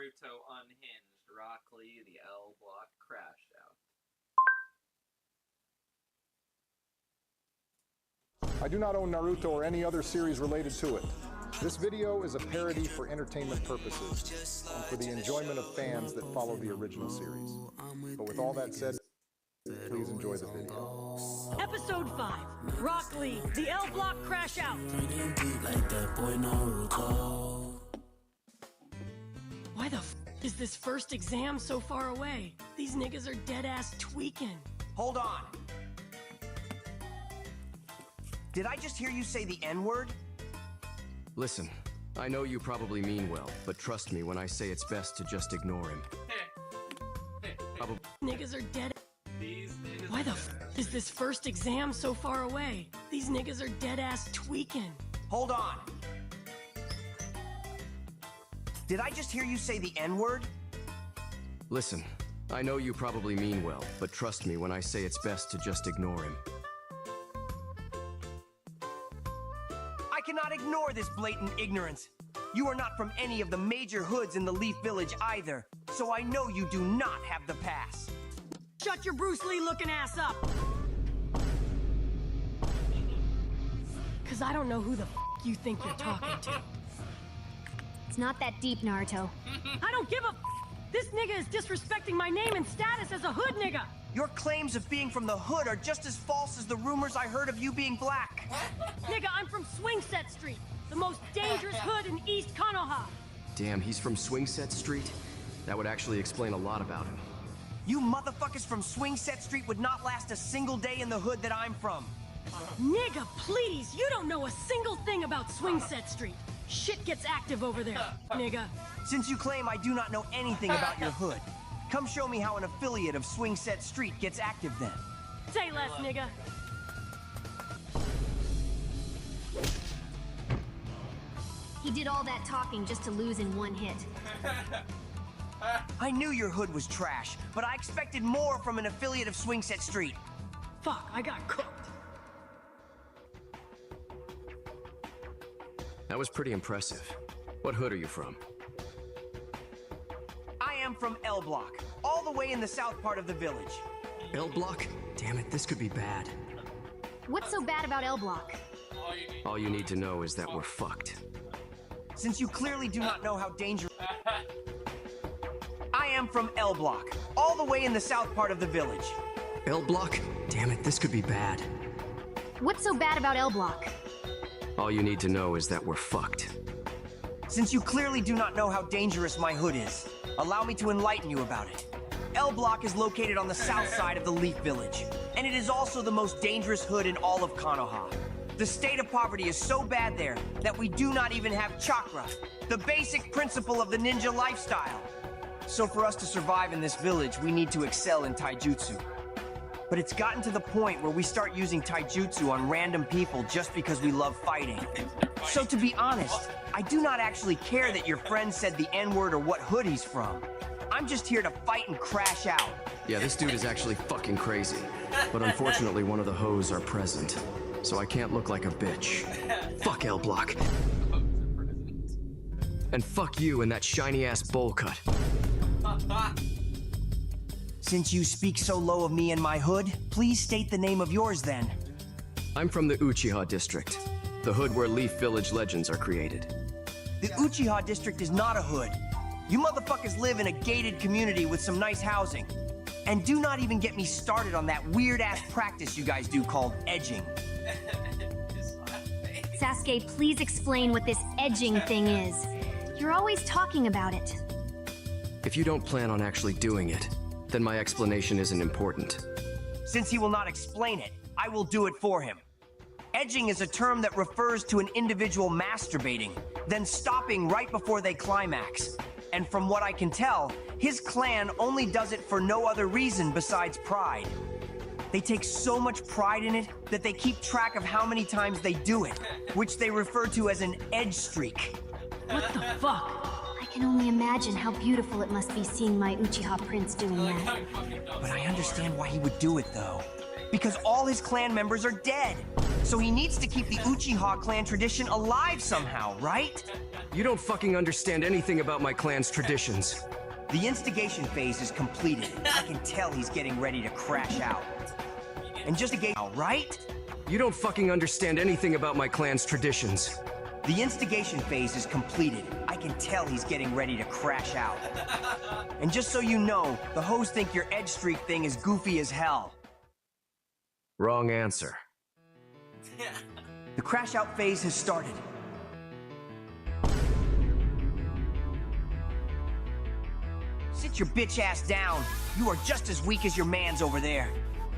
Naruto unhinged. Rock Lee, the L block crashed out. I do not own Naruto or any other series related to it. This video is a parody for entertainment purposes and for the enjoyment of fans that follow the original series. But with all that said, please enjoy the video. Episode 5, Rock Lee, the L block crash out. Why the f is this first exam so far away? These niggas are dead ass tweaking. Hold on. Did I just hear you say the N-word? Listen, I know you probably mean well, but trust me when I say it's best to just ignore him. Niggas are dead. Why the f is this first exam so far away? These niggas are dead ass tweaking. Hold on. Did I just hear you say the N-word? Listen, I know you probably mean well, but trust me when I say it's best to just ignore him. I cannot ignore this blatant ignorance. You are not from any of the major hoods in the Leaf Village either, so I know you do not have the pass. Shut your Bruce Lee looking ass up. Cause I don't know who the f you think you're talking to. It's not that deep, Naruto. I don't give a f. This nigga is disrespecting my name and status as a hood nigga. Your claims of being from the hood are just as false as the rumors I heard of you being black. Nigga, I'm from Swingset Street, the most dangerous hood in East Konoha. Damn, he's from Swingset Street? That would actually explain a lot about him. You motherfuckers from Swingset Street would not last a single day in the hood that I'm from. Nigga, please, you don't know a single thing about Swingset Street. Shit gets active over there, nigga. Since you claim I do not know anything about your hood, come show me how an affiliate of Swingset Street gets active then. Say less, nigga. He did all that talking just to lose in one hit. I knew your hood was trash, but I expected more from an affiliate of Swingset Street. Fuck, I got cooked. That was pretty impressive. What hood are you from? I am from L Block, all the way in the south part of the village. L Block? Damn it, this could be bad. What's so bad about L Block? All you need to know is that we're fucked. Since you clearly do not know how dangerous... I am from L Block, all the way in the south part of the village. L Block? Damn it, this could be bad. What's so bad about L Block? All you need to know is that we're fucked. Since you clearly do not know how dangerous my hood is, allow me to enlighten you about it. L Block is located on the south side of the Leaf Village, and it is also the most dangerous hood in all of Konoha. The state of poverty is so bad there that we do not even have chakra, the basic principle of the ninja lifestyle. So for us to survive in this village, we need to excel in taijutsu. But it's gotten to the point where we start using taijutsu on random people just because we love fighting. So to be honest, I do not actually care that your friend said the N-word or what hood he's from. I'm just here to fight and crash out. Yeah, this dude is actually fucking crazy. But unfortunately, one of the hoes are present. So I can't look like a bitch. Fuck L Block. And fuck you and that shiny-ass bowl cut. Since you speak so low of me and my hood, please state the name of yours then. I'm from the Uchiha district, the hood where Leaf Village legends are created. The Uchiha district is not a hood. You motherfuckers live in a gated community with some nice housing. And do not even get me started on that weird-ass practice you guys do called edging. Sasuke, please explain what this edging thing is. You're always talking about it. If you don't plan on actually doing it, then my explanation isn't important. Since he will not explain it, I will do it for him. Edging is a term that refers to an individual masturbating, then stopping right before they climax. And from what I can tell, his clan only does it for no other reason besides pride. They take so much pride in it that they keep track of how many times they do it, which they refer to as an edge streak. What the fuck? I can only imagine how beautiful it must be seeing my Uchiha prince doing that. But I understand why he would do it, though. Because all his clan members are dead. So he needs to keep the Uchiha clan tradition alive somehow, right? You don't fucking understand anything about my clan's traditions. The instigation phase is completed. I can tell he's getting ready to crash out. And just a game, right? You don't fucking understand anything about my clan's traditions. The instigation phase is completed. I can tell he's getting ready to crash out. And just so you know, the hoes think your edge streak thing is goofy as hell. Wrong answer. The crash out phase has started. Sit your bitch ass down. You are just as weak as your mans over there.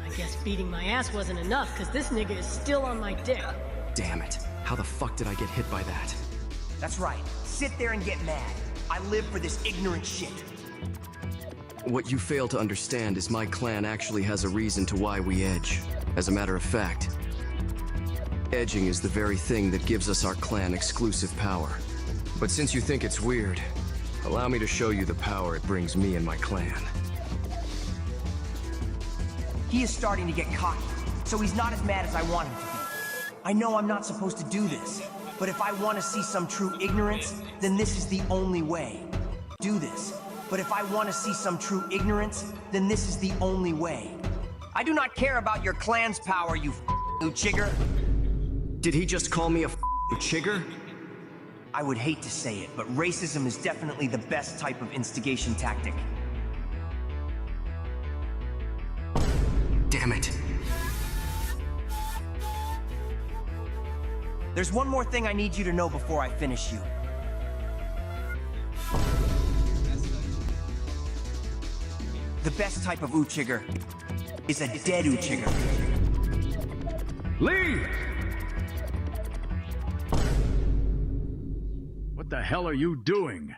I guess beating my ass wasn't enough, because this nigga is still on my dick. Damn it. How the fuck did I get hit by that? That's right. Sit there and get mad. I live for this ignorant shit. What you fail to understand is my clan actually has a reason to why we edge. As a matter of fact, edging is the very thing that gives us our clan exclusive power. But since you think it's weird, allow me to show you the power it brings me and my clan. He is starting to get cocky, so he's not as mad as I want him to be. I know I'm not supposed to do this, but if I want to see some true ignorance, then this is the only way. Do this. But if I want to see some true ignorance, then this is the only way. I do not care about your clan's power, you chigger. Did he just call me a chigger? I would hate to say it, but racism is definitely the best type of instigation tactic. Damn it. There's one more thing I need you to know before I finish you. The best type of Uchiger is a dead Uchiger. Lee! What the hell are you doing?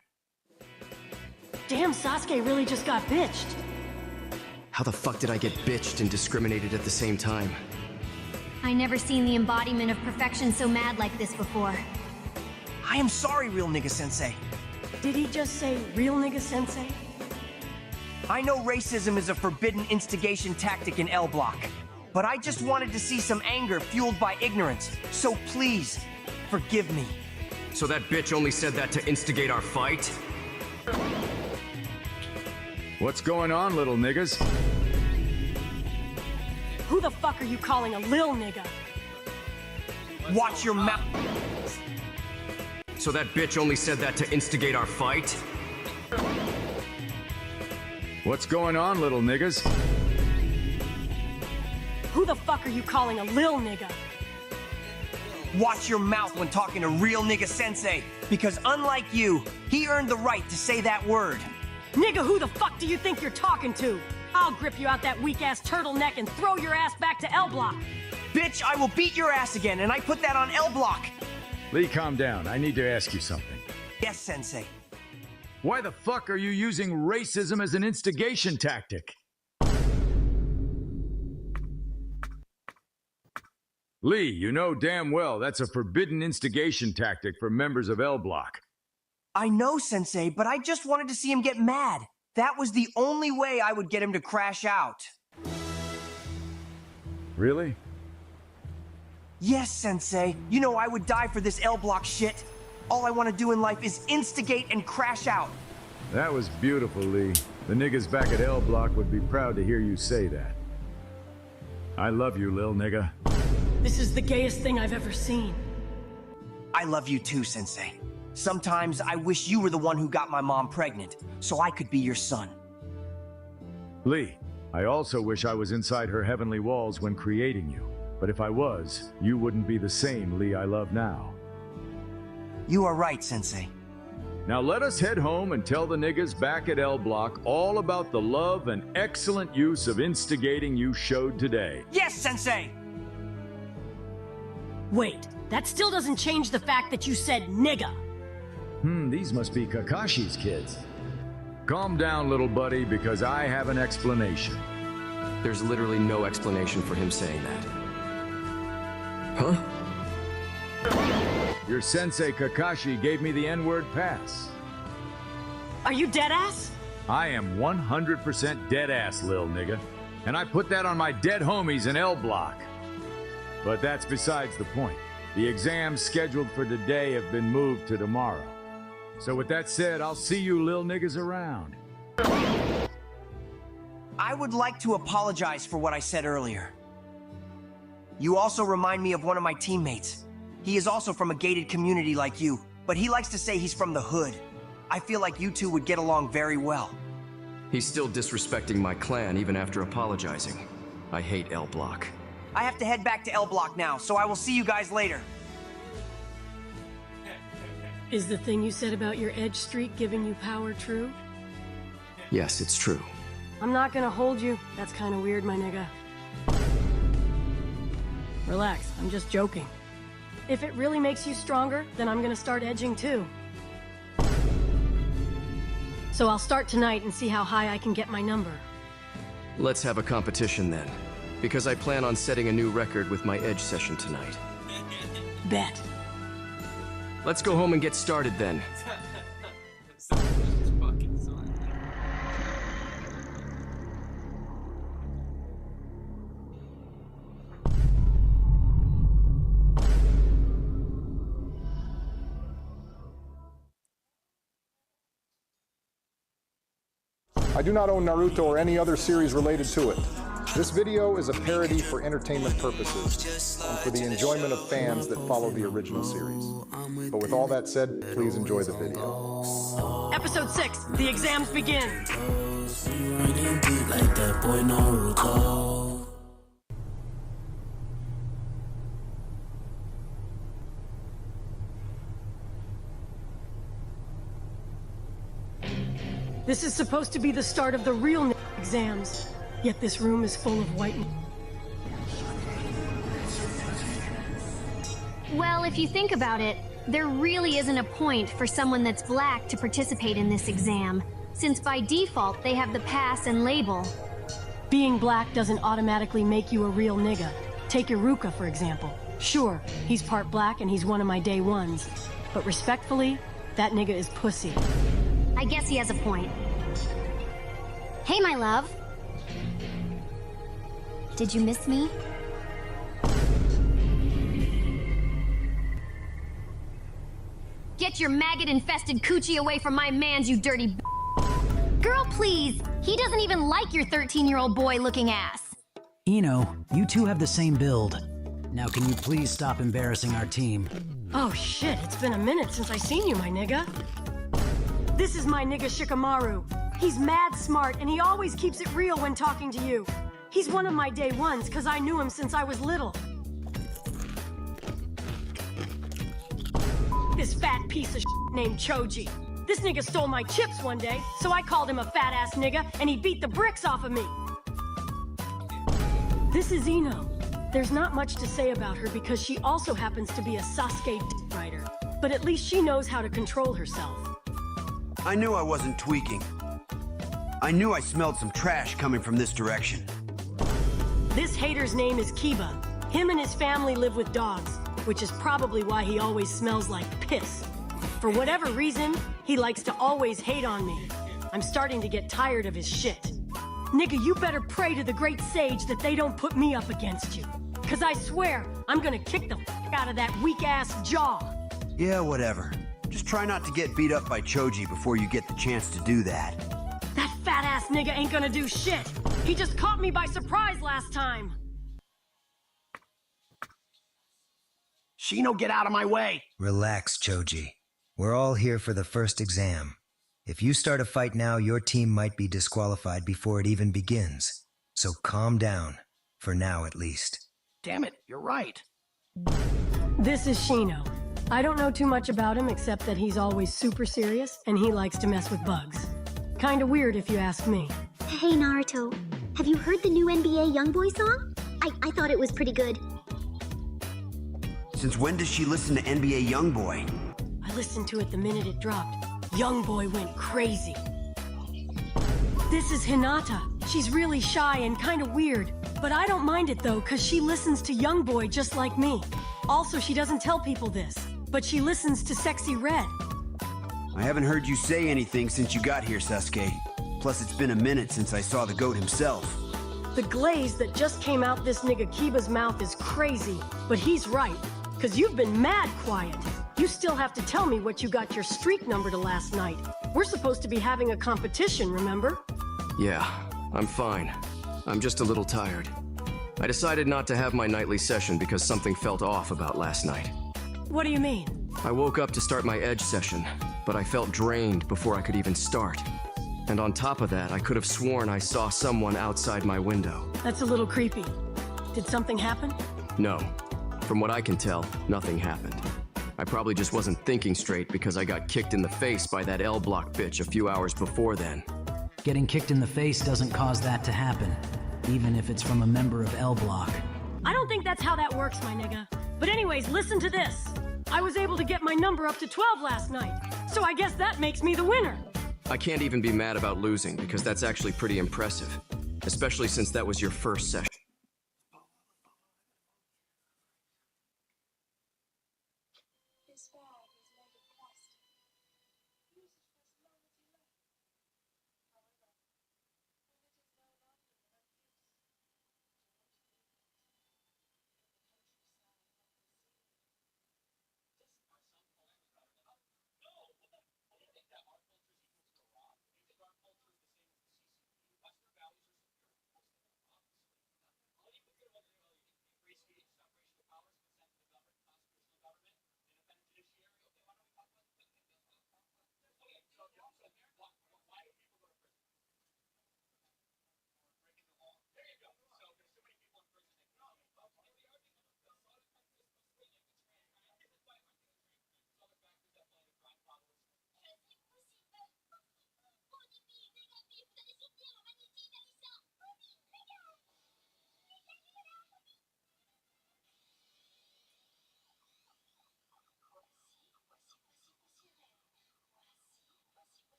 Damn, Sasuke really just got bitched. How the fuck did I get bitched and discriminated at the same time? I never seen the embodiment of perfection so mad like this before. I am sorry, real nigga sensei. Did he just say real nigga sensei? I know racism is a forbidden instigation tactic in L Block, but I just wanted to see some anger fueled by ignorance, so please, forgive me. So that bitch only said that to instigate our fight? What's going on, little niggas? Who the fuck are you calling a lil nigga? Watch your mouth. So that bitch only said that to instigate our fight? What's going on, little niggas? Who the fuck are you calling a lil nigga? Watch your mouth when talking to real nigga sensei, because unlike you, he earned the right to say that word. Nigga, who the fuck do you think you're talking to? I'll grip you out that weak-ass turtleneck and throw your ass back to L Block. Bitch, I will beat your ass again, and I put that on L Block. Lee, calm down. I need to ask you something. Yes, sensei. Why the fuck are you using racism as an instigation tactic? Lee, you know damn well that's a forbidden instigation tactic for members of L Block. I know, sensei, but I just wanted to see him get mad. That was the only way I would get him to crash out. Really? Yes, sensei. You know I would die for this L Block shit. All I want to do in life is instigate and crash out. That was beautiful, Lee. The niggas back at L Block would be proud to hear you say that. I love you, lil nigga. This is the gayest thing I've ever seen. I love you too, sensei. Sometimes I wish you were the one who got my mom pregnant, so I could be your son. Lee, I also wish I was inside her heavenly walls when creating you. But if I was, you wouldn't be the same Lee I love now. You are right, sensei. Now let us head home and tell the niggas back at L Block all about the love and excellent use of instigating you showed today. Yes, sensei! Wait, that still doesn't change the fact that you said nigga. These must be Kakashi's kids. Calm down, little buddy, because I have an explanation. There's literally no explanation for him saying that. Huh? Your sensei Kakashi gave me the N-word pass. Are you deadass? I am 100% dead ass, lil nigga. And I put that on my dead homies in L Block. but that's besides the point. The exams scheduled for today have been moved to tomorrow. So with that said, I'll see you lil niggas around. I would like to apologize for what I said earlier. You also remind me of one of my teammates. He is also from a gated community like you, but he likes to say he's from the hood. I feel like you two would get along very well. He's still disrespecting my clan even after apologizing. I hate L Block. I have to head back to L Block now, so I will see you guys later. Is the thing you said about your edge streak giving you power true? Yes, it's true. I'm not gonna hold you. That's kind of weird, my nigga. Relax, I'm just joking. If it really makes you stronger, then I'm gonna start edging too. So I'll start tonight and see how high I can get my number. Let's have a competition then, because I plan on setting a new record with my edge session tonight. Bet. Let's go home and get started then. Fucking son. I do not own Naruto or any other series related to it. This video is a parody for entertainment purposes and for the enjoyment of fans that follow the original series. But with all that said, please enjoy the video. Episode 6, the exams begin. Like that boy Naruto. This is supposed to be the start of the real exams, yet this room is full of white. Well, if you think about it, there really isn't a point for someone that's black to participate in this exam, since by default they have the pass and label. Being black doesn't automatically make you a real nigga. Take Iruka, for example. Sure, he's part black and he's one of my day ones, but respectfully, that nigga is pussy. I guess he has a point. Hey, my love. Did you miss me? Get your maggot-infested coochie away from my mans, you dirty b****. Girl, please. He doesn't even like your 13-year-old boy-looking ass. Ino, you two have the same build. Now can you please stop embarrassing our team? Oh shit, it's been a minute since I seen you, my nigga. This is my nigga Shikamaru. He's mad smart, and he always keeps it real when talking to you. He's one of my day ones, cause I knew him since I was little. This fat piece of shit named Choji. This nigga stole my chips one day, so I called him a fat-ass nigga, and he beat the bricks off of me. This is Ino. There's not much to say about her because she also happens to be a Sasuke writer, but at least she knows how to control herself. I knew I wasn't tweaking. I knew I smelled some trash coming from this direction. This hater's name is Kiba. Him and his family live with dogs, which is probably why he always smells like piss. For whatever reason, he likes to always hate on me. I'm starting to get tired of his shit. Nigga, you better pray to the great sage that they don't put me up against you. Cause I swear, I'm gonna kick the f*** out of that weak-ass jaw. Yeah, whatever. Just try not to get beat up by Choji before you get the chance to do that. That fat-ass nigga ain't gonna do shit. He just caught me by surprise last time. Shino, get out of my way! Relax, Choji. We're all here for the first exam. If you start a fight now, your team might be disqualified before it even begins. So calm down. For now, at least. Damn it, you're right. This is Shino. I don't know too much about him except that he's always super serious and he likes to mess with bugs. Kinda weird if you ask me. Hey Naruto, have you heard the new NBA Youngboy song? I thought it was pretty good. Since when does she listen to NBA Youngboy? I listened to it the minute it dropped. Youngboy went crazy. This is Hinata. She's really shy and kinda weird, but I don't mind it though, cause she listens to Youngboy just like me. Also, she doesn't tell people this, but she listens to Sexy Red. I haven't heard you say anything since you got here, Sasuke. Plus, it's been a minute since I saw the GOAT himself. The glaze that just came out this nigga Kiba's mouth is crazy, but he's right. Cause you've been mad quiet. You still have to tell me what you got your streak number to last night. We're supposed to be having a competition, remember? Yeah, I'm fine. I'm just a little tired. I decided not to have my nightly session because something felt off about last night. What do you mean? I woke up to start my edge session, but I felt drained before I could even start. And on top of that, I could have sworn I saw someone outside my window. That's a little creepy. Did something happen? No. From what I can tell, nothing happened. I probably just wasn't thinking straight because I got kicked in the face by that L block bitch a few hours before then. Getting kicked in the face doesn't cause that to happen, even if it's from a member of L block. I don't think that's how that works, my nigga. But anyways, listen to this. I was able to get my number up to 12 last night, so I guess that makes me the winner. I can't even be mad about losing because that's actually pretty impressive, especially since that was your first session.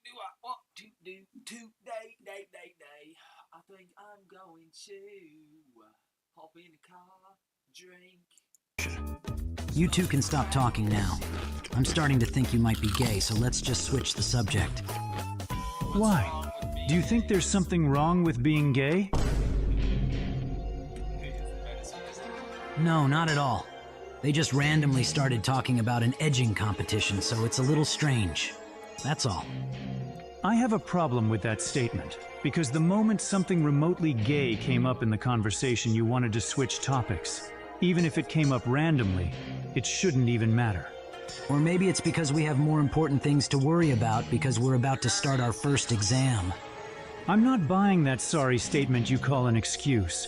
Do I want to do today? I think I'm going to hop in a car, drink. You two can stop talking now. I'm starting to think you might be gay, so let's just switch the subject. Why? Do you think there's something wrong with being gay? No, not at all. They just randomly started talking about an edging competition, so it's a little strange. That's all. I have a problem with that statement, because the moment something remotely gay came up in the conversation, you wanted to switch topics. Even if it came up randomly, it shouldn't even matter. Or maybe it's because we have more important things to worry about because we're about to start our first exam. I'm not buying that sorry statement you call an excuse.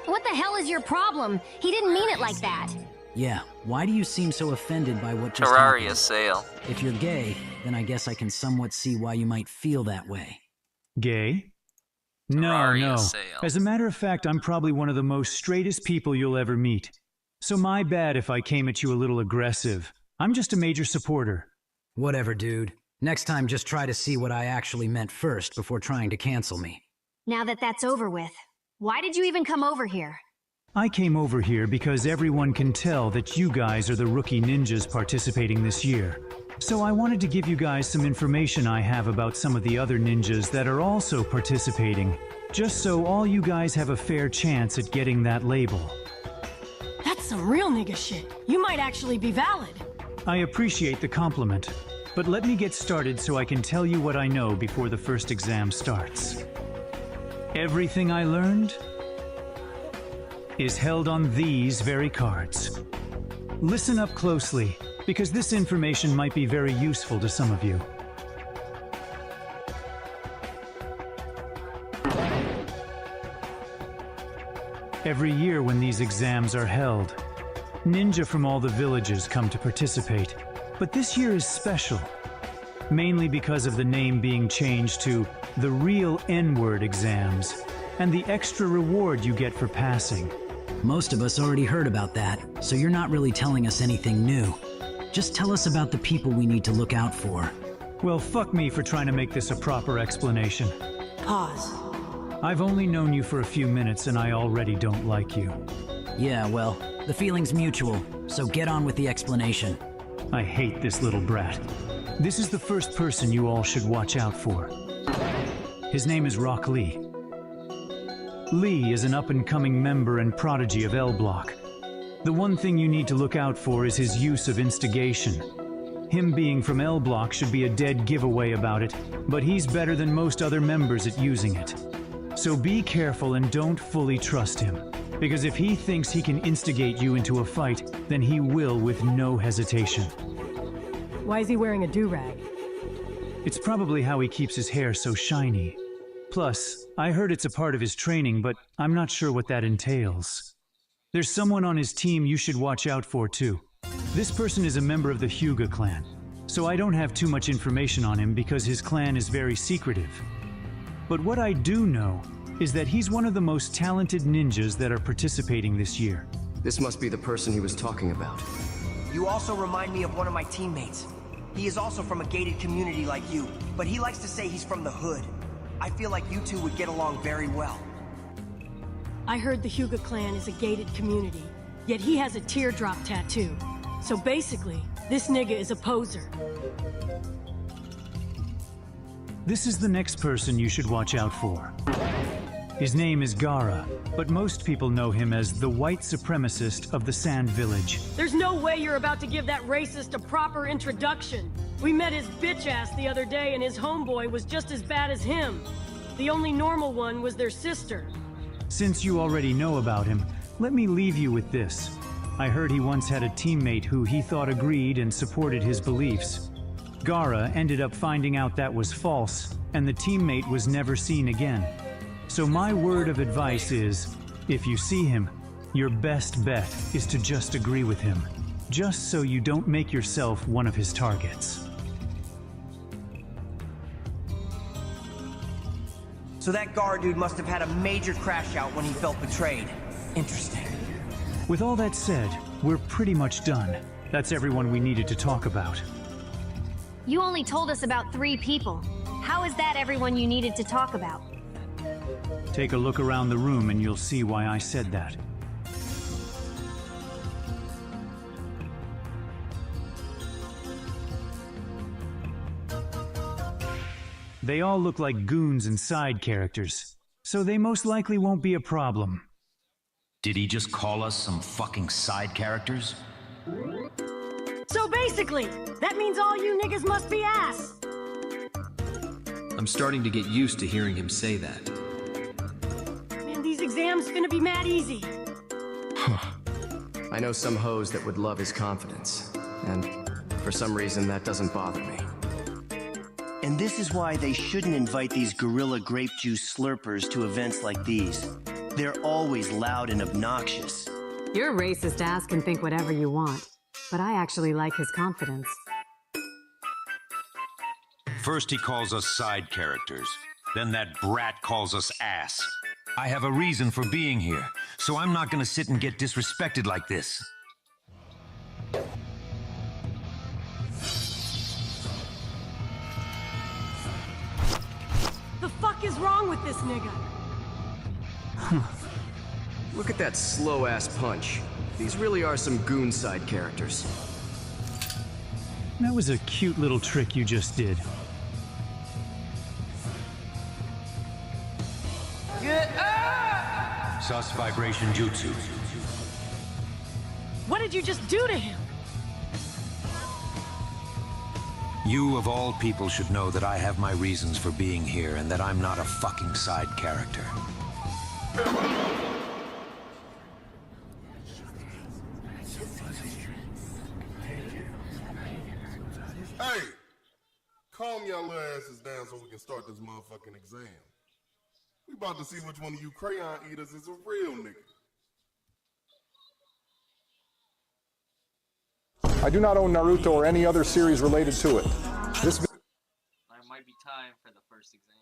What the hell is your problem? He didn't mean it like that. Yeah, why do you seem so offended by what just Terraria happened? sale. If you're gay, then I guess I can somewhat see why you might feel that way. Gay? No. As a matter of fact, I'm probably one of the most straightest people you'll ever meet. So my bad if I came at you a little aggressive. I'm just a major supporter. Whatever, dude. Next time, just try to see what I actually meant first before trying to cancel me. Now that that's over with, why did you even come over here? I came over here because everyone can tell that you guys are the rookie ninjas participating this year. So I wanted to give you guys some information I have about some of the other ninjas that are also participating, just so all you guys have a fair chance at getting that label. That's some real nigga shit. You might actually be valid. I appreciate the compliment, but let me get started so I can tell you what I know before the first exam starts. Everything I learned is held on these very cards. Listen up closely, because this information might be very useful to some of you. Every year when these exams are held, ninja from all the villages come to participate. But this year is special, mainly because of the name being changed to the real N-word exams. and the extra reward you get for passing. Most of us already heard about that, so you're not really telling us anything new. Just tell us about the people we need to look out for. Well, fuck me for trying to make this a proper explanation. Pause. I've only known you for a few minutes and I already don't like you. Yeah, well, the feeling's mutual, so get on with the explanation. I hate this little brat. This is the first person you all should watch out for. His name is Rock Lee. Lee is an up-and-coming member and prodigy of L Block. The one thing you need to look out for is his use of instigation. Him being from L Block should be a dead giveaway about it, but he's better than most other members at using it. So be careful and don't fully trust him, because if he thinks he can instigate you into a fight, then he will with no hesitation. Why is he wearing a do-rag? It's probably how he keeps his hair so shiny. Plus, I heard it's a part of his training, but I'm not sure what that entails. There's someone on his team you should watch out for too. This person is a member of the Hyuga clan, so I don't have too much information on him because his clan is very secretive. But what I do know is that he's one of the most talented ninjas that are participating this year. This must be the person he was talking about. You also remind me of one of my teammates. He is also from a gated community like you, but he likes to say he's from the hood. I feel like you two would get along very well. I heard the Hyuga clan is a gated community, yet he has a teardrop tattoo. So basically, this nigga is a poser. This is the next person you should watch out for. His name is Gara, but most people know him as the white supremacist of the Sand Village. There's no way you're about to give that racist a proper introduction. We met his bitch ass the other day and his homeboy was just as bad as him. The only normal one was their sister. Since you already know about him, let me leave you with this. I heard he once had a teammate who he thought agreed and supported his beliefs. Gara ended up finding out that was false, and the teammate was never seen again. So my word of advice is, if you see him, your best bet is to just agree with him, just so you don't make yourself one of his targets. So that guard dude must have had a major crash out when he felt betrayed. Interesting. With all that said, we're pretty much done. That's everyone we needed to talk about. You only told us about 3 people. How is that everyone you needed to talk about? Take a look around the room and you'll see why I said that. They all look like goons and side characters, so they most likely won't be a problem. Did he just call us some fucking side characters? So basically, that means all you niggas must be ass. I'm starting to get used to hearing him say that. Man, these exams gonna be mad easy. I know some hoes that would love his confidence, and for some reason that doesn't bother me. And this is why they shouldn't invite these gorilla grape juice slurpers to events like these. They're always loud and obnoxious. Your racist ass can think whatever you want, but I actually like his confidence. First he calls us side characters, then that brat calls us ass. I have a reason for being here, so I'm not gonna sit and get disrespected like this. The fuck is wrong with this nigga? Look at that slow-ass punch. These really are some goon side characters. That was a cute little trick you just did. Sus vibration jutsu. What did you just do to him? You of all people should know that I have my reasons for being here and that I'm not a fucking side character. Hey! Calm your little asses down so we can start this motherfucking exam. We about to see which one of you crayon eaters is a real nigga. I do not own Naruto or any other series related to it. This There might be time for the first exam.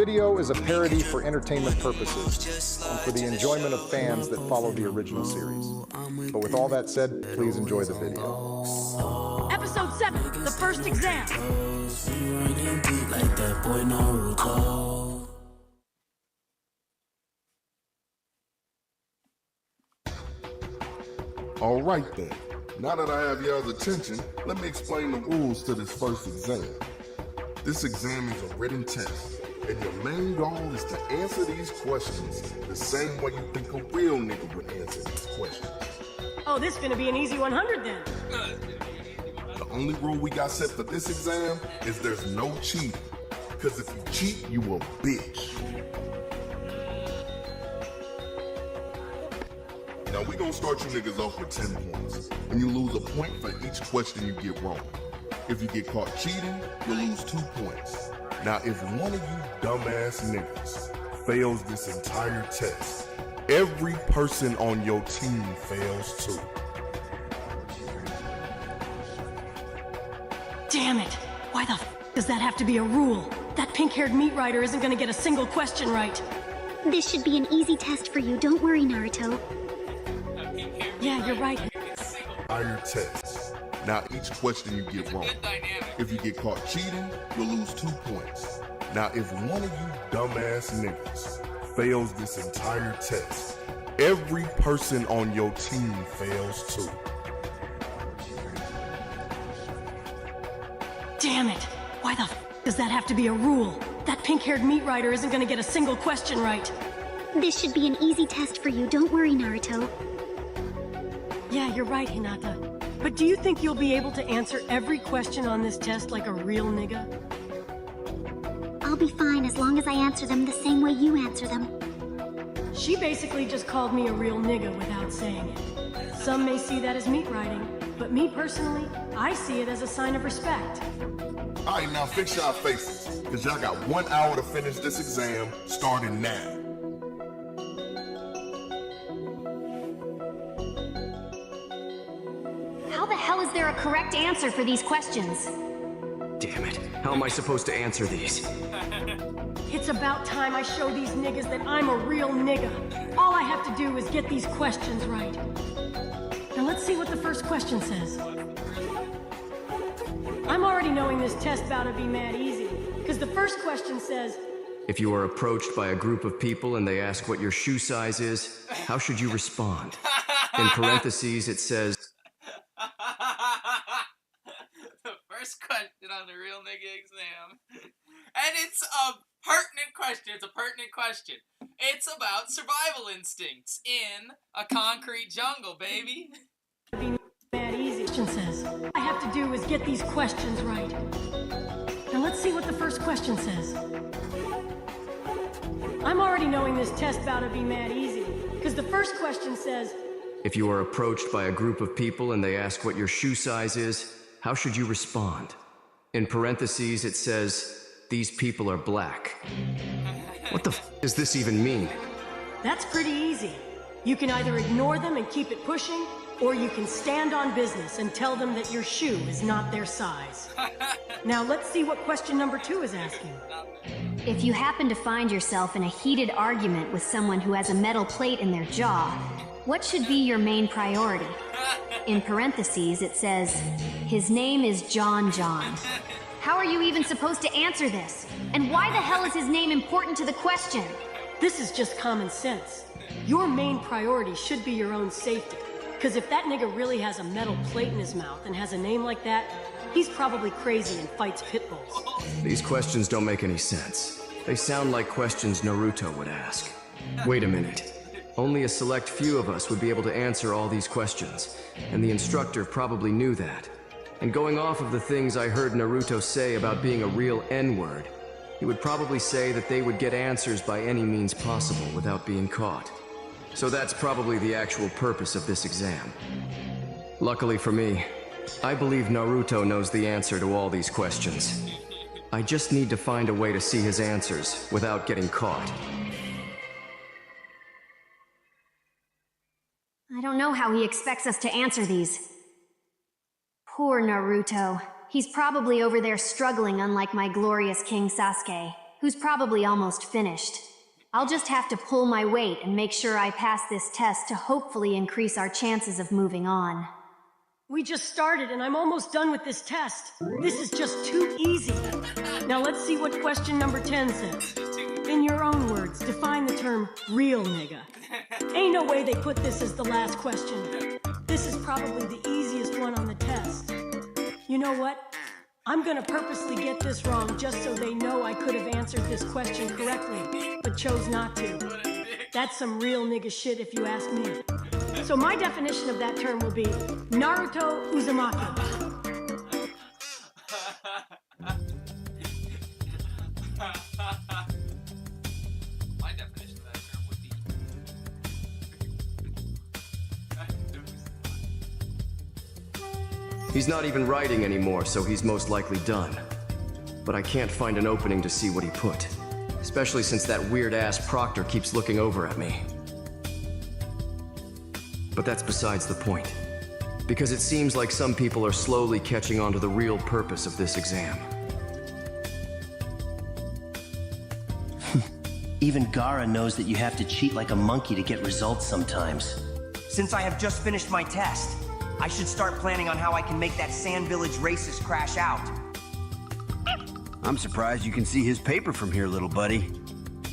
Video is a parody for entertainment purposes and for the enjoyment of fans that follow the original series. But with all that said, please enjoy the video. Episode 7, the first exam. Like that boy Naruto. All right then. Now that I have y'all's attention, let me explain the rules to this first exam. This exam is a written test, and your main goal is to answer these questions the same way you think a real nigga would answer these questions. Oh, this is gonna be an easy 100 then. The only rule we got set for this exam is there's no cheating. Because if you cheat, you a bitch. Now we gonna start you niggas off with 10 points. And you lose a point for each question you get wrong. If you get caught cheating, you lose 2 points. Now if one of you dumbass niggas fails this entire test, every person on your team fails too. Damn it! Why the f does that have to be a rule? That pink-haired meat rider isn't gonna get a single question right. This should be an easy test for you. Don't worry, Naruto. Yeah, you're right. Entire test. Now each question you get wrong. If you get caught cheating, you lose 2 points. Now if one of you dumbass niggas fails this entire test, every person on your team fails too. Damn it! Why the f does that have to be a rule? That pink-haired meat rider isn't gonna get a single question right. This should be an easy test for you. Don't worry, Naruto. Yeah, you're right, Hinata. But do you think you'll be able to answer every question on this test like a real nigga? I'll be fine as long as I answer them the same way you answer them. She basically just called me a real nigga without saying it. Some may see that as meat riding, but me personally, I see it as a sign of respect. Alright, now fix y'all faces, because y'all got 1 hour to finish this exam, starting now. How the hell is there a correct answer for these questions? Damn it. How am I supposed to answer these? It's about time I show these niggas that I'm a real nigga. All I have to do is get these questions right. Now let's see what the first question says. I'm already knowing this test bout to be mad easy, because the first question says, if you are approached by a group of people and they ask what your shoe size is, how should you respond? In parentheses, it says, the first question on the real nigga exam. And it's a pertinent question. It's a pertinent question. It's about survival instincts in a concrete jungle, baby. Be mad easy. Question says, all I have to do is get these questions right. Now let's see what the first question says. I'm already knowing this test bout to be mad easy, because the first question says, if you are approached by a group of people and they ask what your shoe size is, how should you respond? In parentheses, it says, these people are black. What the f does this even mean? That's pretty easy. You can either ignore them and keep it pushing, or you can stand on business and tell them that your shoe is not their size. Now let's see what question number 2 is asking. If you happen to find yourself in a heated argument with someone who has a metal plate in their jaw, what should be your main priority? In parentheses, it says, his name is John. How are you even supposed to answer this? And why the hell is his name important to the question? This is just common sense. Your main priority should be your own safety. Because if that nigga really has a metal plate in his mouth and has a name like that, he's probably crazy and fights pit bulls. These questions don't make any sense. They sound like questions Naruto would ask. Wait a minute. Only a select few of us would be able to answer all these questions, and the instructor probably knew that. And going off of the things I heard Naruto say about being a real N-word, he would probably say that they would get answers by any means possible without being caught. So that's probably the actual purpose of this exam. Luckily for me, I believe Naruto knows the answer to all these questions. I just need to find a way to see his answers without getting caught. I don't know how he expects us to answer these. Poor Naruto. He's probably over there struggling unlike my glorious King Sasuke, who's probably almost finished. I'll just have to pull my weight and make sure I pass this test to hopefully increase our chances of moving on. We just started and I'm almost done with this test. This is just too easy. Now let's see what question number 10 says. In your own words, define the term real nigga. Ain't no way they put this as the last question. This is probably the easiest one on the test. You know what? I'm gonna purposely get this wrong just so they know I could have answered this question correctly, but chose not to. That's some real nigga shit if you ask me. So my definition of that term will be Naruto Uzumaki. My definition of that term would be He's not even writing anymore, so he's most likely done. But I can't find an opening to see what he put. Especially since that weird-ass proctor keeps looking over at me. But that's besides the point. Because it seems like some people are slowly catching on to the real purpose of this exam. Even Gara knows that you have to cheat like a monkey to get results sometimes. Since I have just finished my test, I should start planning on how I can make that Sand Village racist crash out. I'm surprised you can see his paper from here, little buddy.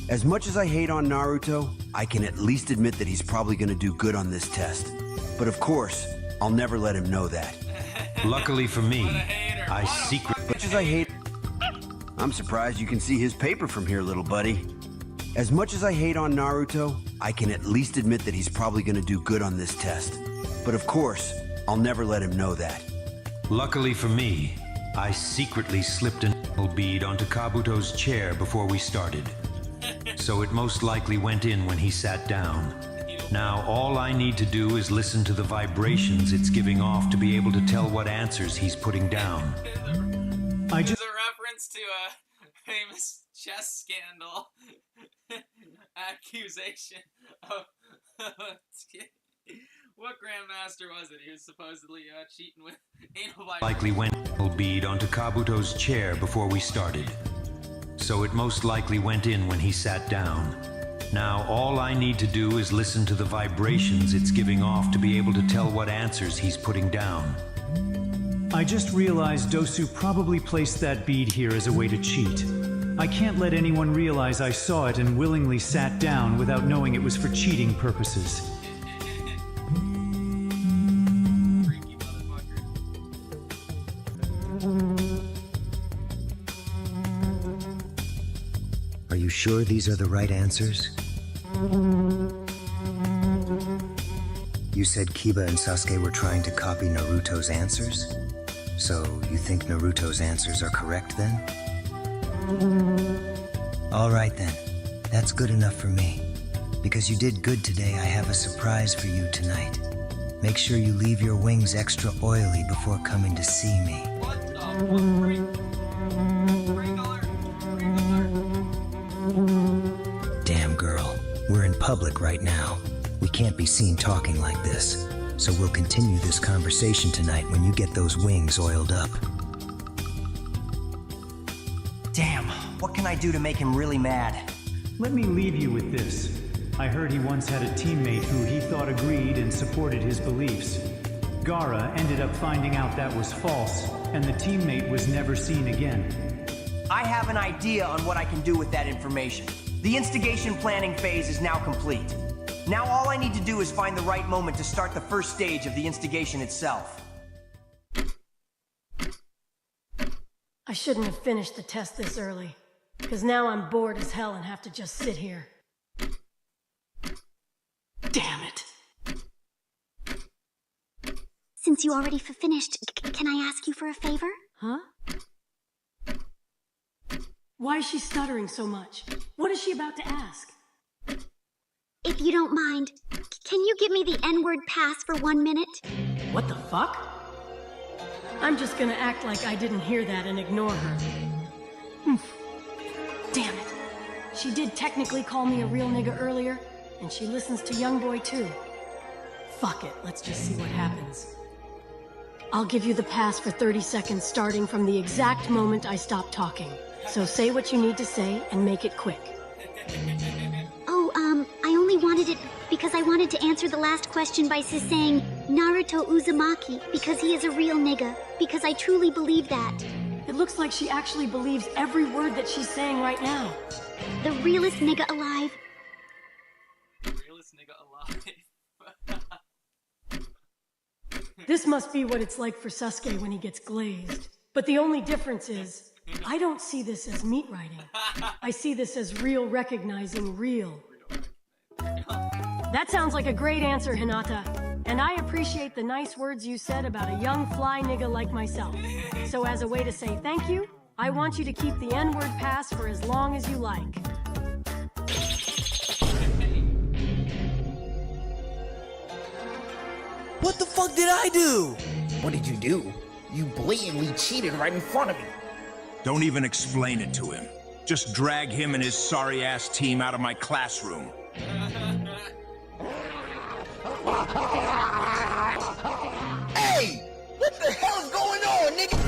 As much as I hate on Naruto, I can at least admit that he's probably gonna do good on this test. But of course, I'll never let him know that. Luckily for me, I secretly... As much as I hate... I'm surprised you can see his paper from here, little buddy. As much as I hate on Naruto, I can at least admit that he's probably gonna do good on this test. But of course, I'll never let him know that. Luckily for me, I secretly slipped an bead onto Kabuto's chair before we started. So it most likely went in when he sat down. Now all I need to do is listen to the vibrations it's giving off to be able to tell what answers he's putting down. There's a reference to a famous chess scandal accusation of what grandmaster was it? He was supposedly cheating with anal vibration. Likely went bead onto Kabuto's chair before we started. So it most likely went in when he sat down. Now all I need to do is listen to the vibrations it's giving off to be able to tell what answers he's putting down. I just realized Dosu probably placed that bead here as a way to cheat. I can't let anyone realize I saw it and willingly sat down without knowing it was for cheating purposes. Are you sure these are the right answers? You said Kiba and Sasuke were trying to copy Naruto's answers? So you think Naruto's answers are correct then? All right then, that's good enough for me. Because you did good today, I have a surprise for you tonight. Make sure you leave your wings extra oily before coming to see me. Damn girl, we're in public right now. We can't be seen talking like this. So we'll continue this conversation tonight when you get those wings oiled up. Damn, what can I do to make him really mad? Let me leave you with this. I heard he once had a teammate who he thought agreed and supported his beliefs. Gara ended up finding out that was false, and the teammate was never seen again. I have an idea on what I can do with that information. The instigation planning phase is now complete. Now all I need to do is find the right moment to start the first stage of the instigation itself. I shouldn't have finished the test this early, because now I'm bored as hell and have to just sit here. Damn it. Since you already finished, can I ask you for a favor? Huh? Why is she stuttering so much? What is she about to ask? If you don't mind, can you give me the N-word pass for 1 minute? What the fuck? I'm just gonna act like I didn't hear that and ignore her. Damn it. She did technically call me a real nigga earlier, and she listens to Youngboy too. Fuck it, let's just see what happens. I'll give you the pass for 30 seconds starting from the exact moment I stop talking. So say what you need to say and make it quick. Oh, I only wanted it because I wanted to answer the last question by saying Naruto Uzumaki because he is a real nigga. Because I truly believe that. It looks like she actually believes every word that she's saying right now. The realest nigga alive. Realest nigga alive. This must be what it's like for Sasuke when he gets glazed. But the only difference is, I don't see this as meat writing. I see this as real recognizing real. That sounds like a great answer, Hinata. And I appreciate the nice words you said about a young fly nigga like myself. So as a way to say thank you, I want you to keep the N-word pass for as long as you like. What the fuck did I do? What did you do? You blatantly cheated right in front of me. Don't even explain it to him. Just drag him and his sorry-ass team out of my classroom. Hey! What the hell is going on, nigga?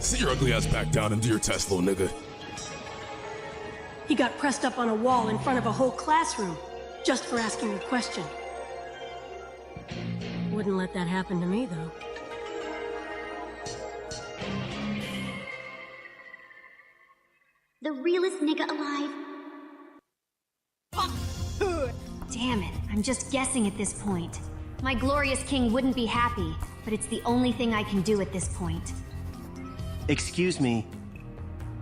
Sit your ugly ass back down and do your test, little nigga. He got pressed up on a wall in front of a whole classroom, just for asking a question. Wouldn't let that happen to me, though. The realest nigga alive. Damn it, I'm just guessing at this point. My glorious king wouldn't be happy, but it's the only thing I can do at this point. Excuse me.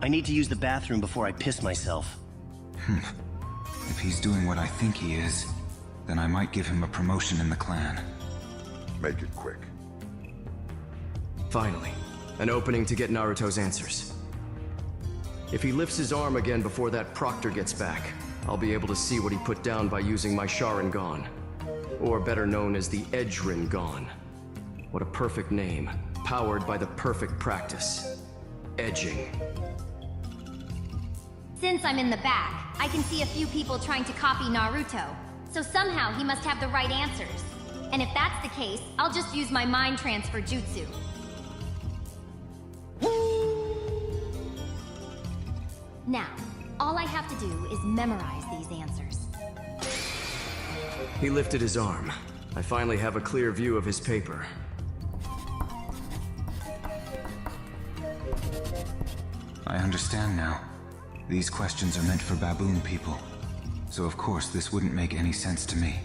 I need to use the bathroom before I piss myself. If he's doing what I think he is, then I might give him a promotion in the clan. Make it quick. Finally, an opening to get Naruto's answers. If he lifts his arm again before that proctor gets back, I'll be able to see what he put down by using my Sharingan. Or better known as the Edge Rinnegan. What a perfect name, powered by the perfect practice. Edging. Since I'm in the back, I can see a few people trying to copy Naruto, so somehow he must have the right answers. And if that's the case, I'll just use my mind transfer jutsu. Now, all I have to do is memorize these answers. He lifted his arm. I finally have a clear view of his paper. I understand now. These questions are meant for baboon people. So of course this wouldn't make any sense to me.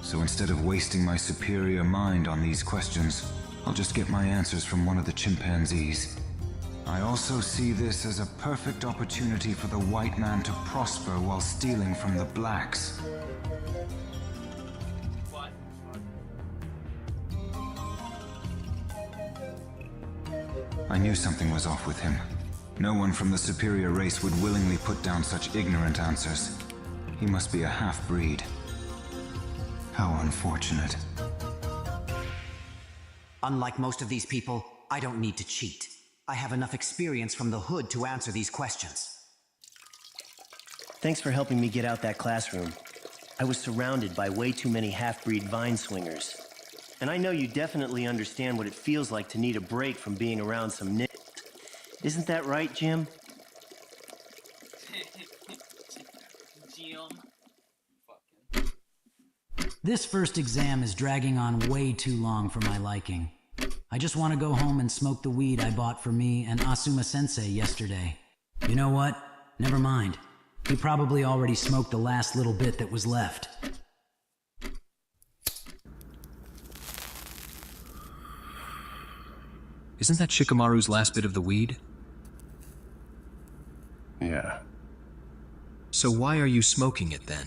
So instead of wasting my superior mind on these questions, I'll just get my answers from one of the chimpanzees. I also see this as a perfect opportunity for the white man to prosper while stealing from the blacks. What? I knew something was off with him. No one from the superior race would willingly put down such ignorant answers. He must be a half-breed. How unfortunate. Unlike most of these people, I don't need to cheat. I have enough experience from the hood to answer these questions. Thanks for helping me get out that classroom. I was surrounded by way too many half-breed vine swingers. And I know you definitely understand what it feels like to need a break from being around some niggas. Isn't that right, Jim? Jim. This first exam is dragging on way too long for my liking. I just want to go home and smoke the weed I bought for me and Asuma-sensei yesterday. You know what? Never mind. He probably already smoked the last little bit that was left. Isn't that Shikamaru's last bit of the weed? Yeah. So why are you smoking it then?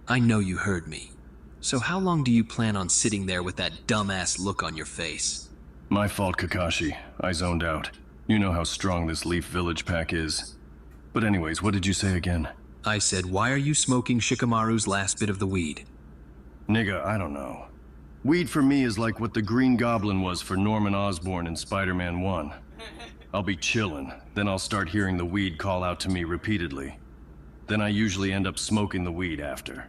I know you heard me. So how long do you plan on sitting there with that dumbass look on your face? My fault, Kakashi. I zoned out. You know how strong this Leaf Village pack is. But anyways, what did you say again? I said, why are you smoking Shikamaru's last bit of the weed? Nigga, I don't know. Weed for me is like what the Green Goblin was for Norman Osborn in Spider-Man 1. I'll be chillin', then I'll start hearing the weed call out to me repeatedly. Then I usually end up smoking the weed after.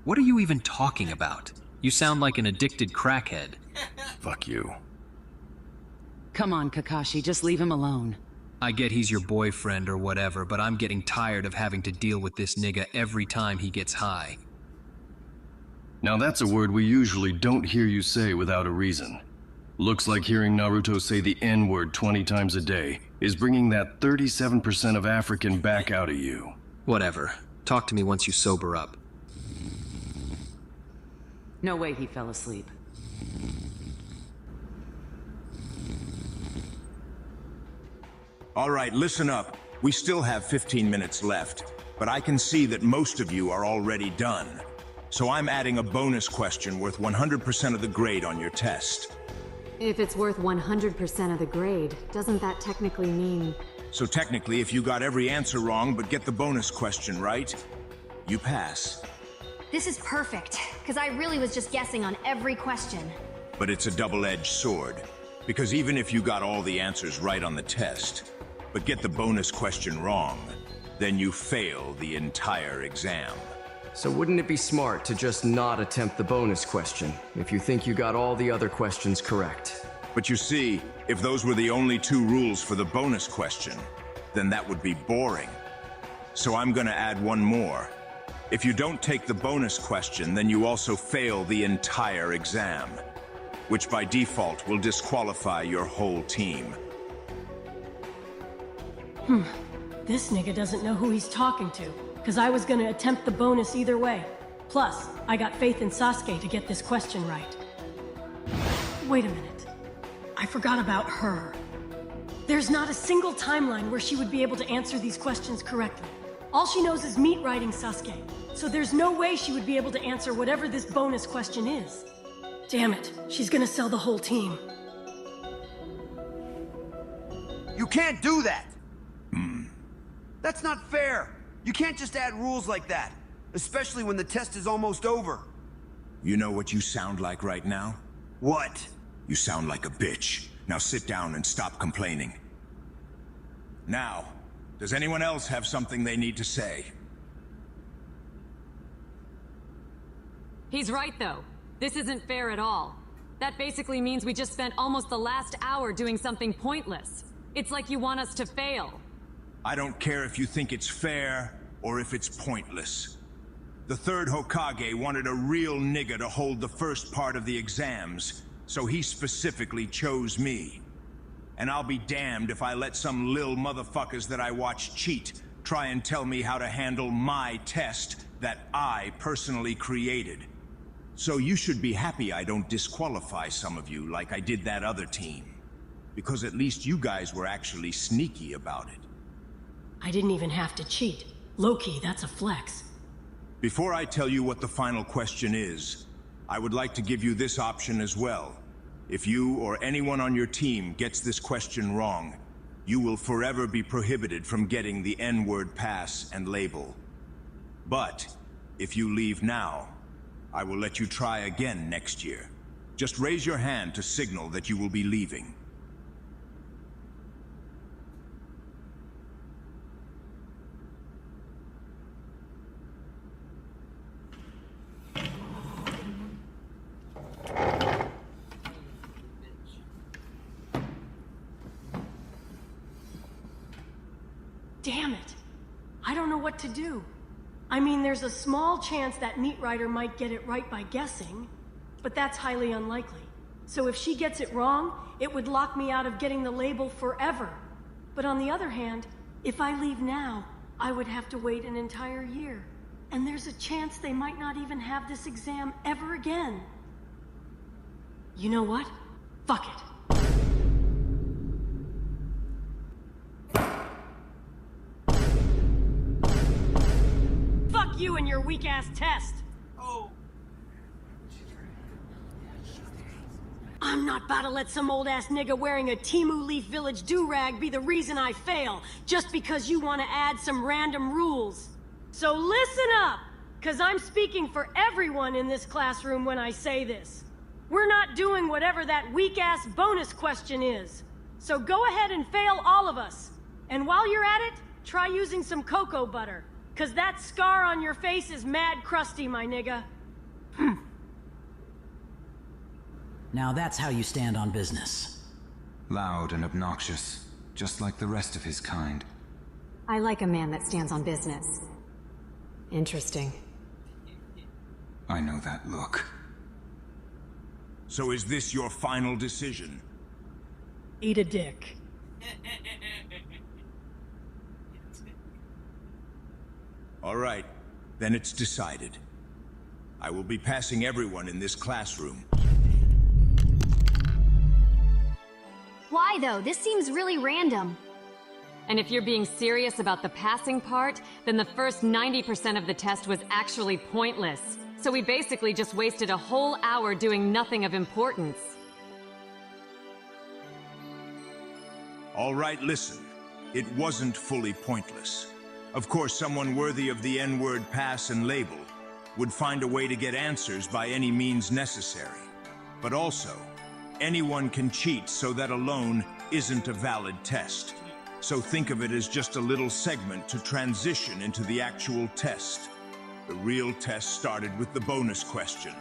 What are you even talking about? You sound like an addicted crackhead. Fuck you. Come on, Kakashi, just leave him alone. I get he's your boyfriend or whatever, but I'm getting tired of having to deal with this nigga every time he gets high. Now that's a word we usually don't hear you say without a reason. Looks like hearing Naruto say the N-word 20 times a day is bringing that 37% of African back out of you. Whatever. Talk to me once you sober up. No way he fell asleep. All right, listen up. We still have 15 minutes left, but I can see that most of you are already done. So I'm adding a bonus question worth 100% of the grade on your test. If it's worth 100% of the grade, doesn't that technically mean... So technically, if you got every answer wrong but get the bonus question right, you pass. This is perfect, because I really was just guessing on every question. But it's a double-edged sword, because even if you got all the answers right on the test, but get the bonus question wrong, then you fail the entire exam. So wouldn't it be smart to just not attempt the bonus question if you think you got all the other questions correct? But you see, if those were the only two rules for the bonus question, then that would be boring. So I'm gonna add one more. If you don't take the bonus question, then you also fail the entire exam, which by default will disqualify your whole team. This nigga doesn't know who he's talking to, because I was gonna attempt the bonus either way. Plus, I got faith in Sasuke to get this question right. Wait a minute. I forgot about her. There's not a single timeline where she would be able to answer these questions correctly. All she knows is meat riding Sasuke, so there's no way she would be able to answer whatever this bonus question is. Damn it, she's gonna sell the whole team. You can't do that! That's not fair! You can't just add rules like that, especially when the test is almost over. You know what you sound like right now? What? You sound like a bitch. Now sit down and stop complaining. Now, does anyone else have something they need to say? He's right, though. This isn't fair at all. That basically means we just spent almost the last hour doing something pointless. It's like you want us to fail. I don't care if you think it's fair or if it's pointless. The third Hokage wanted a real nigga to hold the first part of the exams, so he specifically chose me. And I'll be damned if I let some lil motherfuckers that I watch cheat try and tell me how to handle my test that I personally created. So you should be happy I don't disqualify some of you like I did that other team. Because at least you guys were actually sneaky about it. I didn't even have to cheat. Low-key, that's a flex. Before I tell you what the final question is, I would like to give you this option as well. If you or anyone on your team gets this question wrong, you will forever be prohibited from getting the N-word pass and label. But if you leave now, I will let you try again next year. Just raise your hand to signal that you will be leaving. Damn it. I don't know what to do. I mean, there's a small chance that Meat Rider might get it right by guessing, but that's highly unlikely. So if she gets it wrong, it would lock me out of getting the label forever. But on the other hand, if I leave now, I would have to wait an entire year. And there's a chance they might not even have this exam ever again. You know what? Fuck it. Fuck you and your weak-ass test! Oh. I'm not about to let some old-ass nigga wearing a Timu Leaf Village do-rag be the reason I fail, just because you want to add some random rules. So listen up, because I'm speaking for everyone in this classroom when I say this. We're not doing whatever that weak-ass bonus question is. So go ahead and fail all of us. And while you're at it, try using some cocoa butter. Cause that scar on your face is mad crusty, my nigga. Now that's how you stand on business. Loud and obnoxious, just like the rest of his kind. I like a man that stands on business. Interesting. I know that look. So is this your final decision? Eat a dick. All right, then it's decided. I will be passing everyone in this classroom. Why though? This seems really random. And if you're being serious about the passing part, then the first 90% of the test was actually pointless. So we basically just wasted a whole hour doing nothing of importance. All right, listen. It wasn't fully pointless. Of course, someone worthy of the N-word pass and label would find a way to get answers by any means necessary. But also, anyone can cheat, so that alone isn't a valid test. So think of it as just a little segment to transition into the actual test. The real test started with the bonus question.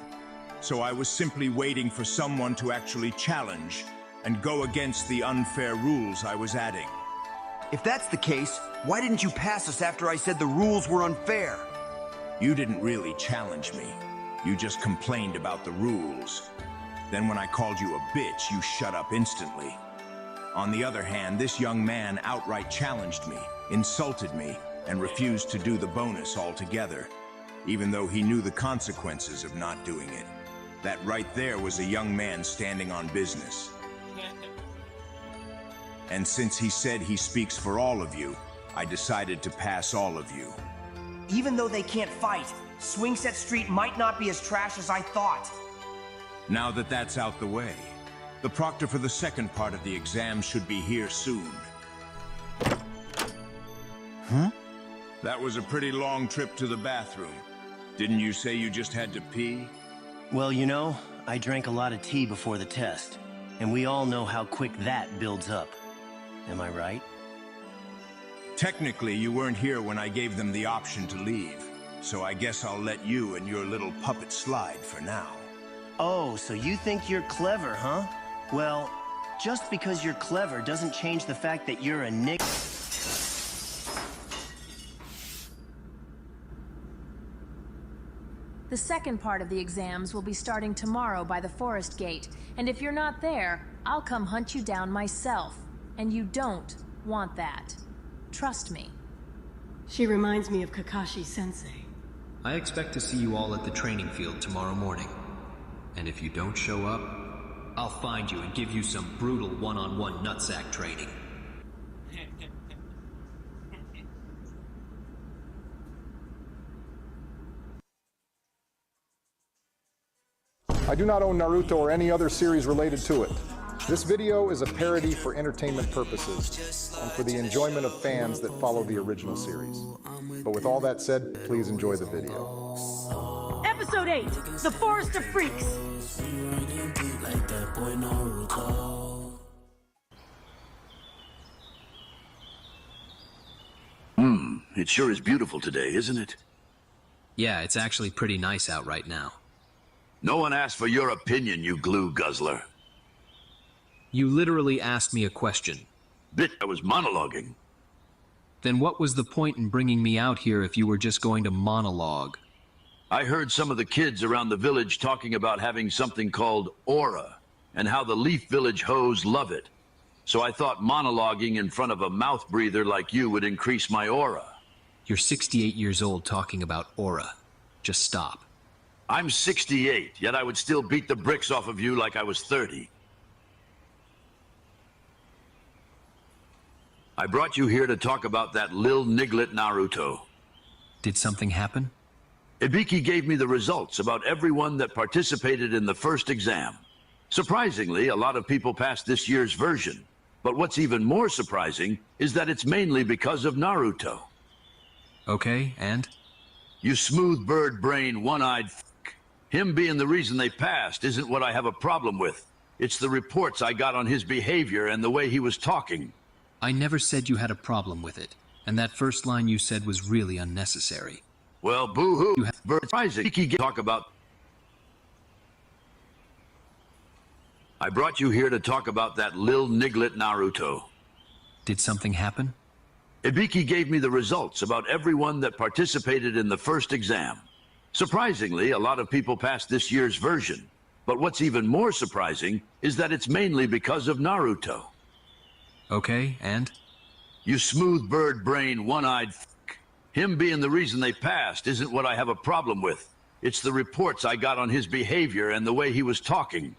So I was simply waiting for someone to actually challenge and go against the unfair rules I was adding. If that's the case, why didn't you pass us after I said the rules were unfair? You didn't really challenge me. You just complained about the rules. Then when I called you a bitch, you shut up instantly. On the other hand, this young man outright challenged me, insulted me, and refused to do the bonus altogether, even though he knew the consequences of not doing it. That right there was a young man standing on business. And since he said he speaks for all of you, I decided to pass all of you. Even though they can't fight, Swingset Street might not be as trash as I thought. Now that that's out the way, the proctor for the second part of the exam should be here soon. Huh? That was a pretty long trip to the bathroom. Didn't you say you just had to pee? Well, you know, I drank a lot of tea before the test, and we all know how quick that builds up. Am I right? Technically, you weren't here when I gave them the option to leave, so I guess I'll let you and your little puppet slide for now. Oh, so you think you're clever, huh? Well, just because you're clever doesn't change the fact that you're a nick. The second part of the exams will be starting tomorrow by the forest gate, and if you're not there, I'll come hunt you down myself. And you don't want that. Trust me. She reminds me of Kakashi-sensei. I expect to see you all at the training field tomorrow morning. And if you don't show up, I'll find you and give you some brutal one-on-one nutsack training. I do not own Naruto or any other series related to it. This video is a parody for entertainment purposes and for the enjoyment of fans that follow the original series. But with all that said, please enjoy the video. Episode 8, The Forest of Freaks. It sure is beautiful today, isn't it? Yeah, it's actually pretty nice out right now. No one asked for your opinion, you glue guzzler. You literally asked me a question. Bitch, I was monologuing. Then what was the point in bringing me out here if you were just going to monologue? I heard some of the kids around the village talking about having something called aura, and how the Leaf Village hoes love it. So I thought monologuing in front of a mouth breather like you would increase my aura. You're 68 years old talking about aura. Just stop. I'm 68, yet I would still beat the bricks off of you like I was 30. I brought you here to talk about that lil niglet Naruto. Did something happen? Ibiki gave me the results about everyone that participated in the first exam. Surprisingly, a lot of people passed this year's version. But what's even more surprising is that it's mainly because of Naruto. Okay, and? You smooth bird brain, one-eyed f***. Him being the reason they passed isn't what I have a problem with. It's the reports I got on his behavior and the way he was talking. I never said you had a problem with it, and that first line you said was really unnecessary. Well, boo-hoo, bird surprising. Talk about... I brought you here to talk about that lil niglet Naruto. Did something happen? Ibiki gave me the results about everyone that participated in the first exam. Surprisingly, a lot of people passed this year's version. But what's even more surprising is that it's mainly because of Naruto. Okay, and? You smooth bird brain, one-eyed f***. Him being the reason they passed isn't what I have a problem with. It's the reports I got on his behavior and the way he was talking.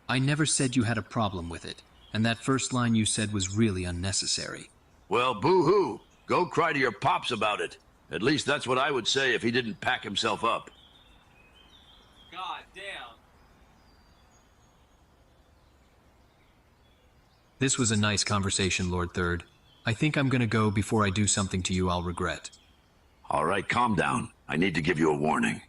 I never said you had a problem with it, and that first line you said was really unnecessary. Well, boo-hoo. Go cry to your pops about it. At least that's what I would say if he didn't pack himself up. God damn. This was a nice conversation, Lord Third. I think I'm gonna go before I do something to you I'll regret. All right, calm down. I need to give you a warning.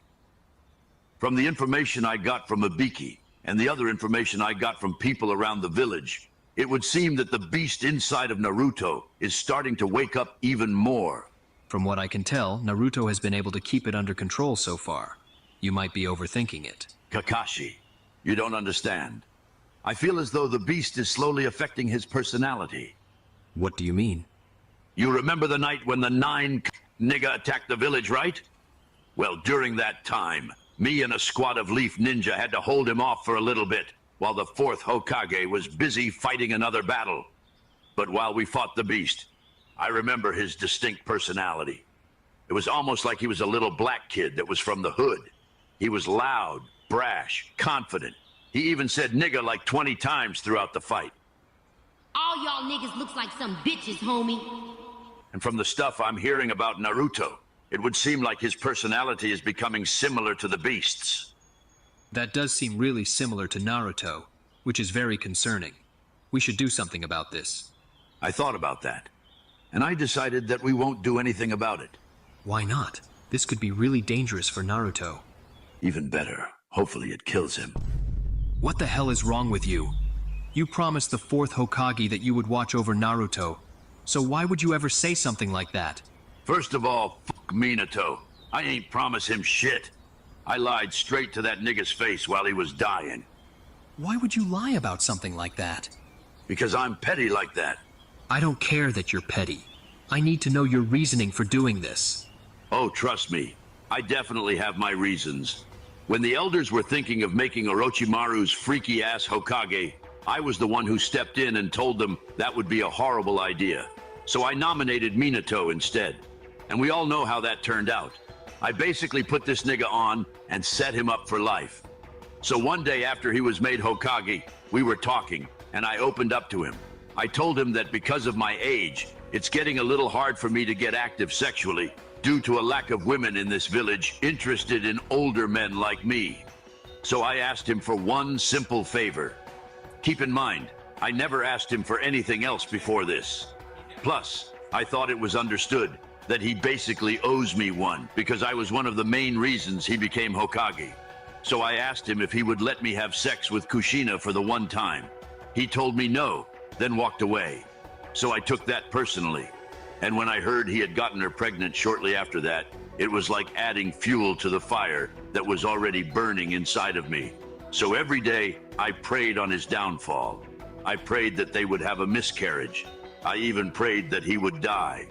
From the information I got from Ibiki, and the other information I got from people around the village, it would seem that the beast inside of Naruto is starting to wake up even more. From what I can tell, Naruto has been able to keep it under control so far. You might be overthinking it. Kakashi, you don't understand. I feel as though the beast is slowly affecting his personality. What do you mean? You remember the night when the 9 nigga attacked the village, right? Well, during that time, me and a squad of Leaf Ninja had to hold him off for a little bit, while the 4th Hokage was busy fighting another battle. But while we fought the beast, I remember his distinct personality. It was almost like he was a little black kid that was from the hood. He was loud, brash, confident. He even said nigga like 20 times throughout the fight. All y'all niggas looks like some bitches, homie. And from the stuff I'm hearing about Naruto, it would seem like his personality is becoming similar to the beast's. That does seem really similar to Naruto, which is very concerning. We should do something about this. I thought about that, and I decided that we won't do anything about it. Why not? This could be really dangerous for Naruto. Even better. Hopefully it kills him. What the hell is wrong with you? You promised the 4th Hokage that you would watch over Naruto, so why would you ever say something like that? First of all, fuck Minato. I ain't promised him shit. I lied straight to that nigga's face while he was dying. Why would you lie about something like that? Because I'm petty like that. I don't care that you're petty. I need to know your reasoning for doing this. Oh, trust me. I definitely have my reasons. When the elders were thinking of making Orochimaru's freaky-ass Hokage, I was the one who stepped in and told them that would be a horrible idea. So I nominated Minato instead. And we all know how that turned out. I basically put this nigga on and set him up for life. So one day after he was made Hokage, we were talking, and I opened up to him. I told him that because of my age, it's getting a little hard for me to get active sexually due to a lack of women in this village interested in older men like me. So I asked him for one simple favor. Keep in mind, I never asked him for anything else before this. Plus, I thought it was understood that he basically owes me one because I was one of the main reasons he became Hokage. So I asked him if he would let me have sex with Kushina for the one time. He told me no, then walked away. So I took that personally. And when I heard he had gotten her pregnant shortly after that, it was like adding fuel to the fire that was already burning inside of me. So every day, I prayed on his downfall. I prayed that they would have a miscarriage. I even prayed that he would die.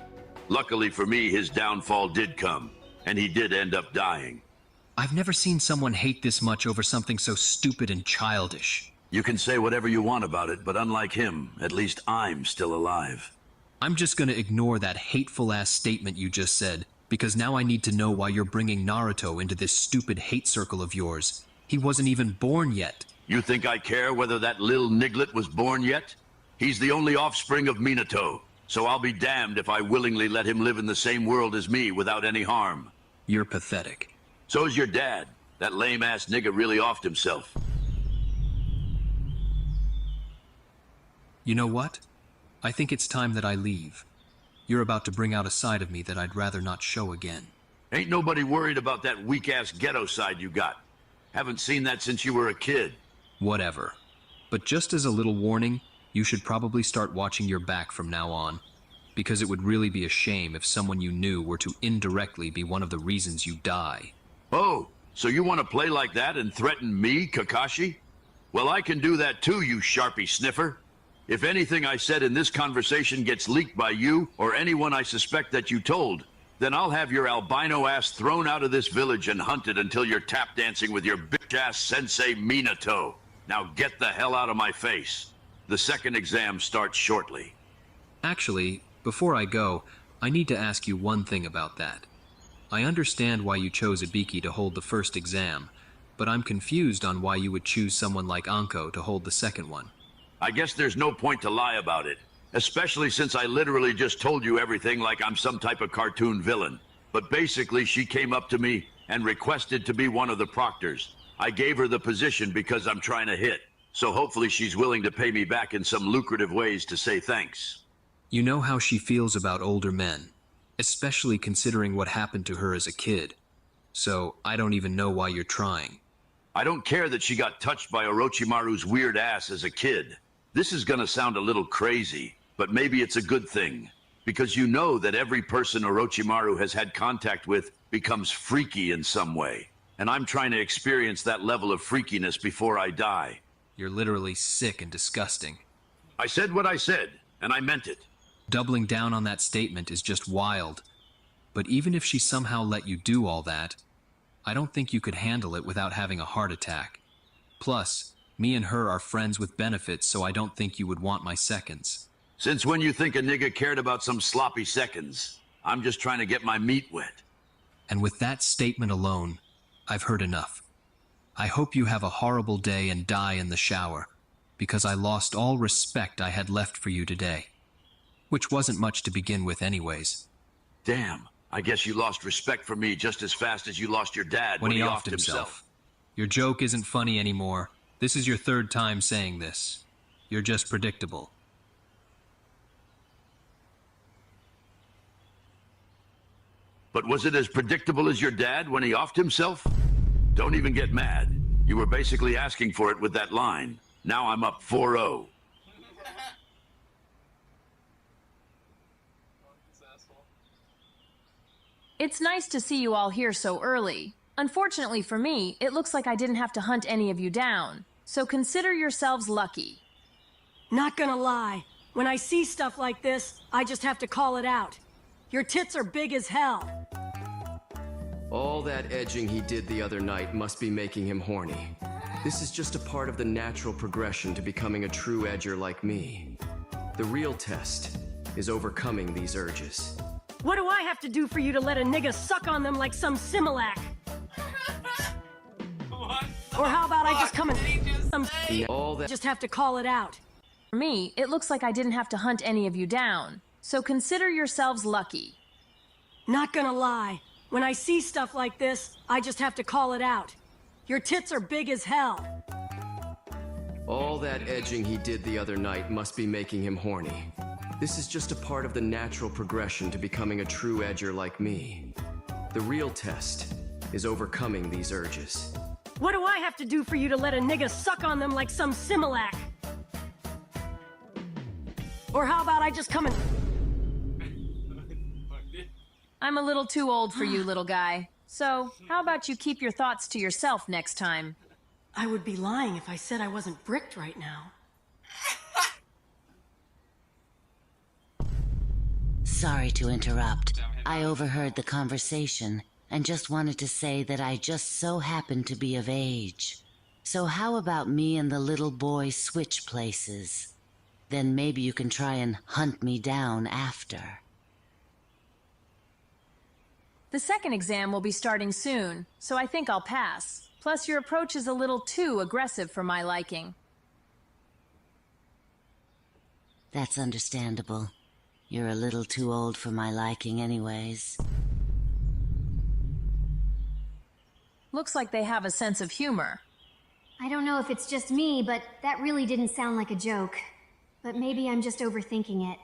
Luckily for me, his downfall did come, and he did end up dying. I've never seen someone hate this much over something so stupid and childish. You can say whatever you want about it, but unlike him, at least I'm still alive. I'm just gonna ignore that hateful-ass statement you just said, because now I need to know why you're bringing Naruto into this stupid hate circle of yours. He wasn't even born yet. You think I care whether that lil niglet was born yet? He's the only offspring of Minato, so I'll be damned if I willingly let him live in the same world as me without any harm. You're pathetic. So's your dad. That lame-ass nigga really offed himself. You know what? I think it's time that I leave. You're about to bring out a side of me that I'd rather not show again. Ain't nobody worried about that weak-ass ghetto side you got. Haven't seen that since you were a kid. Whatever. But just as a little warning, you should probably start watching your back from now on. Because it would really be a shame if someone you knew were to indirectly be one of the reasons you die. Oh, so you want to play like that and threaten me, Kakashi? Well, I can do that too, you sharpie sniffer. If anything I said in this conversation gets leaked by you or anyone I suspect that you told, then I'll have your albino ass thrown out of this village and hunted until you're tap dancing with your bitch-ass sensei Minato. Now get the hell out of my face. The second exam starts shortly. Actually, before I go, I need to ask you one thing about that. I understand why you chose Ibiki to hold the first exam, but I'm confused on why you would choose someone like Anko to hold the second one. I guess there's no point to lie about it, especially since I literally just told you everything like I'm some type of cartoon villain. But basically, she came up to me and requested to be one of the proctors. I gave her the position because I'm trying to hit, so hopefully she's willing to pay me back in some lucrative ways to say thanks. You know how she feels about older men, especially considering what happened to her as a kid. So I don't even know why you're trying. I don't care that she got touched by Orochimaru's weird ass as a kid. This is gonna sound a little crazy, but maybe it's a good thing. Because you know that every person Orochimaru has had contact with becomes freaky in some way. And I'm trying to experience that level of freakiness before I die. You're literally sick and disgusting. I said what I said, and I meant it. Doubling down on that statement is just wild. But even if she somehow let you do all that, I don't think you could handle it without having a heart attack. Plus, me and her are friends with benefits, so I don't think you would want my seconds. Since when you think a nigga cared about some sloppy seconds? I'm just trying to get my meat wet. And with that statement alone, I've heard enough. I hope you have a horrible day and die in the shower, because I lost all respect I had left for you today. Which wasn't much to begin with anyways. Damn, I guess you lost respect for me just as fast as you lost your dad when he offed himself. Your joke isn't funny anymore. This is your third time saying this. You're just predictable. But was it as predictable as your dad when he offed himself? Don't even get mad. You were basically asking for it with that line. Now I'm up 4-0. It's nice to see you all here so early. Unfortunately for me, it looks like I didn't have to hunt any of you down. So consider yourselves lucky. Not gonna lie, when I see stuff like this, I just have to call it out. Your tits are big as hell. All that edging he did the other night must be making him horny. This is just a part of the natural progression to becoming a true edger like me. The real test is overcoming these urges. What do I have to do for you to let a nigga suck on them like some Similac? Or how about I just come and just have to call it out? For me, it looks like I didn't have to hunt any of you down. So consider yourselves lucky. Not gonna lie, when I see stuff like this, I just have to call it out. Your tits are big as hell. All that edging he did the other night must be making him horny. This is just a part of the natural progression to becoming a true edger like me. The real test is overcoming these urges. What do I have to do for you to let a nigga suck on them like some Similac? Or how about I just come and... I'm a little too old for you, little guy. So, how about you keep your thoughts to yourself next time? I would be lying if I said I wasn't bricked right now. Sorry to interrupt. I overheard the conversation and just wanted to say that I just so happened to be of age. So how about me and the little boy switch places? Then maybe you can try and hunt me down after. The second exam will be starting soon, so I think I'll pass. Plus, your approach is a little too aggressive for my liking. That's understandable. You're a little too old for my liking anyways. Looks like they have a sense of humor. I don't know if it's just me, but that really didn't sound like a joke. But maybe I'm just overthinking it.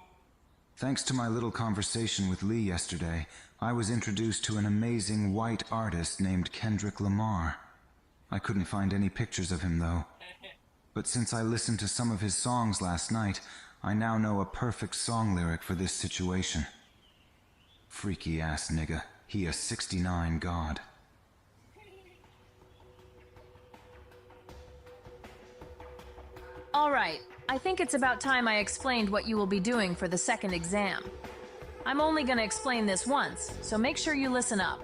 Thanks to my little conversation with Lee yesterday, I was introduced to an amazing white artist named Kendrick Lamar. I couldn't find any pictures of him though. But since I listened to some of his songs last night, I now know a perfect song lyric for this situation. Freaky ass nigga, he a 69 god. All right, I think it's about time I explained what you will be doing for the second exam. I'm only going to explain this once, so make sure you listen up.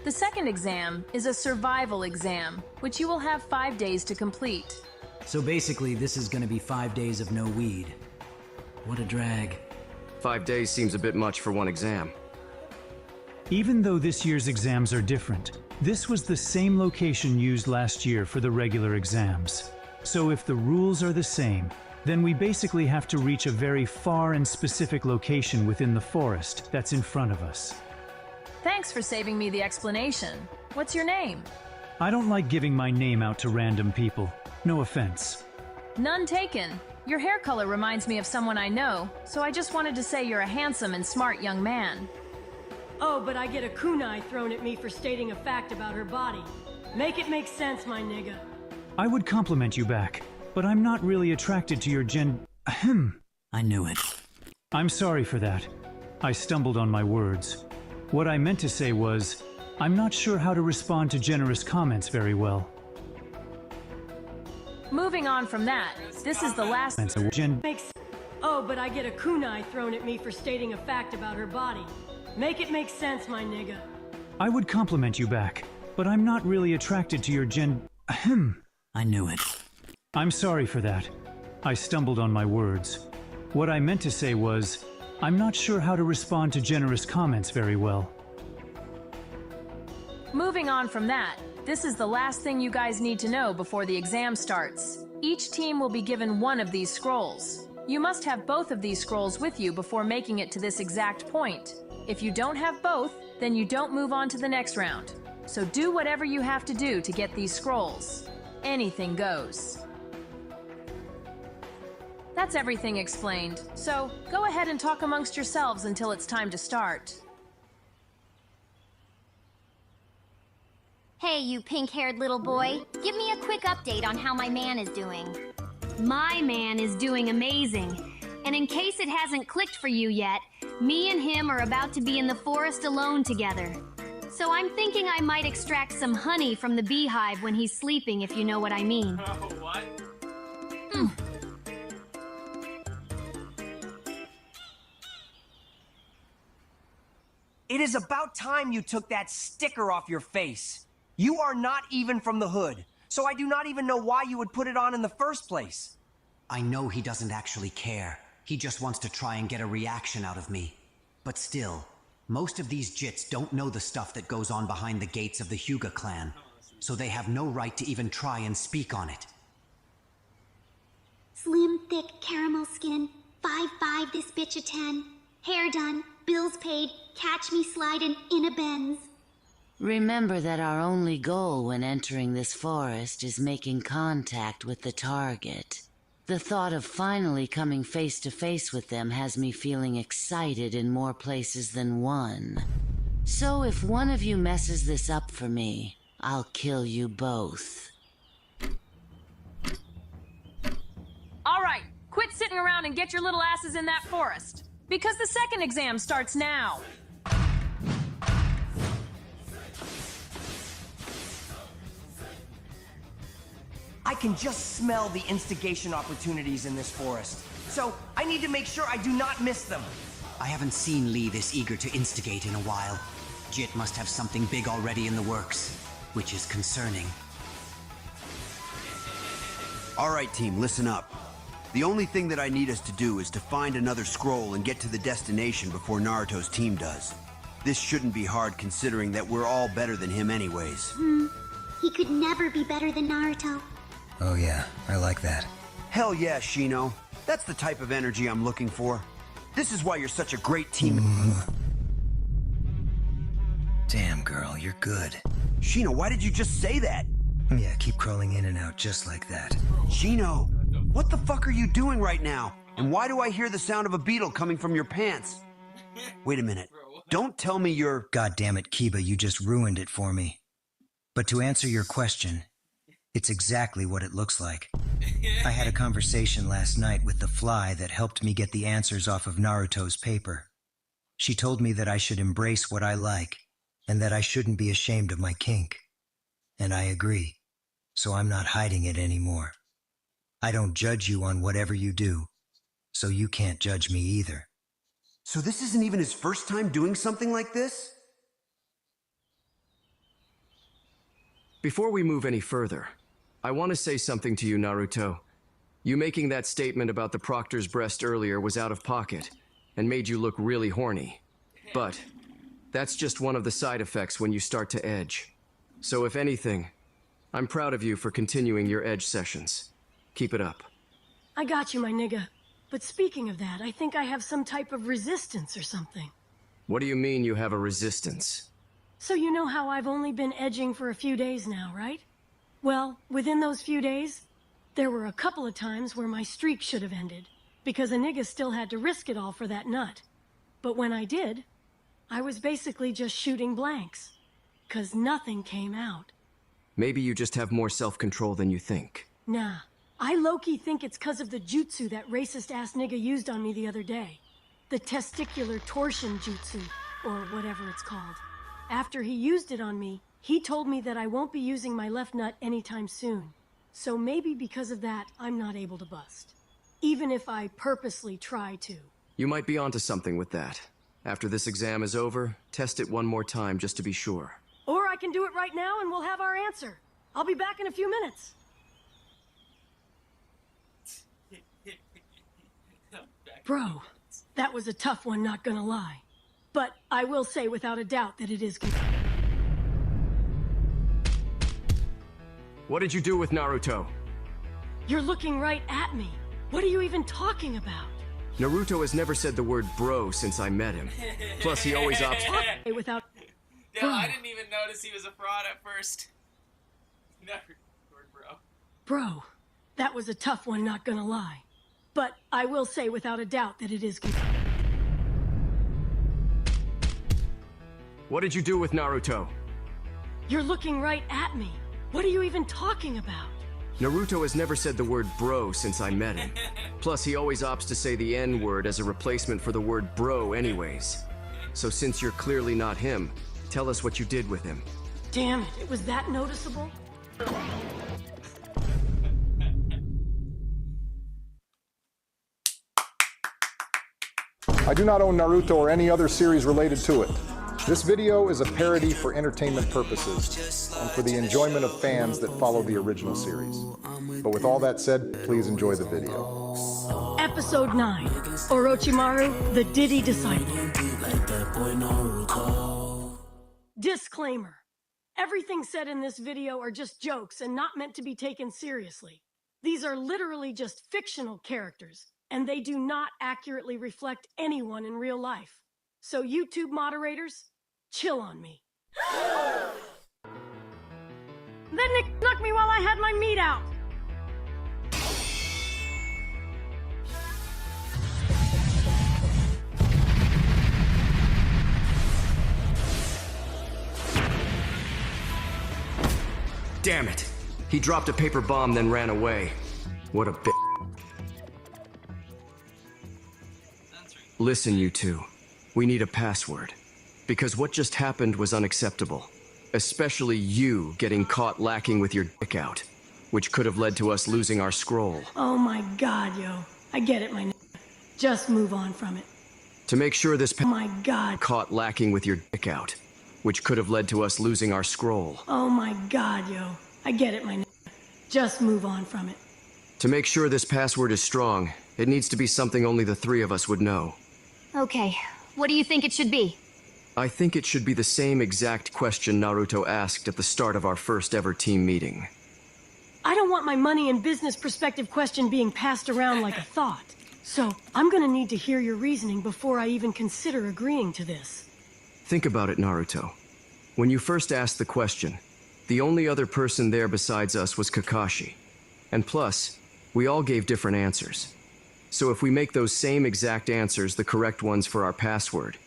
The second exam is a survival exam, which you will have 5 days to complete. So basically, this is gonna be 5 days of no weed. What a drag. 5 days seems a bit much for one exam. Even though this year's exams are different, this was the same location used last year for the regular exams. So if the rules are the same, then we basically have to reach a very far and specific location within the forest that's in front of us. Thanks for saving me the explanation. What's your name? I don't like giving my name out to random people. No offense. None taken. Your hair color reminds me of someone I know, so I just wanted to say you're a handsome and smart young man. Oh, but I get a kunai thrown at me for stating a fact about her body. Make it make sense, my nigga. I would compliment you back, but I'm not really attracted to your Ahem. I knew it. I'm sorry for that. I stumbled on my words. What I meant to say was, I'm not sure how to respond to generous comments very well. Moving on from that, this is the last... Oh, but I get a kunai thrown at me for stating a fact about her body. Make it make sense, my nigga. I would compliment you back, but I'm not really attracted to your Ahem. I knew it. I'm sorry for that. I stumbled on my words. What I meant to say was, I'm not sure how to respond to generous comments very well. Moving on from that, this is the last thing you guys need to know before the exam starts. Each team will be given one of these scrolls. You must have both of these scrolls with you before making it to this exact point. If you don't have both, then you don't move on to the next round. So do whatever you have to do to get these scrolls. Anything goes. That's everything explained, so go ahead and talk amongst yourselves until it's time to start. Hey, you pink-haired little boy. Give me a quick update on how my man is doing. My man is doing amazing. And in case it hasn't clicked for you yet, me and him are about to be in the forest alone together. So I'm thinking I might extract some honey from the beehive when he's sleeping, if you know what I mean. Oh, what? It is about time you took that sticker off your face. You are not even from the hood, so I do not even know why you would put it on in the first place. I know he doesn't actually care. He just wants to try and get a reaction out of me. But still, most of these Jits don't know the stuff that goes on behind the gates of the Hyuga clan, so they have no right to even try and speak on it. Slim, thick, caramel skin. 5'5", this bitch a 10. Hair done, bills paid, catch me sliding in a Benz. Remember that our only goal when entering this forest is making contact with the target. The thought of finally coming face to face with them has me feeling excited in more places than one. So if one of you messes this up for me, I'll kill you both. All right, quit sitting around and get your little asses in that forest. Because the second exam starts now. I can just smell the instigation opportunities in this forest. So I need to make sure I do not miss them. I haven't seen Lee this eager to instigate in a while. Jit must have something big already in the works, which is concerning. All right, team, listen up. The only thing that I need us to do is to find another scroll and get to the destination before Naruto's team does. This shouldn't be hard considering that we're all better than him anyways. He could never be better than Naruto. Oh yeah, I like that. Hell yeah, Shino. That's the type of energy I'm looking for. This is why you're such a great team. Damn, girl, you're good. Shino, why did you just say that? Yeah, keep crawling in and out just like that. Shino, what the fuck are you doing right now? And why do I hear the sound of a beetle coming from your pants? Wait a minute. Don't tell me you're... God damn it, Kiba, you just ruined it for me. But to answer your question, it's exactly what it looks like. I had a conversation last night with the fly that helped me get the answers off of Naruto's paper. She told me that I should embrace what I like, and that I shouldn't be ashamed of my kink. And I agree. so I'm not hiding it anymore. I don't judge you on whatever you do, so you can't judge me either. So this isn't even his first time doing something like this? Before we move any further, I want to say something to you, Naruto. You making that statement about the proctor's breast earlier was out of pocket and made you look really horny. But that's just one of the side effects when you start to edge. So if anything, I'm proud of you for continuing your edge sessions. Keep it up. I got you, my nigga. But speaking of that, I think I have some type of resistance or something. What do you mean you have a resistance? So you know how I've only been edging for a few days now, right? Well, within those few days, there were a couple of times where my streak should have ended, because a nigga still had to risk it all for that nut. But when I did, I was basically just shooting blanks, 'cause nothing came out. Maybe you just have more self-control than you think. Nah, I low-key think it's 'cause of the jutsu that racist-ass nigga used on me the other day. The testicular torsion jutsu, or whatever it's called. After he used it on me, he told me that I won't be using my left nut anytime soon. So maybe because of that, I'm not able to bust. Even if I purposely try to. You might be onto something with that. After this exam is over, test it one more time just to be sure. Or I can do it right now and we'll have our answer. I'll be back in a few minutes. Bro, that was a tough one, not gonna lie. But I will say without a doubt that it is... What did you do with Naruto? You're looking right at me. What are you even talking about? Naruto has never said the word bro since I met him. Plus, he always opts... Without... Yeah, I didn't even notice he was a fraud at first. Never word bro. Bro, that was a tough one, not gonna lie. But I will say without a doubt that it is... What did you do with Naruto? You're looking right at me. What are you even talking about? Naruto has never said the word bro since I met him. Plus, he always opts to say the N-word as a replacement for the word bro anyways. So since you're clearly not him, tell us what you did with him. Damn it, it was that noticeable? I do not own Naruto or any other series related to it. This video is a parody for entertainment purposes and for the enjoyment of fans that follow the original series. But with all that said, please enjoy the video. Episode 9, Orochimaru, the Diddy Disciple. Disclaimer. Everything said in this video are just jokes and not meant to be taken seriously. These are literally just fictional characters, and they do not accurately reflect anyone in real life. So YouTube moderators, chill on me. Then Nick knocked me while I had my meat out. Damn it! He dropped a paper bomb then ran away. What a bitch. Listen, you two. We need a password. Because what just happened was unacceptable. Especially you getting caught lacking with your dick out. Which could have led to us losing our scroll. Oh my god, yo. I get it, my nigga. Just move on from it. To make sure this Oh my god. caught lacking with your dick out. Which could have led to us losing our scroll. Oh my god, yo. I get it, my nigga. Just move on from it. To make sure this password is strong, it needs to be something only the three of us would know. Okay, what do you think it should be? I think it should be the same exact question Naruto asked at the start of our first ever team meeting. I don't want my money and business perspective question being passed around like a thought. So, I'm gonna need to hear your reasoning before I even consider agreeing to this. Think about it, Naruto. When you first asked the question, the only other person there besides us was Kakashi. And plus, we all gave different answers. So if we make those same exact answers the correct ones for our password,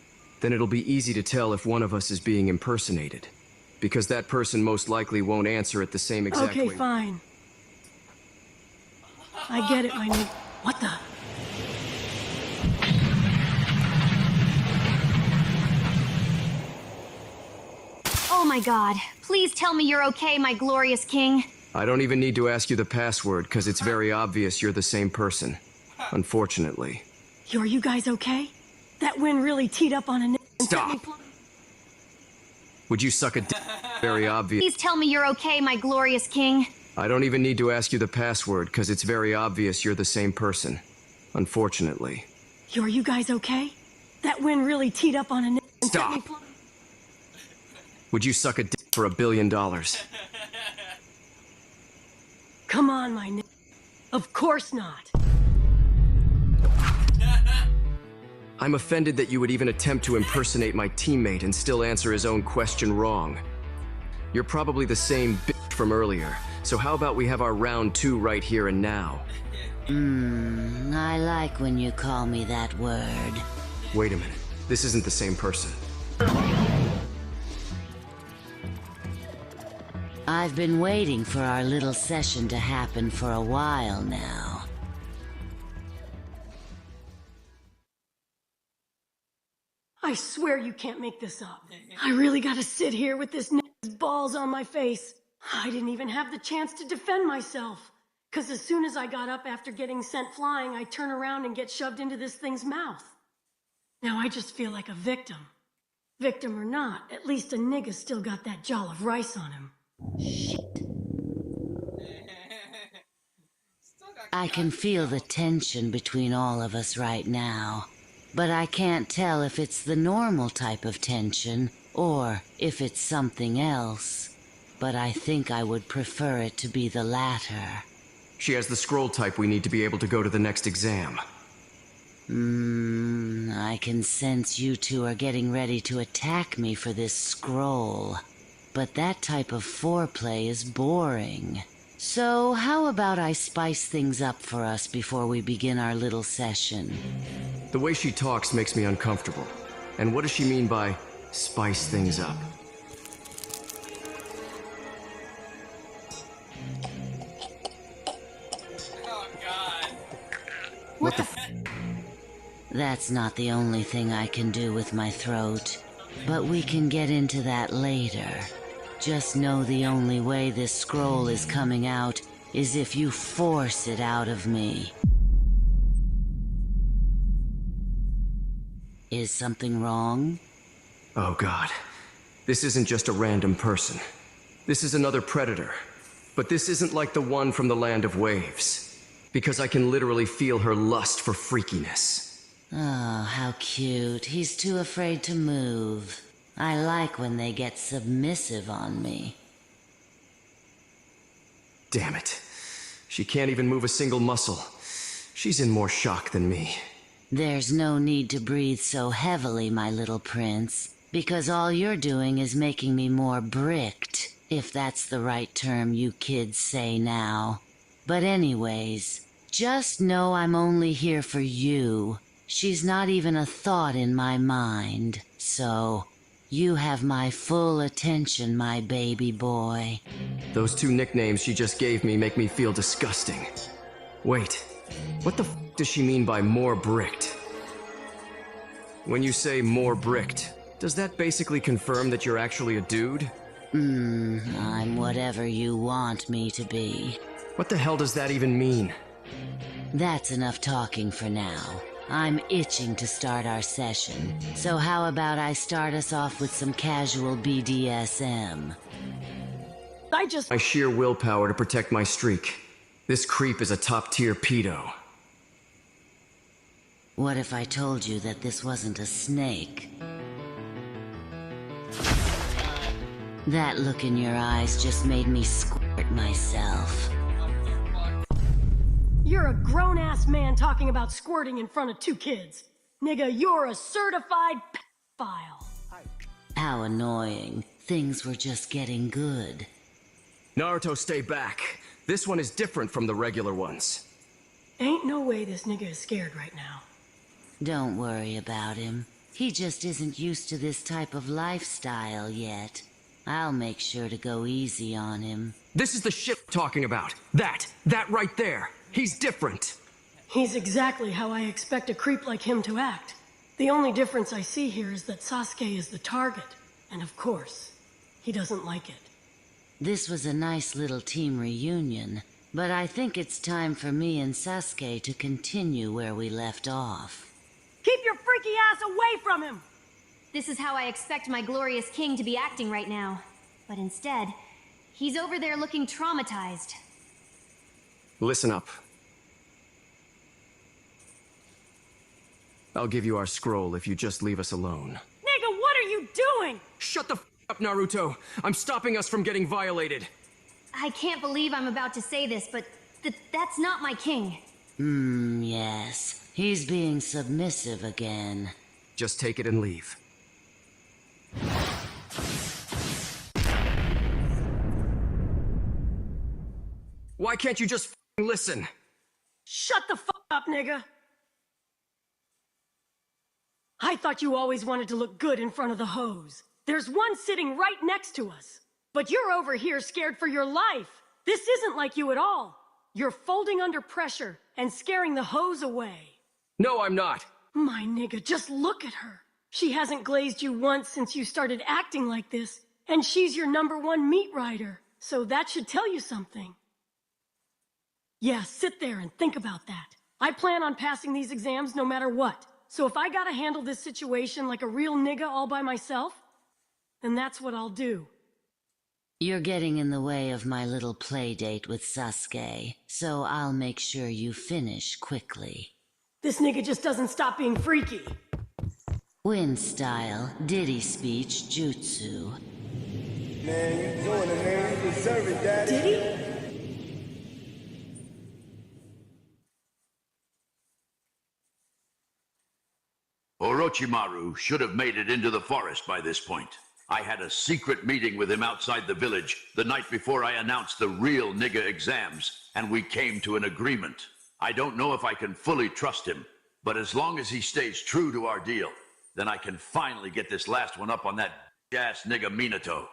then it'll be easy to tell if one of us is being impersonated. Because that person most likely won't answer it the same exact way. Okay, fine. I get it, my nigga. What the? Oh my god, please tell me you're okay, my glorious king. I don't even need to ask you the password, because it's very obvious you're the same person. Unfortunately. Are you guys okay? That wind really teed up on a and Stop! set me Would you suck a dick? Very obvious. Please tell me you're okay, my glorious king. I don't even need to ask you the password, because it's very obvious you're the same person. Unfortunately. Are you guys okay? That wind really teed up on a and Stop! set me Would you suck a dick for $1 billion? Come on, my n. Of course not. I'm offended that you would even attempt to impersonate my teammate and still answer his own question wrong. You're probably the same bitch from earlier, so how about we have our round 2 right here and now? I like when you call me that word. Wait a minute. This isn't the same person. I've been waiting for our little session to happen for a while now. I swear you can't make this up. I really gotta sit here with this n***'s balls on my face. I didn't even have the chance to defend myself. Cause as soon as I got up after getting sent flying, I turn around and get shoved into this thing's mouth. Now I just feel like a victim. Victim or not, at least a nigga still got that joll of rice on him. Shit. I can feel the tension between all of us right now. But I can't tell if it's the normal type of tension or if it's something else. But I think I would prefer it to be the latter. She has the scroll type we need to be able to go to the next exam. I can sense you two are getting ready to attack me for this scroll. But that type of foreplay is boring. So how about I spice things up for us before we begin our little session? The way she talks makes me uncomfortable. And what does she mean by spice things up? Oh, God. What the That's not the only thing I can do with my throat. But we can get into that later. Just know the only way this scroll is coming out is if you force it out of me. Is something wrong? Oh God. This isn't just a random person. This is another predator. But this isn't like the one from the Land of Waves. Because I can literally feel her lust for freakiness. Oh, how cute. He's too afraid to move. I like when they get submissive on me. Damn it. She can't even move a single muscle. She's in more shock than me. There's no need to breathe so heavily, my little prince, because all you're doing is making me more bricked, if that's the right term you kids say now. But anyways, just know I'm only here for you. She's not even a thought in my mind, so you have my full attention, my baby boy. Those 2 nicknames she just gave me make me feel disgusting. Wait, what the f does she mean by more bricked? When you say more bricked, does that basically confirm that you're actually a dude? I'm whatever you want me to be. What the hell does that even mean? That's enough talking for now. I'm itching to start our session, so how about I start us off with some casual BDSM? My sheer willpower to protect my streak. This creep is a top-tier pedo. What if I told you that this wasn't a snake? That look in your eyes just made me squirt myself. You're a grown-ass man talking about squirting in front of 2 kids. Nigga, you're a certified pedophile. How annoying. Things were just getting good. Naruto, stay back. This one is different from the regular ones. Ain't no way this nigga is scared right now. Don't worry about him. He just isn't used to this type of lifestyle yet. I'll make sure to go easy on him. This is the shit I'm talking about. That right there. He's different. He's exactly how I expect a creep like him to act. The only difference I see here is that Sasuke is the target. And of course, he doesn't like it. This was a nice little team reunion, but I think it's time for me and Sasuke to continue where we left off. Keep your freaky ass away from him! This is how I expect my glorious king to be acting right now. But instead, he's over there looking traumatized. Listen up. I'll give you our scroll if you just leave us alone. Nigga, what are you doing? Shut the f up, Naruto! I'm stopping us from getting violated! I can't believe I'm about to say this, but that's not my king. Yes. He's being submissive again. Just take it and leave. Why can't you just f***ing listen? Shut the fuck up, nigga! I thought you always wanted to look good in front of the hoes. There's one sitting right next to us. But you're over here scared for your life. This isn't like you at all. You're folding under pressure and scaring the hoes away. No, I'm not. My nigga, just look at her. She hasn't glazed you once since you started acting like this, and she's your #1 meat rider. So that should tell you something. Yeah, sit there and think about that. I plan on passing these exams no matter what. So if I gotta handle this situation like a real nigga all by myself, then that's what I'll do. You're getting in the way of my little play date with Sasuke, so I'll make sure you finish quickly. This nigga just doesn't stop being freaky. Wind style, ditty speech, jutsu. Man, you doing it, man. You deserve it, Daddy. Did he? Orochimaru should have made it into the forest by this point. I had a secret meeting with him outside the village the night before I announced the real nigga exams, and we came to an agreement. I don't know if I can fully trust him, but as long as he stays true to our deal, then I can finally get this last one up on that ass nigga Minato.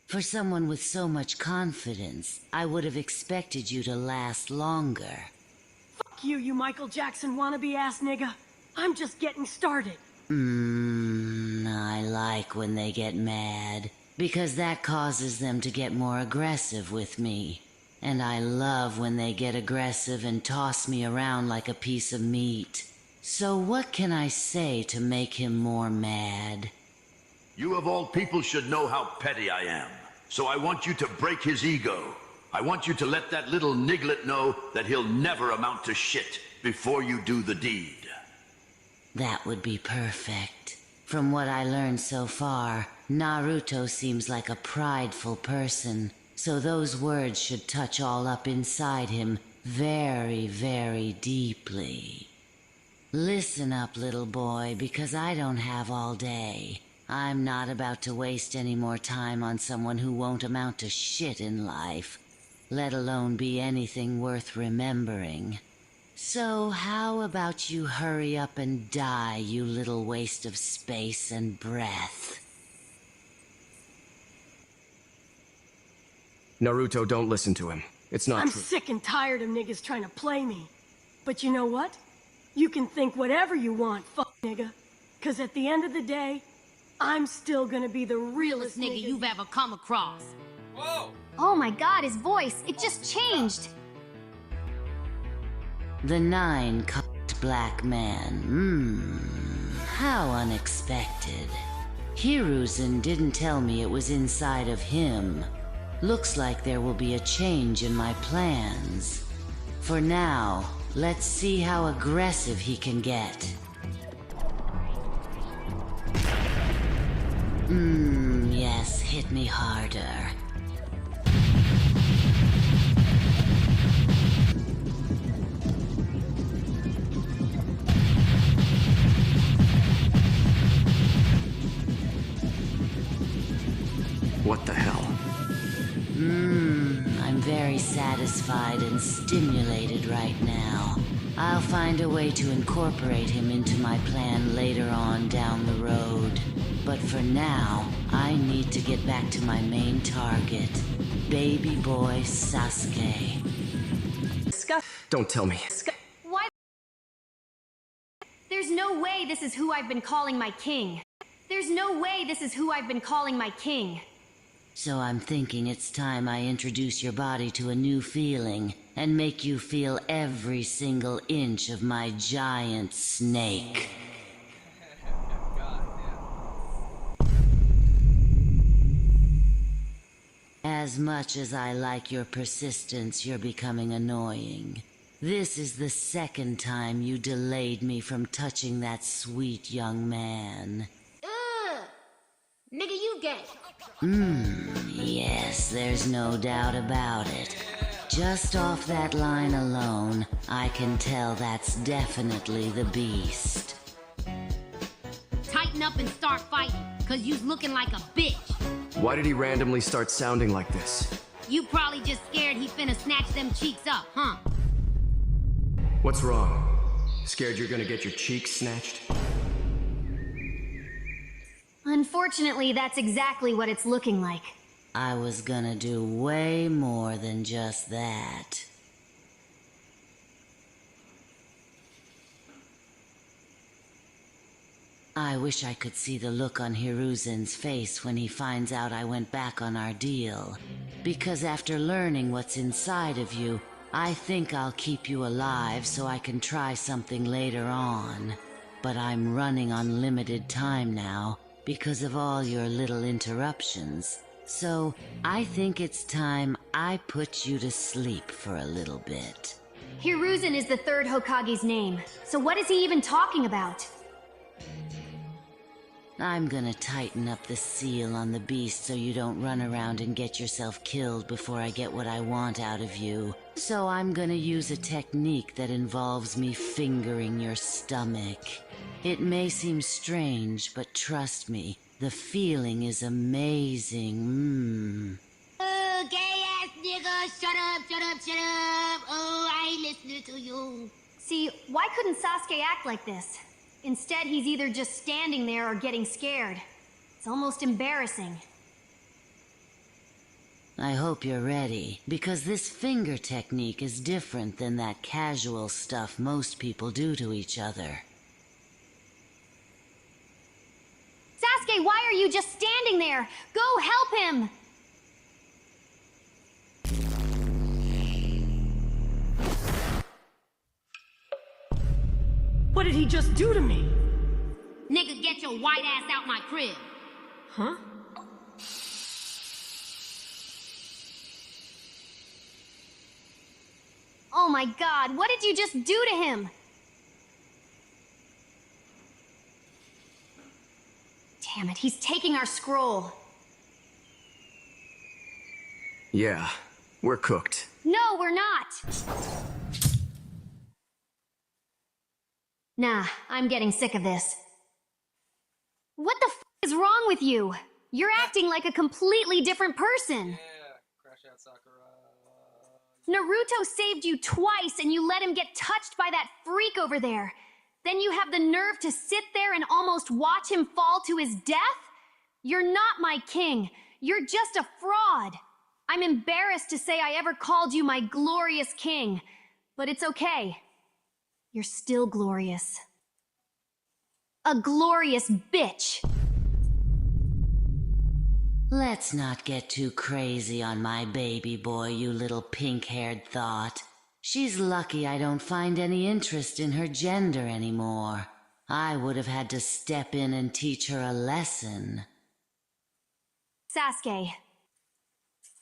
For someone with so much confidence, I would have expected you to last longer. Fuck you, you Michael Jackson wannabe ass nigga. I'm just getting started. I like when they get mad, because that causes them to get more aggressive with me. And I love when they get aggressive and toss me around like a piece of meat. So what can I say to make him more mad? You of all people should know how petty I am. So I want you to break his ego. I want you to let that little niglet know that he'll never amount to shit before you do the deed. That would be perfect. From what I learned so far, Naruto seems like a prideful person, so those words should touch all up inside him very, very deeply. Listen up, little boy, because I don't have all day. I'm not about to waste any more time on someone who won't amount to shit in life, let alone be anything worth remembering. So how about you hurry up and die, you little waste of space and breath? Naruto, don't listen to him. It's not I'm true. sick and tired of niggas trying to play me. But you know what? You can think whatever you want, fuck nigga. Cause at the end of the day, I'm still gonna be the realest nigga you've ever come across. Whoa! Oh my god, his voice, it just changed. The 9-cupped black man. How unexpected. Hiruzen didn't tell me it was inside of him. Looks like there will be a change in my plans. For now, let's see how aggressive he can get. Yes, hit me harder. What the hell? I'm very satisfied and stimulated right now. I'll find a way to incorporate him into my plan later on down the road. But for now, I need to get back to my main target, baby boy Sasuke. Don't tell me. Why? There's no way this is who I've been calling my king. There's no way this is who I've been calling my king. So I'm thinking it's time I introduce your body to a new feeling and make you feel every single inch of my giant snake. As much as I like your persistence, you're becoming annoying. This is the second time you delayed me from touching that sweet young man. Nigga, you gay. Yes, there's no doubt about it. Just off that line alone, I can tell that's definitely the beast. Tighten up and start fighting, cause you's looking like a bitch. Why did he randomly start sounding like this? You probably just scared he finna snatch them cheeks up, huh? What's wrong? Scared you're gonna get your cheeks snatched? Unfortunately, that's exactly what it's looking like. I was gonna do way more than just that. I wish I could see the look on Hiruzen's face when he finds out I went back on our deal. Because after learning what's inside of you, I think I'll keep you alive so I can try something later on. But I'm running on limited time now because of all your little interruptions. So I think it's time I put you to sleep for a little bit. Hiruzen is the third Hokage's name, so what is he even talking about? I'm gonna tighten up the seal on the beast so you don't run around and get yourself killed before I get what I want out of you. So I'm gonna use a technique that involves me fingering your stomach. It may seem strange, but trust me, the feeling is amazing. Gay ass nigga, shut up, shut up, shut up. Oh, I ain't listening to you. See, why couldn't Sasuke act like this? Instead, he's either just standing there or getting scared. It's almost embarrassing. I hope you're ready, because this finger technique is different than that casual stuff most people do to each other. Sasuke, why are you just standing there? Go help him! What did he just do to me? Nigga, get your white ass out my crib. Huh? Oh my god, what did you just do to him? Damn it, he's taking our scroll. Yeah, we're cooked. No, we're not! Nah, I'm getting sick of this. What the f is wrong with you? You're acting like a completely different person. Yeah, crash out Sakura. Naruto saved you twice and you let him get touched by that freak over there. Then you have the nerve to sit there and almost watch him fall to his death? You're not my king. You're just a fraud. I'm embarrassed to say I ever called you my glorious king, but it's okay. You're still glorious. A glorious bitch. Let's not get too crazy on my baby boy, you little pink-haired thought. She's lucky I don't find any interest in her gender anymore. I would have had to step in and teach her a lesson. Sasuke,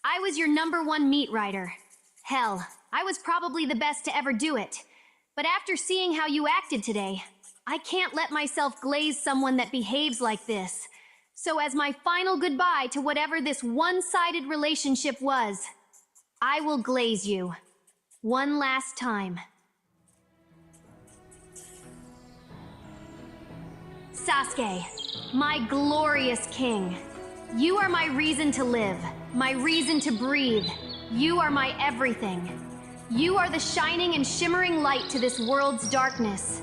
I was your #1 meat writer. Hell, I was probably the best to ever do it. But after seeing how you acted today, I can't let myself glaze someone that behaves like this. So as my final goodbye to whatever this one-sided relationship was, I will glaze you. One last time. Sasuke, my glorious king. You are my reason to live, my reason to breathe. You are my everything. You are the shining and shimmering light to this world's darkness.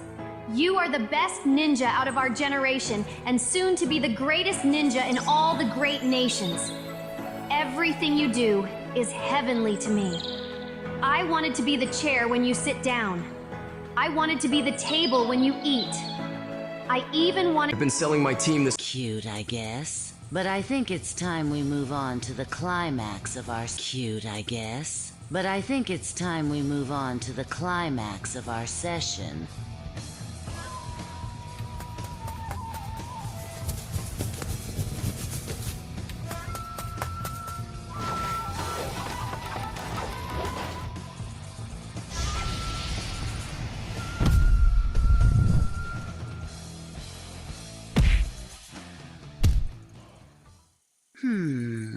You are the best ninja out of our generation, and soon to be the greatest ninja in all the great nations. Everything you do is heavenly to me. I wanted to be the chair when you sit down. I wanted to be the table when you eat. I even wanted— I've been selling my team this— Cute, I guess. But I think it's time we move on to the climax of our cute, I guess. But I think it's time we move on to the climax of our session.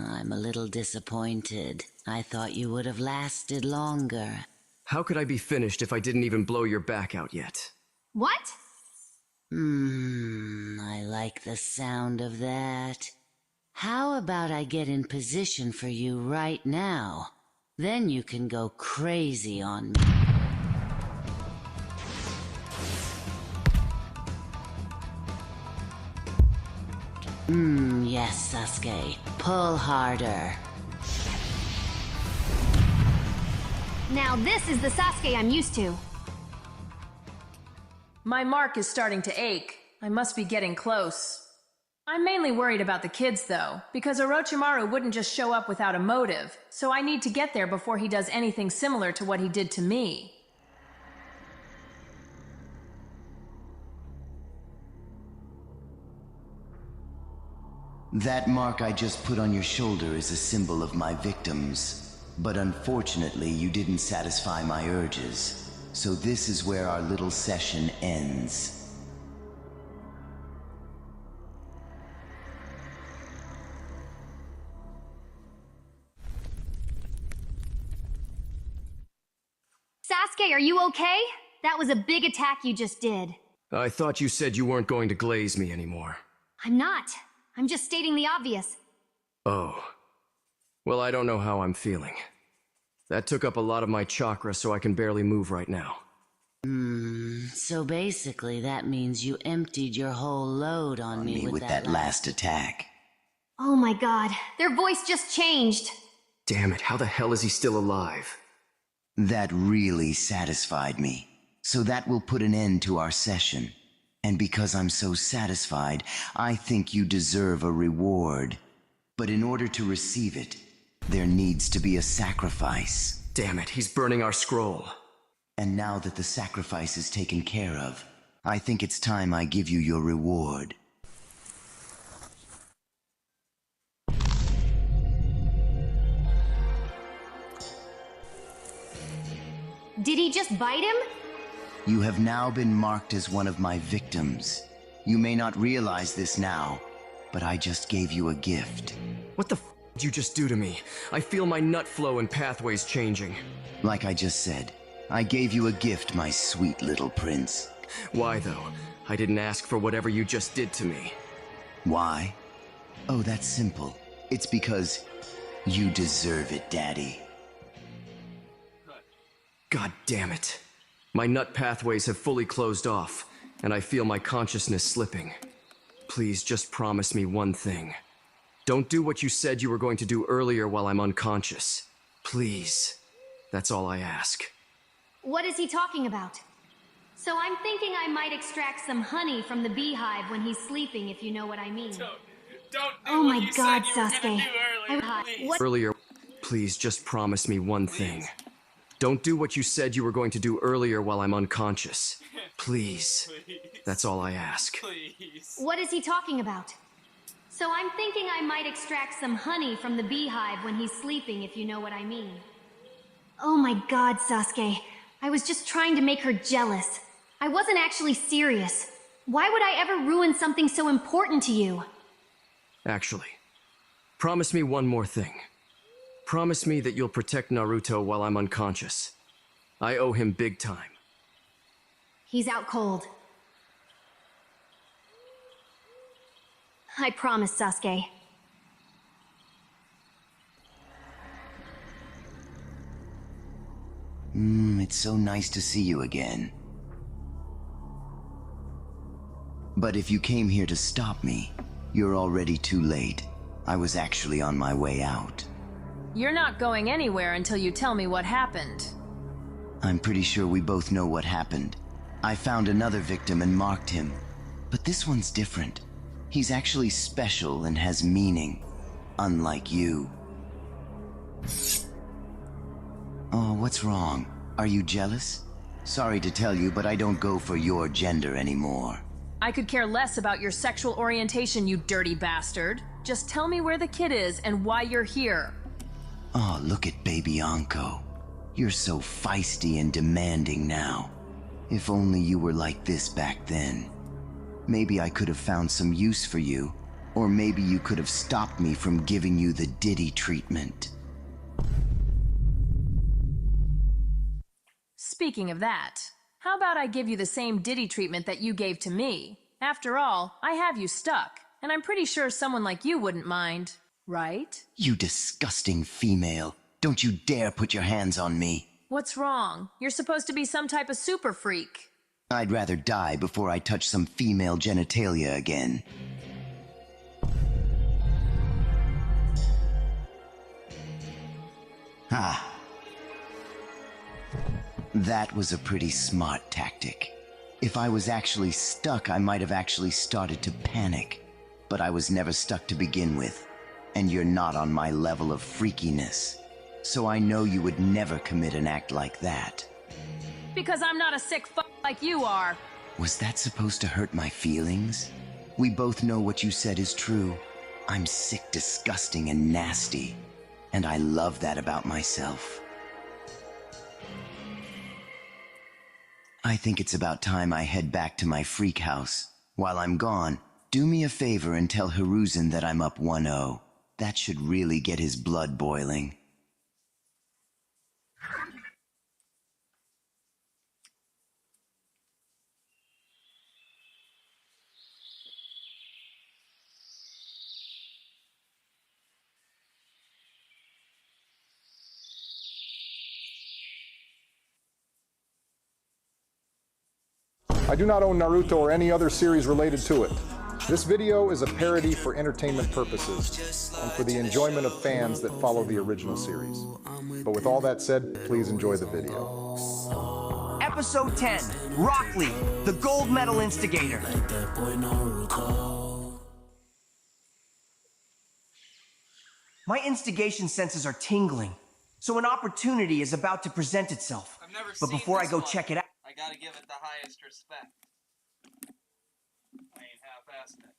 I'm a little disappointed. I thought you would have lasted longer. How could I be finished if I didn't even blow your back out yet? What? I like the sound of that. How about I get in position for you right now? Then you can go crazy on me. Yes, Sasuke. Pull harder. Now this is the Sasuke I'm used to. My mark is starting to ache. I must be getting close. I'm mainly worried about the kids, though, because Orochimaru wouldn't just show up without a motive, so I need to get there before he does anything similar to what he did to me. That mark I just put on your shoulder is a symbol of my victims. But unfortunately, you didn't satisfy my urges. So this is where our little session ends. Sasuke, are you okay? That was a big attack you just did. I thought you said you weren't going to glaze me anymore. I'm not. I'm just stating the obvious. Oh. Well, I don't know how I'm feeling. That took up a lot of my chakra, so I can barely move right now. So basically that means you emptied your whole load on me with that last attack. Oh my god, their voice just changed. Damn it, how the hell is he still alive? That really satisfied me. So that will put an end to our session. And because I'm so satisfied, I think you deserve a reward. But in order to receive it, there needs to be a sacrifice. Damn it, he's burning our scroll. And now that the sacrifice is taken care of, I think it's time I give you your reward. Did he just bite him? You have now been marked as one of my victims. You may not realize this now, but I just gave you a gift. What the f did you just do to me? I feel my nut flow and pathways changing. Like I just said, I gave you a gift, my sweet little prince. Why, though? I didn't ask for whatever you just did to me. Why? Oh, that's simple. It's because you deserve it, Daddy. God damn it. My nut pathways have fully closed off, and I feel my consciousness slipping. Please just promise me one thing. Don't do what you said you were going to do earlier while I'm unconscious. Please. That's all I ask. What is he talking about? So I'm thinking I might extract some honey from the beehive when he's sleeping, if you know what I mean. Don't oh my god, Sasuke. Earlier, please just promise me one thing. Don't do what you said you were going to do earlier while I'm unconscious. Please. That's all I ask. Please. What is he talking about? So I'm thinking I might extract some honey from the beehive when he's sleeping, if you know what I mean. Oh my god, Sasuke. I was just trying to make her jealous. I wasn't actually serious. Why would I ever ruin something so important to you? Actually, promise me one more thing. Promise me that you'll protect Naruto while I'm unconscious. I owe him big time. He's out cold. I promise, Sasuke. It's so nice to see you again. But if you came here to stop me, you're already too late. I was actually on my way out. You're not going anywhere until you tell me what happened. I'm pretty sure we both know what happened. I found another victim and marked him. But this one's different. He's actually special and has meaning, unlike you. Oh, what's wrong? Are you jealous? Sorry to tell you, but I don't go for your gender anymore. I could care less about your sexual orientation, you dirty bastard. Just tell me where the kid is and why you're here. Oh, look at baby Anko. You're so feisty and demanding now. If only you were like this back then. Maybe I could have found some use for you, or maybe you could have stopped me from giving you the Diddy treatment. Speaking of that, how about I give you the same Diddy treatment that you gave to me? After all, I have you stuck, and I'm pretty sure someone like you wouldn't mind, right? You disgusting female. Don't you dare put your hands on me. What's wrong? You're supposed to be some type of super freak. I'd rather die before I touch some female genitalia again. Ah. That was a pretty smart tactic. If I was actually stuck, I might have actually started to panic. But I was never stuck to begin with. And you're not on my level of freakiness. So I know you would never commit an act like that. Because I'm not a sick fuck like you are. Was that supposed to hurt my feelings? We both know what you said is true. I'm sick, disgusting, and nasty. And I love that about myself. I think it's about time I head back to my freak house. While I'm gone, do me a favor and tell Hiruzen that I'm up 1-0. That should really get his blood boiling. I do not own Naruto or any other series related to it. This video is a parody for entertainment purposes and for the enjoyment of fans that follow the original series. But with all that said, please enjoy the video. Episode 10, Rockley, the gold medal instigator. My instigation senses are tingling, so an opportunity is about to present itself. But before I go check it out, I gotta give it the highest respect. I ain't half-assed it.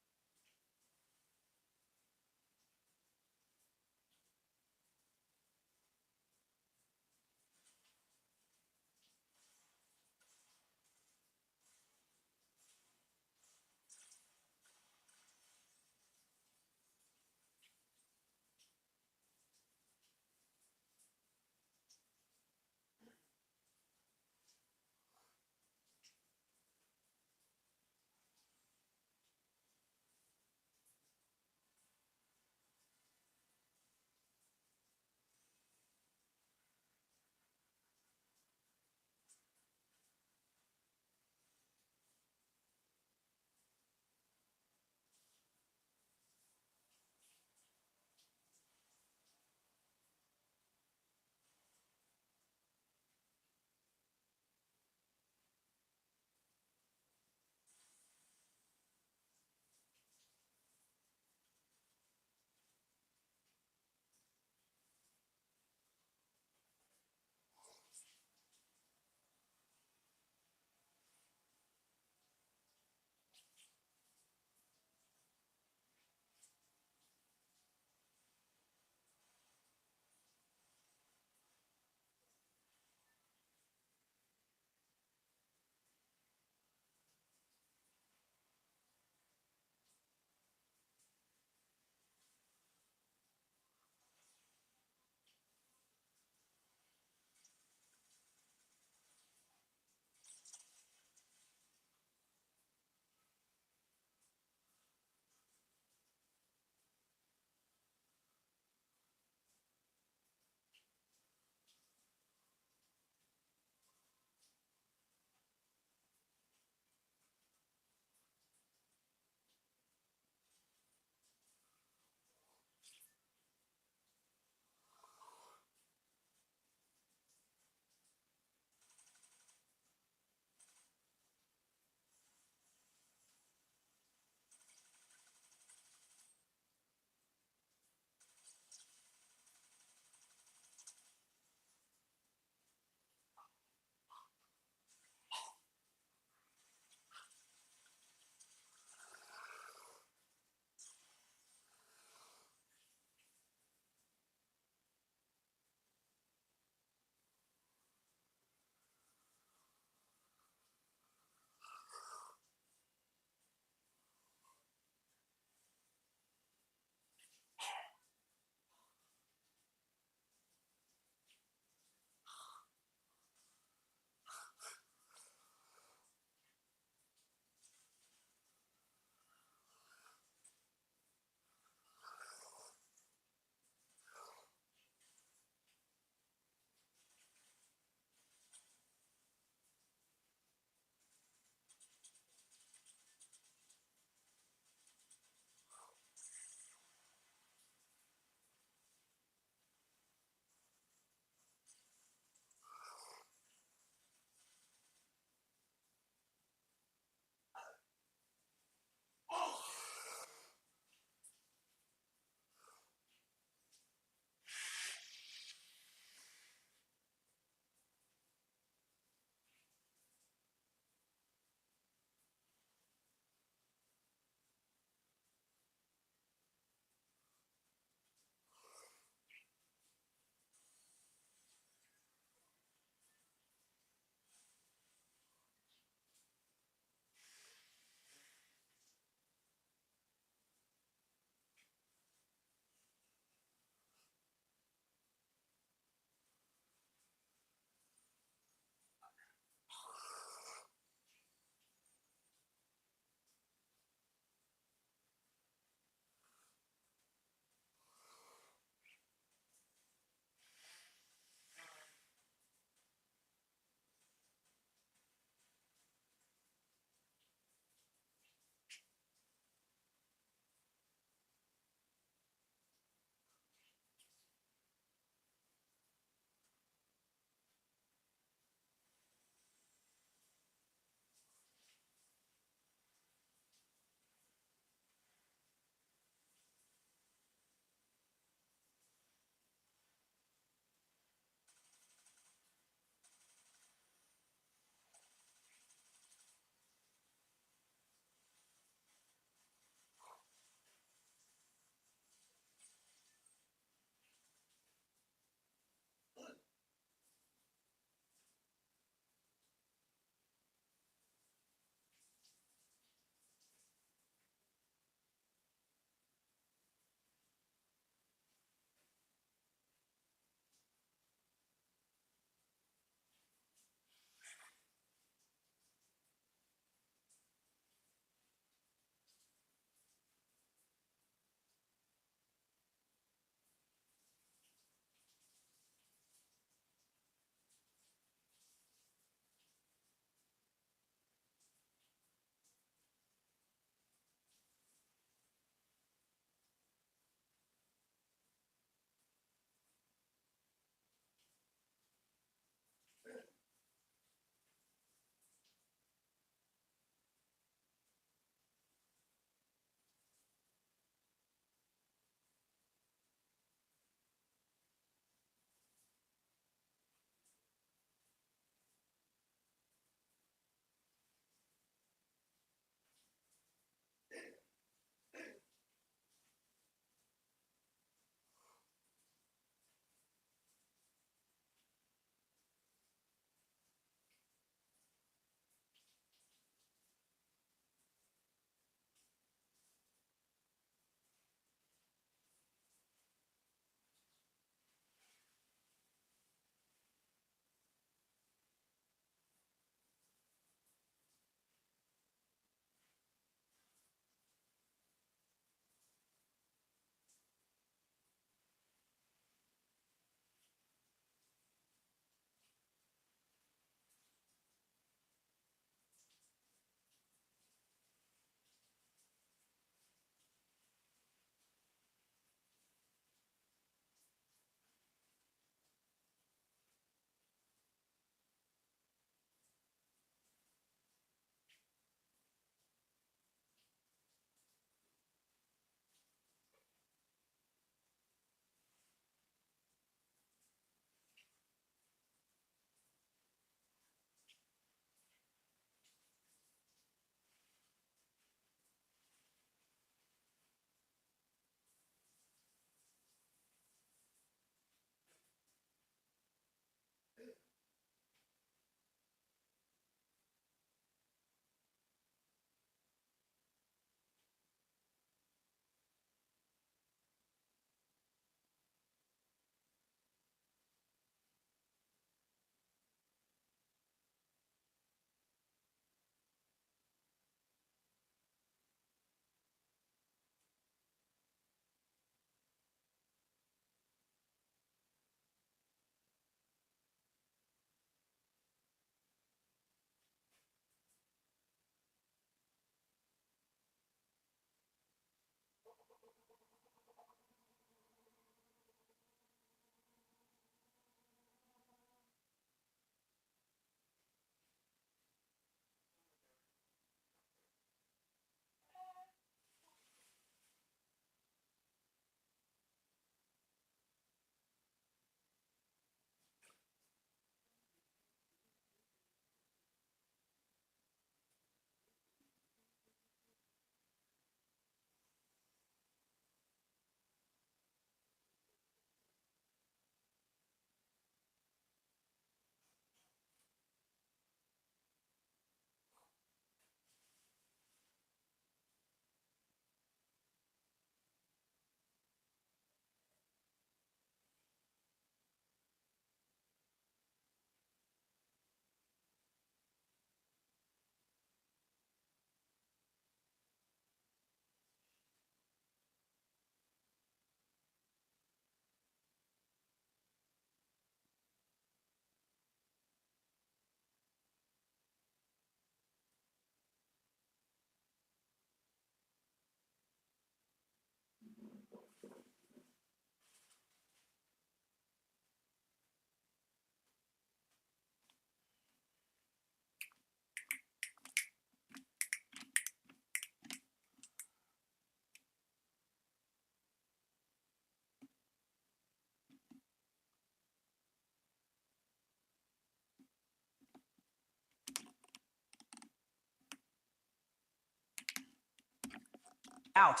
Out.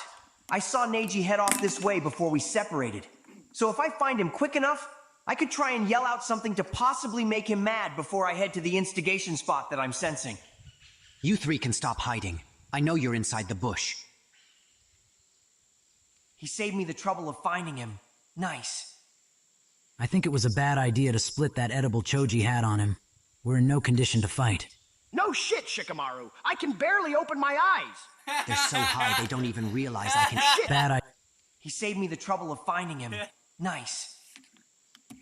I saw Neji head off this way before we separated. So if I find him quick enough, I could try and yell out something to possibly make him mad before I head to the instigation spot that I'm sensing. You three can stop hiding. I know you're inside the bush. He saved me the trouble of finding him. Nice. I think it was a bad idea to split that edible Choji hat on him. We're in no condition to fight. No shit, Shikamaru. I can barely open my eyes. They're so high they don't even realize I can shit. Bad idea. He saved me the trouble of finding him. Nice.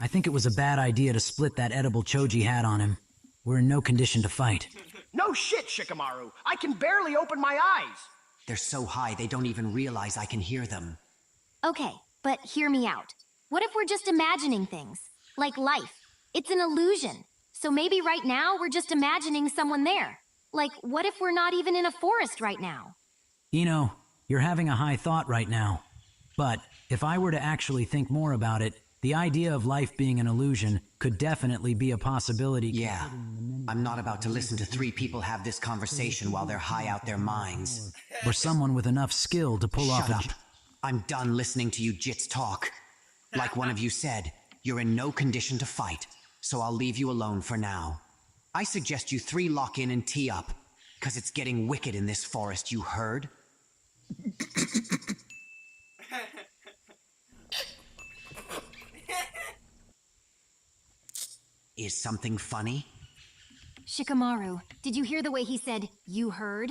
I think it was a bad idea to split that edible Choji hat on him. We're in no condition to fight. No shit, Shikamaru. I can barely open my eyes. They're so high they don't even realize I can hear them. Okay, but hear me out. What if we're just imagining things? Like life. It's an illusion. So maybe right now we're just imagining someone there. Like, what if we're not even in a forest right now? Ino, you're having a high thought right now. But if I were to actually think more about it, the idea of life being an illusion could definitely be a possibility. Yeah, I'm not about to listen to three people have this conversation while they're high out their minds. Or someone with enough skill to pull off a... Shut up. I'm done listening to you jits talk. Like one of you said, you're in no condition to fight, so I'll leave you alone for now. I suggest you three lock in and tee up, because it's getting wicked in this forest, you heard? Is something funny? Shikamaru, did you hear the way he said, "you heard"?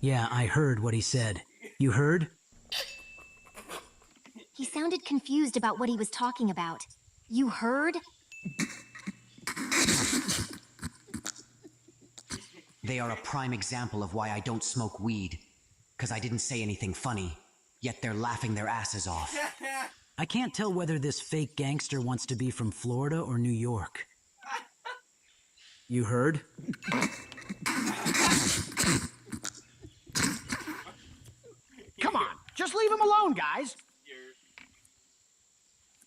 Yeah, I heard what he said. You heard? He sounded confused about what he was talking about. You heard? They are a prime example of why I don't smoke weed. Because I didn't say anything funny, yet they're laughing their asses off. I can't tell whether this fake gangster wants to be from Florida or New York. You heard? Come on, just leave him alone, guys.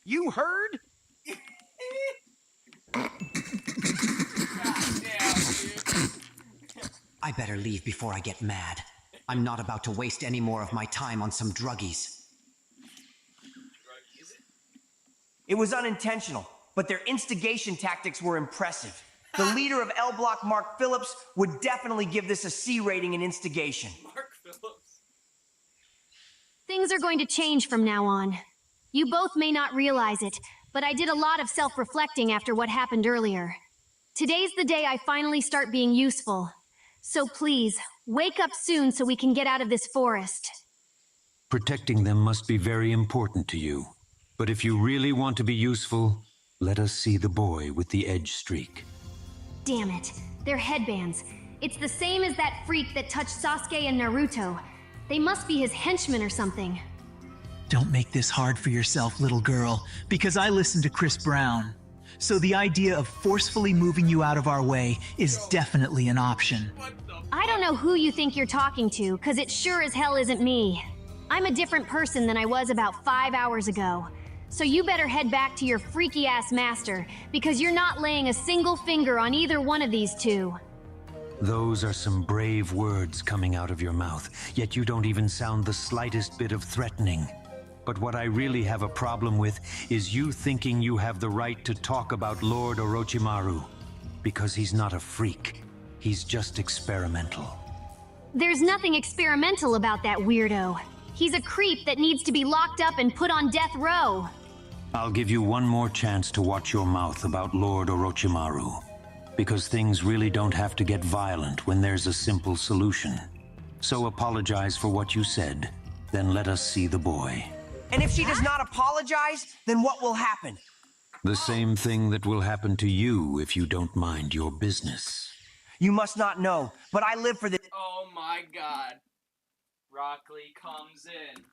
You heard? I better leave before I get mad. I'm not about to waste any more of my time on some druggies. It was unintentional, but their instigation tactics were impressive. The leader of L Block, Mark Phillips, would definitely give this a C rating in instigation. Mark Phillips. Things are going to change from now on. You both may not realize it, but I did a lot of self-reflecting after what happened earlier. Today's the day I finally start being useful. So please, wake up soon so we can get out of this forest. Protecting them must be very important to you. But if you really want to be useful, let us see the boy with the edge streak. Damn it, they're headbands. It's the same as that freak that touched Sasuke and Naruto. They must be his henchmen or something. Don't make this hard for yourself, little girl, because I listened to Chris Brown. So the idea of forcefully moving you out of our way is definitely an option. I don't know who you think you're talking to, because it sure as hell isn't me. I'm a different person than I was about 5 hours ago. So you better head back to your freaky-ass master, because you're not laying a single finger on either one of these two. Those are some brave words coming out of your mouth, yet you don't even sound the slightest bit of threatening. But what I really have a problem with is you thinking you have the right to talk about Lord Orochimaru. Because he's not a freak. He's just experimental. There's nothing experimental about that weirdo. He's a creep that needs to be locked up and put on death row. I'll give you one more chance to watch your mouth about Lord Orochimaru. Because things really don't have to get violent when there's a simple solution. So apologize for what you said, then let us see the boy. And if she does not apologize, then what will happen? The same thing that will happen to you if you don't mind your business. You must not know, but I live for this. Oh my god. Rock Lee comes in.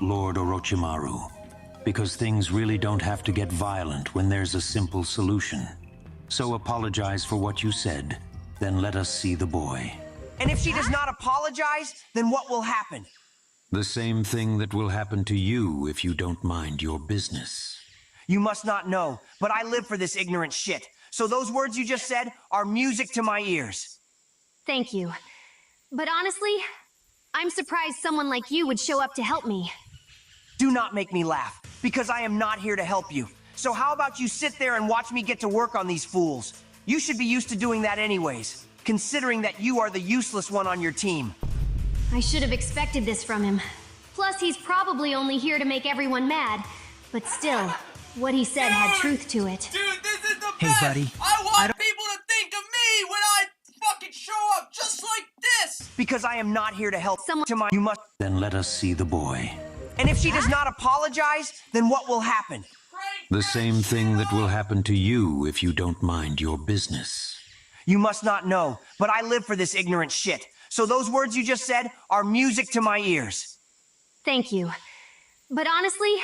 Lord Orochimaru, because things really don't have to get violent when there's a simple solution. So apologize for what you said, then let us see the boy. And if she does not apologize, then what will happen? The same thing that will happen to you if you don't mind your business. You must not know, but I live for this ignorant shit. So those words you just said are music to my ears. Thank you. But honestly, I'm surprised someone like you would show up to help me. Do not make me laugh, because I am not here to help you. So how about you sit there and watch me get to work on these fools? You should be used to doing that anyways, considering that you are the useless one on your team. I should have expected this from him. Plus, he's probably only here to make everyone mad. But still, what he said had truth to it. Dude, this is the Hey, best! buddy. I want people to think of me when I fucking show up just like this! Because I am not here to help someone to my... You must... Then let us see the boy. And if she does not apologize, then what will happen? The same thing that will happen to you if you don't mind your business. You must not know, but I live for this ignorant shit. So those words you just said are music to my ears. Thank you. But honestly,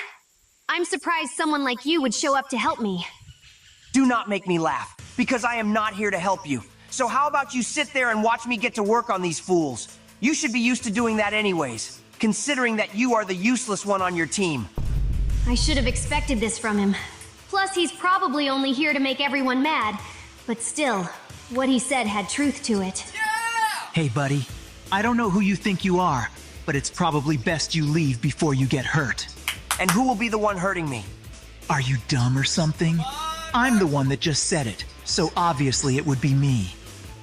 I'm surprised someone like you would show up to help me. Do not make me laugh, because I am not here to help you. So how about you sit there and watch me get to work on these fools? You should be used to doing that anyways, considering that you are the useless one on your team. I should have expected this from him. Plus, he's probably only here to make everyone mad. But still, what he said had truth to it. Hey, buddy. I don't know who you think you are, but it's probably best you leave before you get hurt. And who will be the one hurting me? Are you dumb or something? I'm the one that just said it, so obviously it would be me.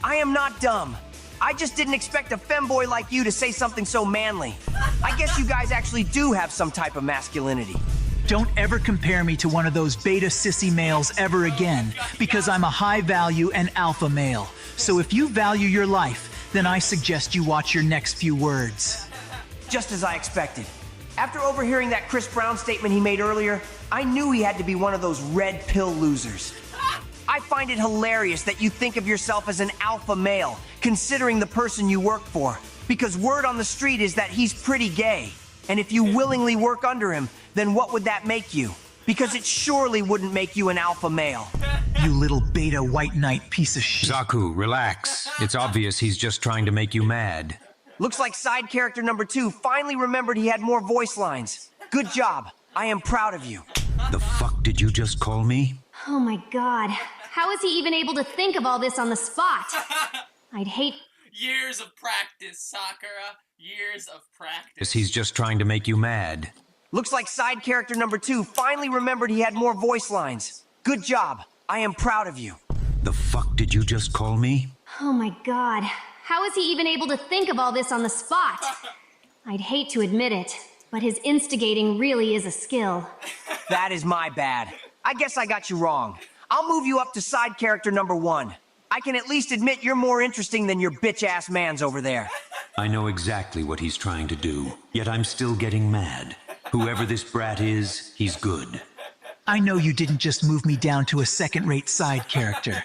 I am not dumb. I just didn't expect a femboy like you to say something so manly. I guess you guys actually do have some type of masculinity. Don't ever compare me to one of those beta sissy males ever again, because I'm a high value and alpha male. So if you value your life, then I suggest you watch your next few words. Just as I expected. After overhearing that Chris Brown statement he made earlier, I knew he had to be one of those red pill losers. I find it hilarious that you think of yourself as an alpha male, considering the person you work for, because word on the street is that he's pretty gay. And if you willingly work under him, then what would that make you? Because it surely wouldn't make you an alpha male. You little beta white knight piece of shit. Zaku, relax. It's obvious he's just trying to make you mad. Looks like side character number 2 finally remembered he had more voice lines. Good job. I am proud of you. The fuck did you just call me? Oh my god. How is he even able to think of all this on the spot? I'd hate... Years of practice, Sakura. Years of practice. He's just trying to make you mad. Looks like side character number 2 finally remembered he had more voice lines. Good job. I am proud of you. The fuck did you just call me? Oh my god. How is he even able to think of all this on the spot? I'd hate to admit it, but his instigating really is a skill. That is my bad. I guess I got you wrong. I'll move you up to side character number 1. I can at least admit you're more interesting than your bitch-ass mans over there. I know exactly what he's trying to do, yet I'm still getting mad. Whoever this brat is, he's good. I know you didn't just move me down to a second-rate side character.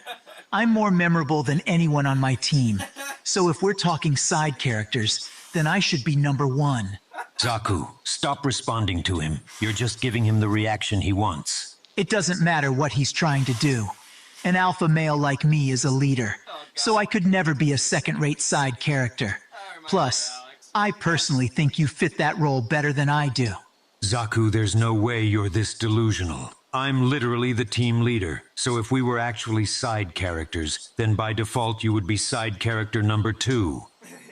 I'm more memorable than anyone on my team. So if we're talking side characters, then I should be number 1. Zaku, stop responding to him. You're just giving him the reaction he wants. It doesn't matter what he's trying to do. An alpha male like me is a leader, so I could never be a second-rate side character. Plus, I personally think you fit that role better than I do. Zaku, there's no way you're this delusional. I'm literally the team leader, so if we were actually side characters, then by default you would be side character number 2.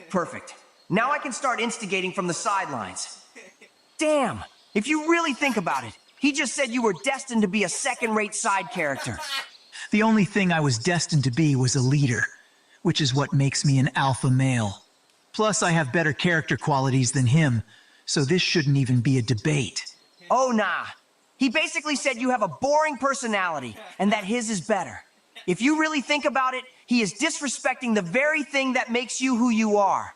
Perfect. Now I can start instigating from the sidelines. Damn, if you really think about it, he just said you were destined to be a second-rate side character. The only thing I was destined to be was a leader, which is what makes me an alpha male. Plus, I have better character qualities than him, so this shouldn't even be a debate. Oh, nah. He basically said you have a boring personality, and that his is better. If you really think about it, he is disrespecting the very thing that makes you who you are.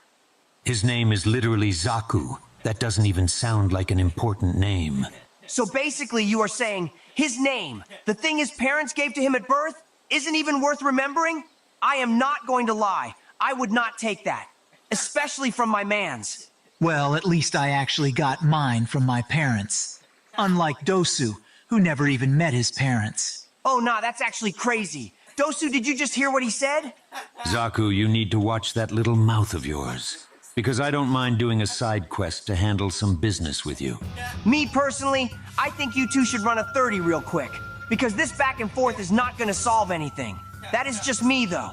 His name is literally Zaku. That doesn't even sound like an important name. So basically you are saying his name, the thing his parents gave to him at birth, isn't even worth remembering? I am not going to lie. I would not take that. Especially from my mans. Well, at least I actually got mine from my parents. Unlike Dosu, who never even met his parents. Oh, nah, that's actually crazy. Dosu, did you just hear what he said? Zaku, you need to watch that little mouth of yours. Because I don't mind doing a side quest to handle some business with you. Me personally, I think you two should run a 30 real quick. Because this back and forth is not gonna solve anything. That is just me, though.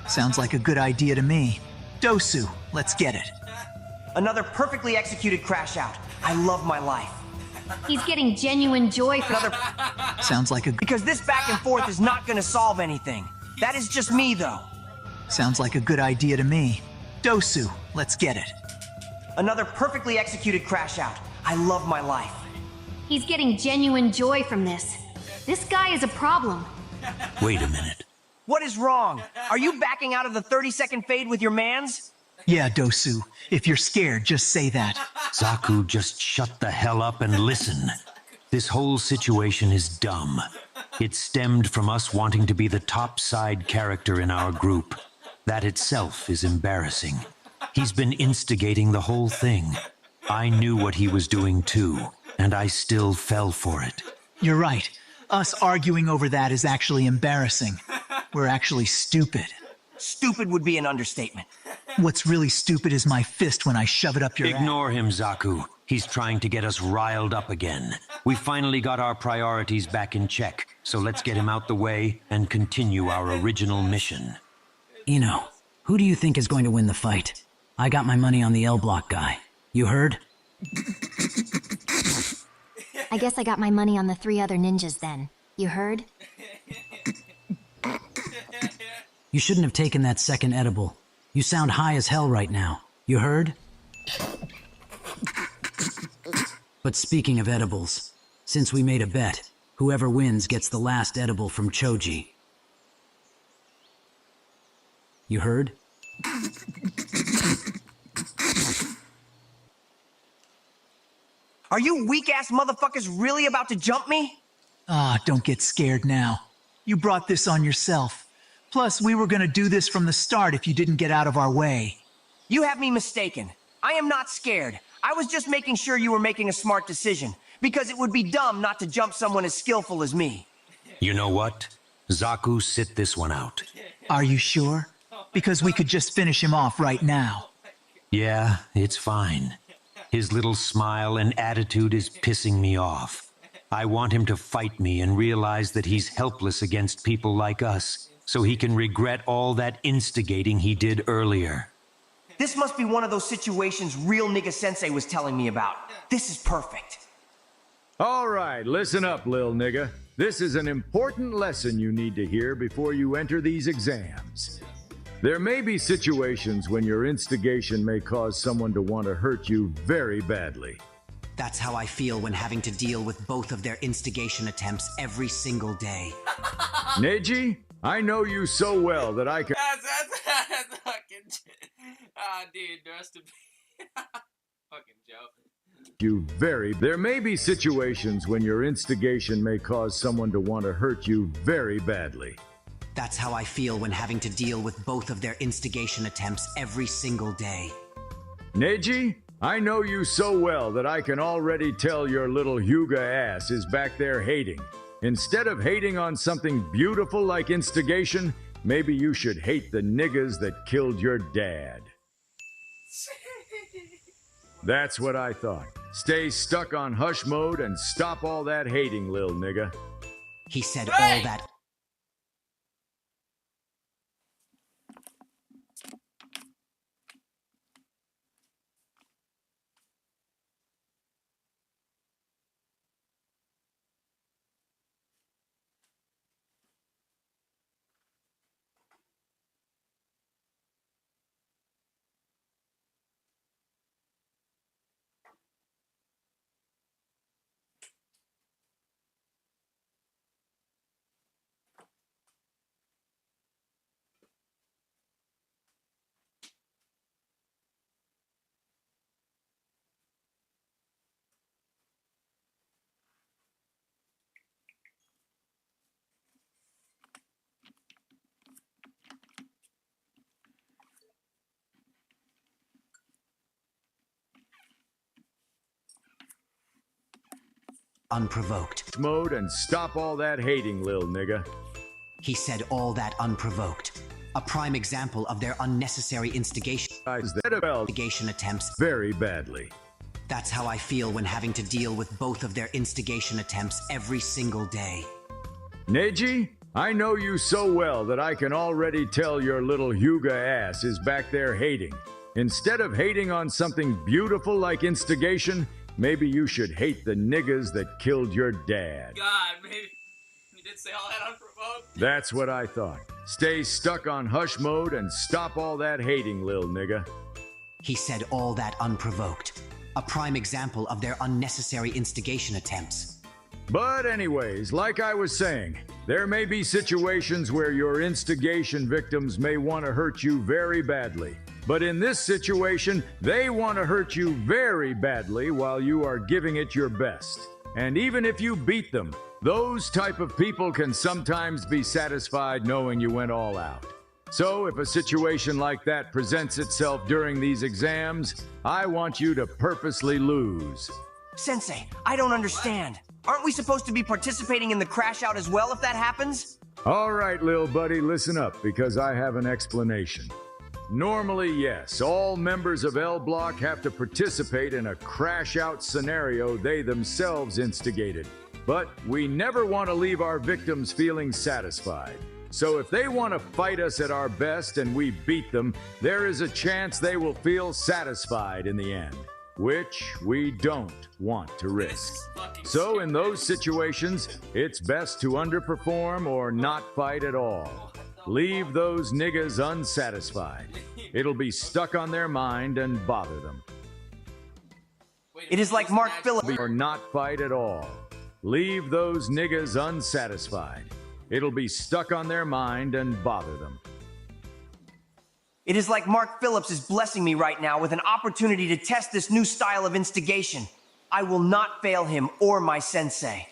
Sounds like a good idea to me. Dosu, let's get it. Another perfectly executed crash out. I love my life. He's getting genuine joy from Another... Sounds like a... Because this back and forth is not gonna solve anything. That is just me, though. Sounds like a good idea to me. Dosu, let's get it. Another perfectly executed crash out. I love my life. He's getting genuine joy from this. This guy is a problem. Wait a minute. What is wrong? Are you backing out of the 30-second fade with your mans? Yeah, Dosu. If you're scared, just say that. Zaku, just shut the hell up and listen. This whole situation is dumb. It stemmed from us wanting to be the top side character in our group. That itself is embarrassing. He's been instigating the whole thing. I knew what he was doing too, and I still fell for it. You're right. Us arguing over that is actually embarrassing. We're actually stupid. Stupid would be an understatement. What's really stupid is my fist when I shove it up your Ignore him, Zaku. He's trying to get us riled up again. We finally got our priorities back in check, so let's get him out the way and continue our original mission. Ino, who do you think is going to win the fight? I got my money on the L Block guy. You heard? I guess I got my money on the 3 other ninjas then. You heard? You shouldn't have taken that second edible. You sound high as hell right now. You heard? But speaking of edibles, since we made a bet, whoever wins gets the last edible from Choji. You heard? Are you weak-ass motherfuckers really about to jump me? Don't get scared now. You brought this on yourself. Plus, we were gonna do this from the start if you didn't get out of our way. You have me mistaken. I am not scared. I was just making sure you were making a smart decision, because it would be dumb not to jump someone as skillful as me. You know what? Zaku, sit this one out. Are you sure? Because we could just finish him off right now. Yeah, it's fine. His little smile and attitude is pissing me off. I want him to fight me and realize that he's helpless against people like us, so he can regret all that instigating he did earlier. This must be one of those situations real nigga sensei was telling me about. This is perfect. All right, listen up, lil nigga. This is an important lesson you need to hear before you enter these exams. There may be situations when your instigation may cause someone to want to hurt you very badly. That's how I feel when having to deal with both of their instigation attempts every single day. Neji, I know you so well that I can... That's fucking... dude, the rest of me... fucking Joe. There may be situations when your instigation may cause someone to want to hurt you very badly. That's how I feel when having to deal with both of their instigation attempts every single day. Neji, I know you so well that I can already tell your little Hyuga ass is back there hating. Instead of hating on something beautiful like instigation, maybe you should hate the niggas that killed your dad. That's what I thought. Stay stuck on hush mode and stop all that hating, lil nigga. He said all that... unprovoked. Mode and stop all that hating, lil nigga. He said all that unprovoked. A prime example of their unnecessary instigation attempts. Very badly. That's how I feel when having to deal with both of their instigation attempts every single day. Neji, I know you so well that I can already tell your little Hyuga ass is back there hating. Instead of hating on something beautiful like instigation, maybe you should hate the niggas that killed your dad. God, maybe you did say all that unprovoked. That's what I thought. Stay stuck on hush mode and stop all that hating, lil nigga. He said all that unprovoked. A prime example of their unnecessary instigation attempts. But anyways, like I was saying, there may be situations where your instigation victims may want to hurt you very badly. But in this situation, they want to hurt you very badly while you are giving it your best. And even if you beat them, those type of people can sometimes be satisfied knowing you went all out. So if a situation like that presents itself during these exams, I want you to purposely lose. Sensei, I don't understand. Aren't we supposed to be participating in the crash out as well if that happens? All right, lil buddy, listen up, because I have an explanation. Normally, yes, all members of L Block have to participate in a crash-out scenario they themselves instigated. But we never want to leave our victims feeling satisfied. So if they want to fight us at our best and we beat them, there is a chance they will feel satisfied in the end, which we don't want to risk. So in those situations, it's best to underperform or not fight at all. Leave those niggas unsatisfied. It'll be stuck on their mind and bother them. It is like Mark Phillips. Or not fight at all. Leave those niggas unsatisfied. It'll be stuck on their mind and bother them. It is like Mark Phillips is blessing me right now with an opportunity to test this new style of instigation. I will not fail him or my sensei.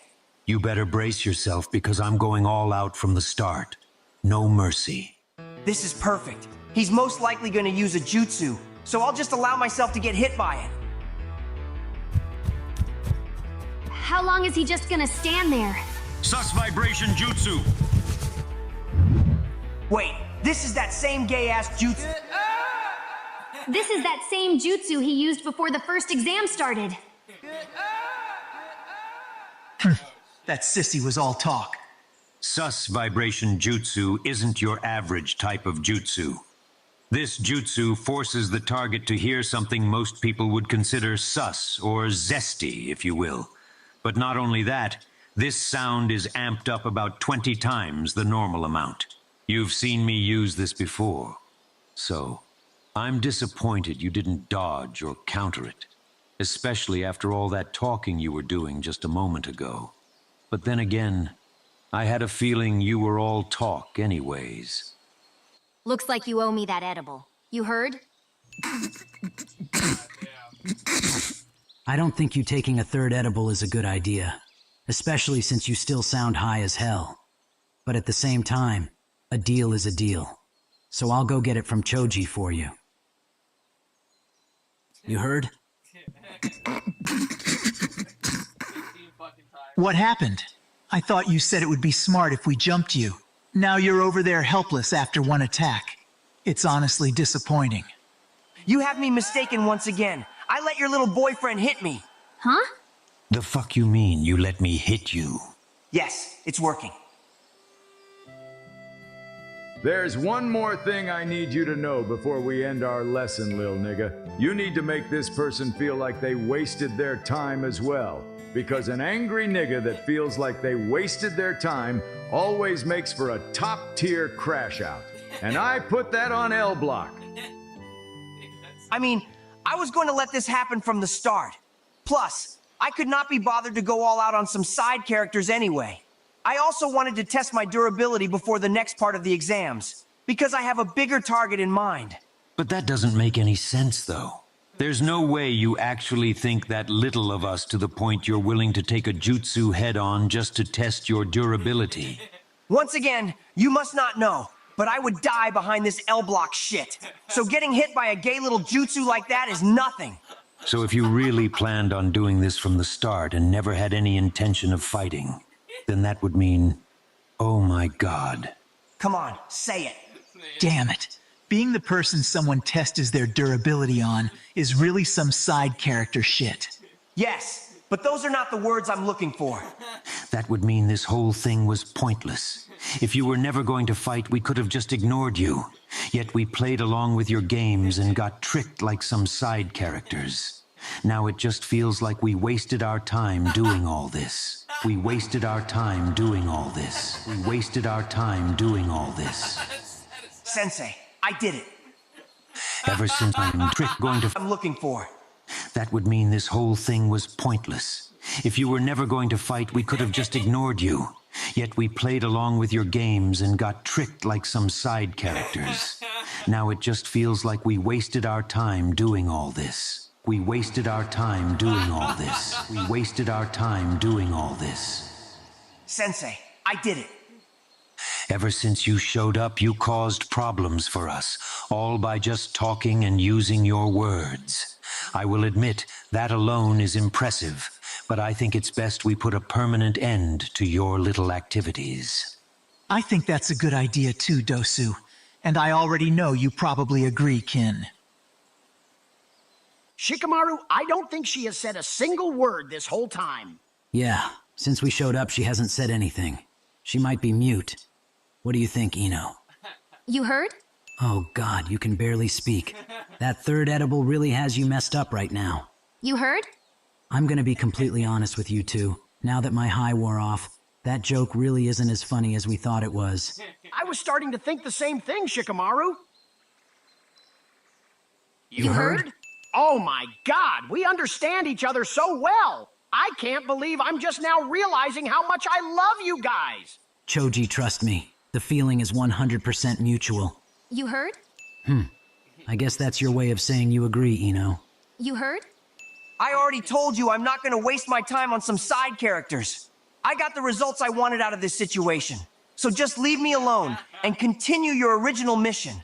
You better brace yourself because I'm going all out from the start. No mercy. This is perfect. He's most likely going to use a jutsu, so I'll just allow myself to get hit by it. How long is he just gonna stand there? Sus vibration jutsu. Wait, this is that same gay-ass jutsu. This is that same jutsu he used before the first exam started. That sissy was all talk. Sus vibration jutsu isn't your average type of jutsu. This jutsu forces the target to hear something most people would consider sus or zesty, if you will. But not only that, this sound is amped up about 20 times the normal amount. You've seen me use this before. So, I'm disappointed you didn't dodge or counter it, especially after all that talking you were doing just a moment ago. But then again, I had a feeling you were all talk anyways. Looks like you owe me that edible. You heard? I don't think you taking a third edible is a good idea, especially since you still sound high as hell. But at the same time, a deal is a deal. So I'll go get it from Choji for you. You heard? What happened? I thought you said it would be smart if we jumped you. Now you're over there helpless after one attack. It's honestly disappointing. You have me mistaken once again. I let your little boyfriend hit me. Huh? The fuck you mean you let me hit you? Yes, it's working. There's one more thing I need you to know before we end our lesson, lil nigga. You need to make this person feel like they wasted their time as well. Because an angry nigga that feels like they wasted their time always makes for a top-tier crash out. And I put that on L Block. I mean, I was going to let this happen from the start. Plus, I could not be bothered to go all out on some side characters anyway. I also wanted to test my durability before the next part of the exams, because I have a bigger target in mind. But that doesn't make any sense, though. There's no way you actually think that little of us to the point you're willing to take a jutsu head-on just to test your durability. Once again, you must not know, but I would die behind this L Block shit. So getting hit by a gay little jutsu like that is nothing. So if you really planned on doing this from the start and never had any intention of fighting, then that would mean, oh my God. Come on, say it. Damn it. Being the person someone tests their durability on is really some side character shit. Yes, but those are not the words I'm looking for. That would mean this whole thing was pointless. If you were never going to fight, we could have just ignored you. Yet we played along with your games and got tricked like some side characters. Now it just feels like we wasted our time doing all this. We wasted our time doing all this. We wasted our time doing all this. Sensei, I did it. Ever since I'm going to... I'm looking for. That would mean this whole thing was pointless. If you were never going to fight, we could have just ignored you. Yet we played along with your games and got tricked like some side characters. Now it just feels like we wasted our time doing all this. We wasted our time doing all this. We wasted our time doing all this. Sensei, I did it. Ever since you showed up, you caused problems for us, all by just talking and using your words. I will admit, that alone is impressive, but I think it's best we put a permanent end to your little activities. I think that's a good idea too, Dosu. And I already know you probably agree, Kin. Shikamaru, I don't think she has said a single word this whole time. Yeah, since we showed up, she hasn't said anything. She might be mute. What do you think, Ino? You heard? Oh God, you can barely speak. That third edible really has you messed up right now. You heard? I'm gonna be completely honest with you two. Now that my high wore off, that joke really isn't as funny as we thought it was. I was starting to think the same thing, Shikamaru. You heard? Oh my God, we understand each other so well. I can't believe I'm just now realizing how much I love you guys. Choji, trust me. The feeling is 100% mutual. You heard? I guess that's your way of saying you agree, Ino. You heard? I already told you I'm not going to waste my time on some side characters. I got the results I wanted out of this situation. So just leave me alone and continue your original mission.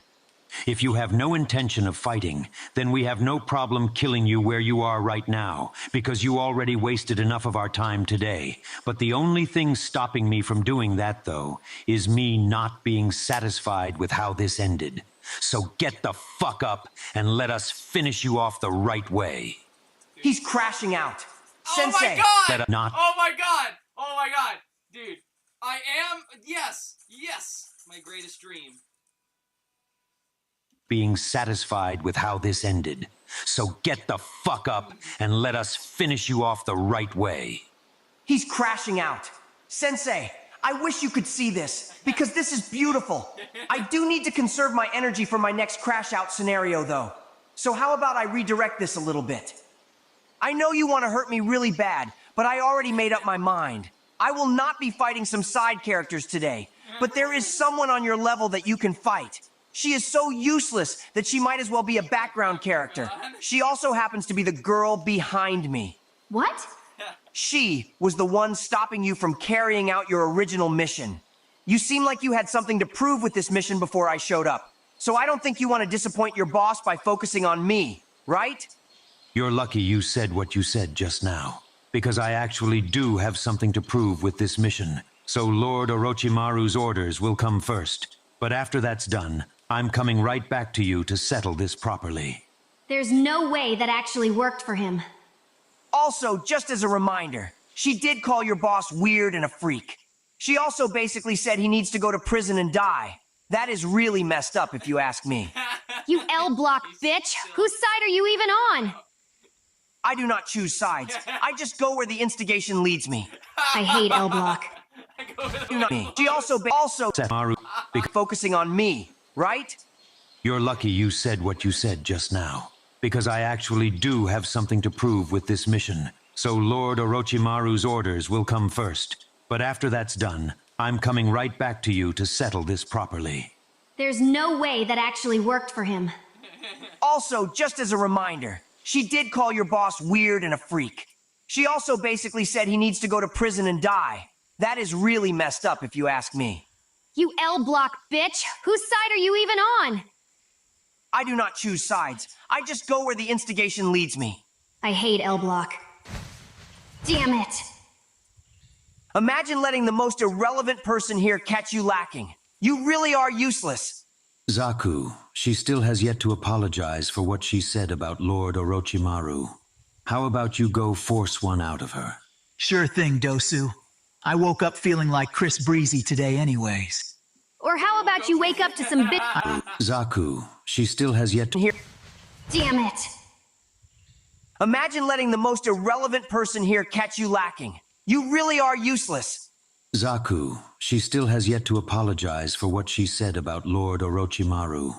If you have no intention of fighting, then we have no problem killing you where you are right now, because you already wasted enough of our time today. But the only thing stopping me from doing that, though, is me not being satisfied with how this ended. So get the fuck up and let us finish you off the right way. He's crashing out. Oh Sensei! my God! Not Oh my God! Oh my God! Dude, I am... Yes! Yes! My greatest dream. being satisfied with how this ended. So get the fuck up and let us finish you off the right way. He's crashing out. Sensei, I wish you could see this, because this is beautiful. I do need to conserve my energy for my next crash out scenario, though. So how about I redirect this a little bit? I know you want to hurt me really bad, but I already made up my mind. I will not be fighting some side characters today, but there is someone on your level that you can fight. She is so useless that she might as well be a background character. She also happens to be the girl behind me. What? She was the one stopping you from carrying out your original mission. You seem like you had something to prove with this mission before I showed up. So I don't think you want to disappoint your boss by focusing on me, right? You're lucky you said what you said just now, because I actually do have something to prove with this mission. So Lord Orochimaru's orders will come first. But after that's done, I'm coming right back to you to settle this properly. There's no way that actually worked for him. Also, just as a reminder, she did call your boss weird and a freak. She also basically said he needs to go to prison and die. That is really messed up, if you ask me. You L-block bitch! Whose side are you even on? I do not choose sides. I just go where the instigation leads me. I hate L-block. She also focusing on me, right? You're lucky you said what you said just now, because I actually do have something to prove with this mission. So Lord Orochimaru's orders will come first. But after that's done, I'm coming right back to you to settle this properly. There's no way that actually worked for him. Also, just as a reminder, she did call your boss weird and a freak. She also basically said he needs to go to prison and die. That is really messed up, if you ask me. You L-block bitch! Whose side are you even on? I do not choose sides. I just go where the instigation leads me. I hate L Block. Damn it! Imagine letting the most irrelevant person here catch you lacking. You really are useless. Zaku, she still has yet to apologize for what she said about Lord Orochimaru. How about you go force one out of her? Sure thing, Dosu. I woke up feeling like Chris Breezy today anyways. Or how about you wake up to some bit- Zaku, she still has yet to hear. Damn it! Imagine letting the most irrelevant person here catch you lacking. You really are useless. Zaku, she still has yet to apologize for what she said about Lord Orochimaru.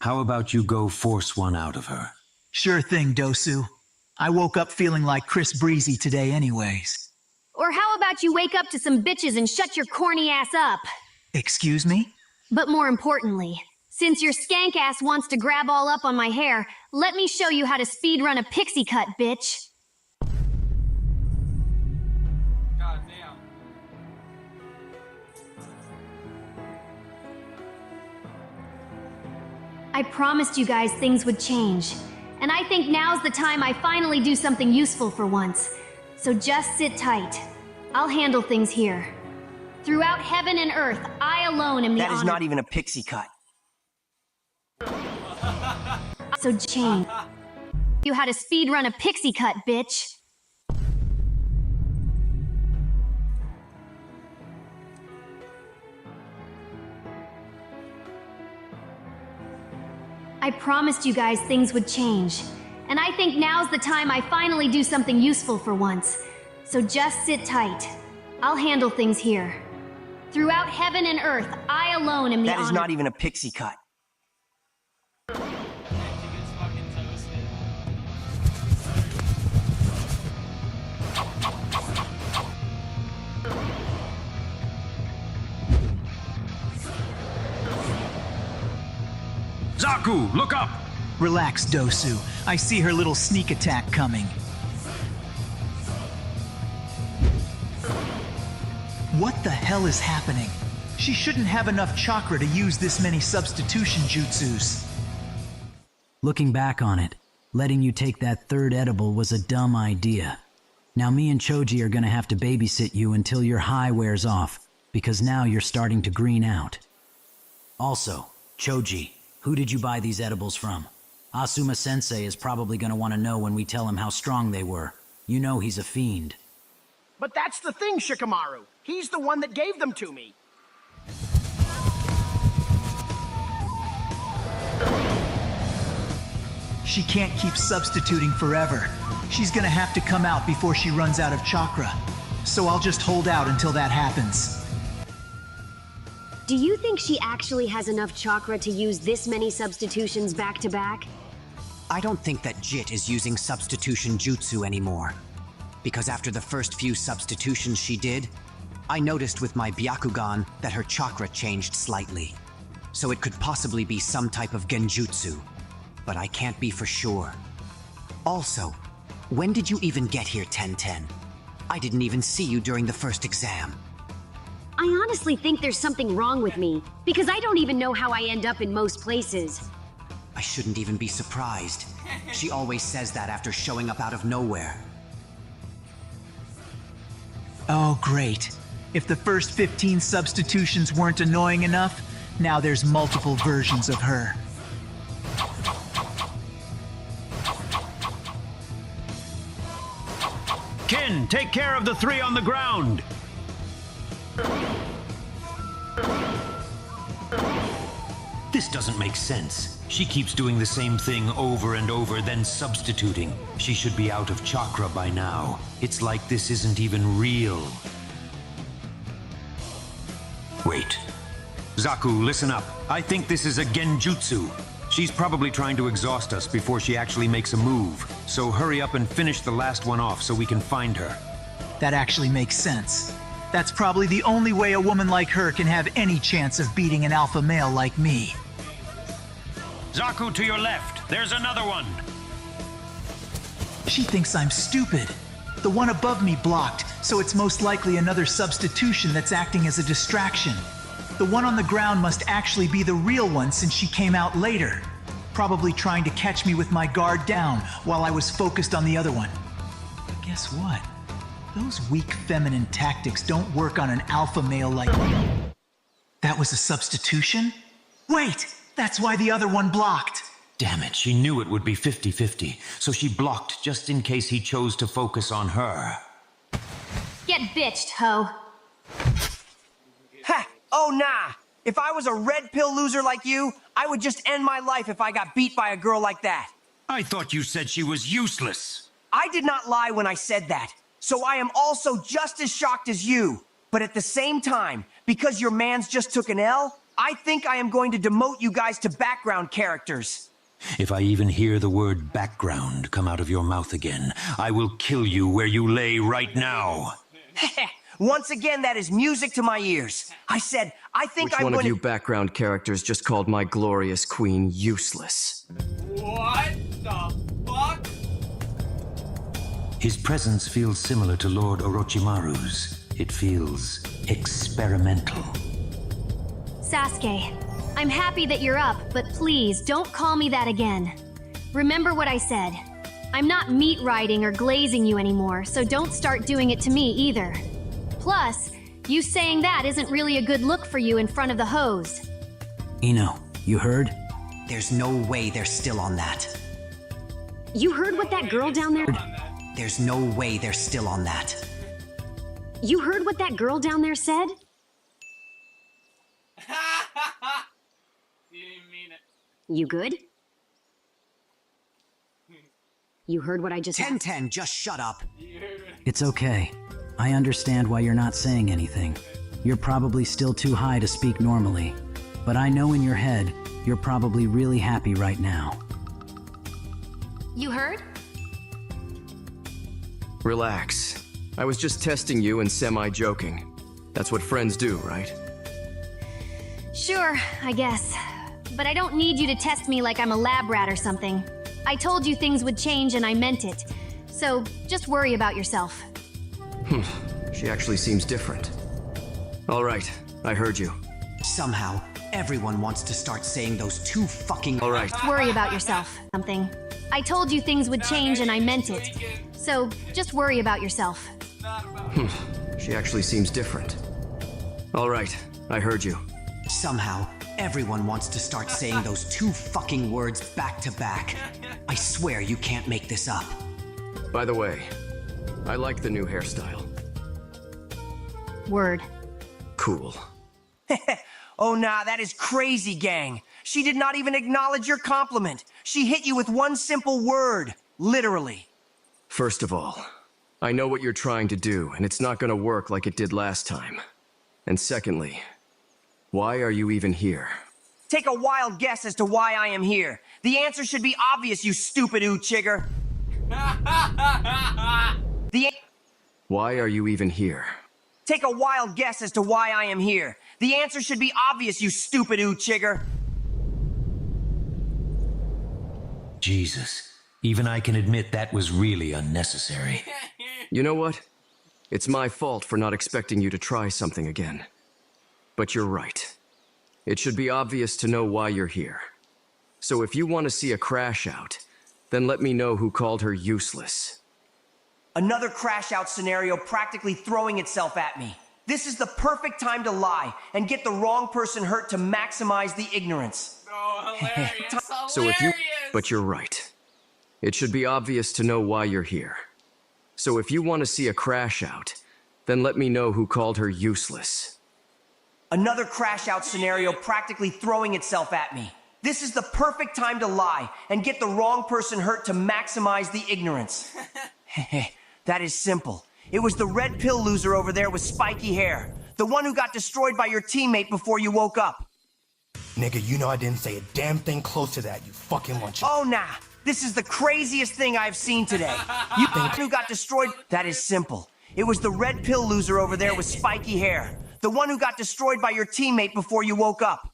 How about you go force one out of her? Sure thing, Dosu. I woke up feeling like Chris Breezy today anyways. Or how about you wake up to some bitches and shut your corny ass up? Excuse me? But more importantly, since your skank ass wants to grab all up on my hair, let me show you how to speedrun a pixie cut, bitch. God damn. I promised you guys things would change. And I think now's the time I finally do something useful for once. So just sit tight. I'll handle things here. Throughout heaven and earth, I alone am the That is honor- not even a pixie cut. So change. You how to speedrun a pixie cut, bitch. I promised you guys things would change. And I think now's the time I finally do something useful for once. So just sit tight. I'll handle things here. Throughout heaven and earth, I alone am the That is honor- not even a pixie cut. Zaku, look up! Relax, Dosu. I see her little sneak attack coming. What the hell is happening? She shouldn't have enough chakra to use this many substitution jutsus. Looking back on it, letting you take that third edible was a dumb idea. Now me and Choji are gonna have to babysit you until your high wears off, because now you're starting to green out. Also, Choji, who did you buy these edibles from? Asuma Sensei is probably gonna want to know when we tell him how strong they were. You know he's a fiend. But that's the thing, Shikamaru. He's the one that gave them to me. She can't keep substituting forever. She's gonna have to come out before she runs out of chakra. So I'll just hold out until that happens. Do you think she actually has enough chakra to use this many substitutions back to back? I don't think that Jit is using substitution jutsu anymore. Because after the first few substitutions she did, I noticed with my Byakugan that her chakra changed slightly. So it could possibly be some type of genjutsu, but I can't be for sure. Also, when did you even get here, 1010? I didn't even see you during the first exam. I honestly think there's something wrong with me, because I don't even know how I end up in most places. I shouldn't even be surprised. She always says that after showing up out of nowhere. Oh, great. If the first 15 substitutions weren't annoying enough, now there's multiple versions of her. Kin, take care of the three on the ground! This doesn't make sense. She keeps doing the same thing over and over, then substituting. She should be out of chakra by now. It's like this isn't even real. Wait. Zaku, listen up. I think this is a genjutsu. She's probably trying to exhaust us before she actually makes a move. So hurry up and finish the last one off so we can find her. That actually makes sense. That's probably the only way a woman like her can have any chance of beating an alpha male like me. Zaku, to your left. There's another one. She thinks I'm stupid. The one above me blocked, so it's most likely another substitution that's acting as a distraction. The one on the ground must actually be the real one since she came out later. probably trying to catch me with my guard down while I was focused on the other one. But guess what? Those weak feminine tactics don't work on an alpha male like me. That was a substitution? Wait, that's why the other one blocked. Damn it, she knew it would be 50-50, so she blocked just in case he chose to focus on her. Get bitched, ho. Ha! Oh, nah. If I was a red pill loser like you, I would just end my life if I got beat by a girl like that. I thought you said she was useless. I did not lie when I said that. So I am also just as shocked as you. But at the same time, because your mans just took an L, I think I am going to demote you guys to background characters. If I even hear the word background come out of your mouth again, I will kill you where you lay right now. Once again, that is music to my ears. I said, I think Which I'm one going of you to... background characters just called my glorious queen useless? What the fuck? His presence feels similar to Lord Orochimaru's. It feels experimental. Sasuke, I'm happy that you're up, but please don't call me that again. Remember what I said. I'm not meat riding or glazing you anymore, so don't start doing it to me either. Plus, you saying that isn't really a good look for you in front of the hoes. Ino, you heard? There's no way they're still on that. You heard what that girl down there... There's no way they're still on that. You heard what that girl down there said? You didn't mean it. You good? You heard what I just... 10-10, just shut up. It's okay. I understand why you're not saying anything. You're probably still too high to speak normally. But I know in your head, you're probably really happy right now. You heard? Relax. I was just testing you and semi-joking. That's what friends do, right? Sure, I guess. But I don't need you to test me like I'm a lab rat or something. I told you things would change and I meant it. So, just worry about yourself. She actually seems different. All right, I heard you. Somehow, everyone wants to start saying those two fucking... All right. Worry about yourself. Something. I told you things would change and I meant it. So, just worry about yourself. She actually seems different. All right, I heard you. Somehow, everyone wants to start saying those two fucking words back to back. I swear you can't make this up. By the way, I like the new hairstyle. Word. Cool. Oh, nah, that is crazy, gang. She did not even acknowledge your compliment. She hit you with one simple word. Literally. First of all, I know what you're trying to do, and it's not gonna work like it did last time. And secondly, why are you even here? Take a wild guess as to why I am here. The answer should be obvious, you stupid oochigger. Why are you even here? Take a wild guess as to why I am here. The answer should be obvious, you stupid oochigger. Jesus, even I can admit that was really unnecessary. You know what? It's my fault for not expecting you to try something again. But you're right. It should be obvious to know why you're here. So if you want to see a crash out, then let me know who called her useless. Another crash out scenario practically throwing itself at me. This is the perfect time to lie and get the wrong person hurt to maximize the ignorance. Oh, hilarious. So but you're right. It should be obvious to know why you're here. So if you want to see a crash out, then let me know who called her useless. Another crash out scenario practically throwing itself at me. This is the perfect time to lie and get the wrong person hurt to maximize the ignorance. That is simple. It was the red pill loser over there with spiky hair. The one who got destroyed by your teammate before you woke up. Nigga, you know I didn't say a damn thing close to that, you fucking lunch. Oh, nah. This is the craziest thing I've seen today. You think who got destroyed? That is simple. It was the red pill loser over there with spiky hair. The one who got destroyed by your teammate before you woke up.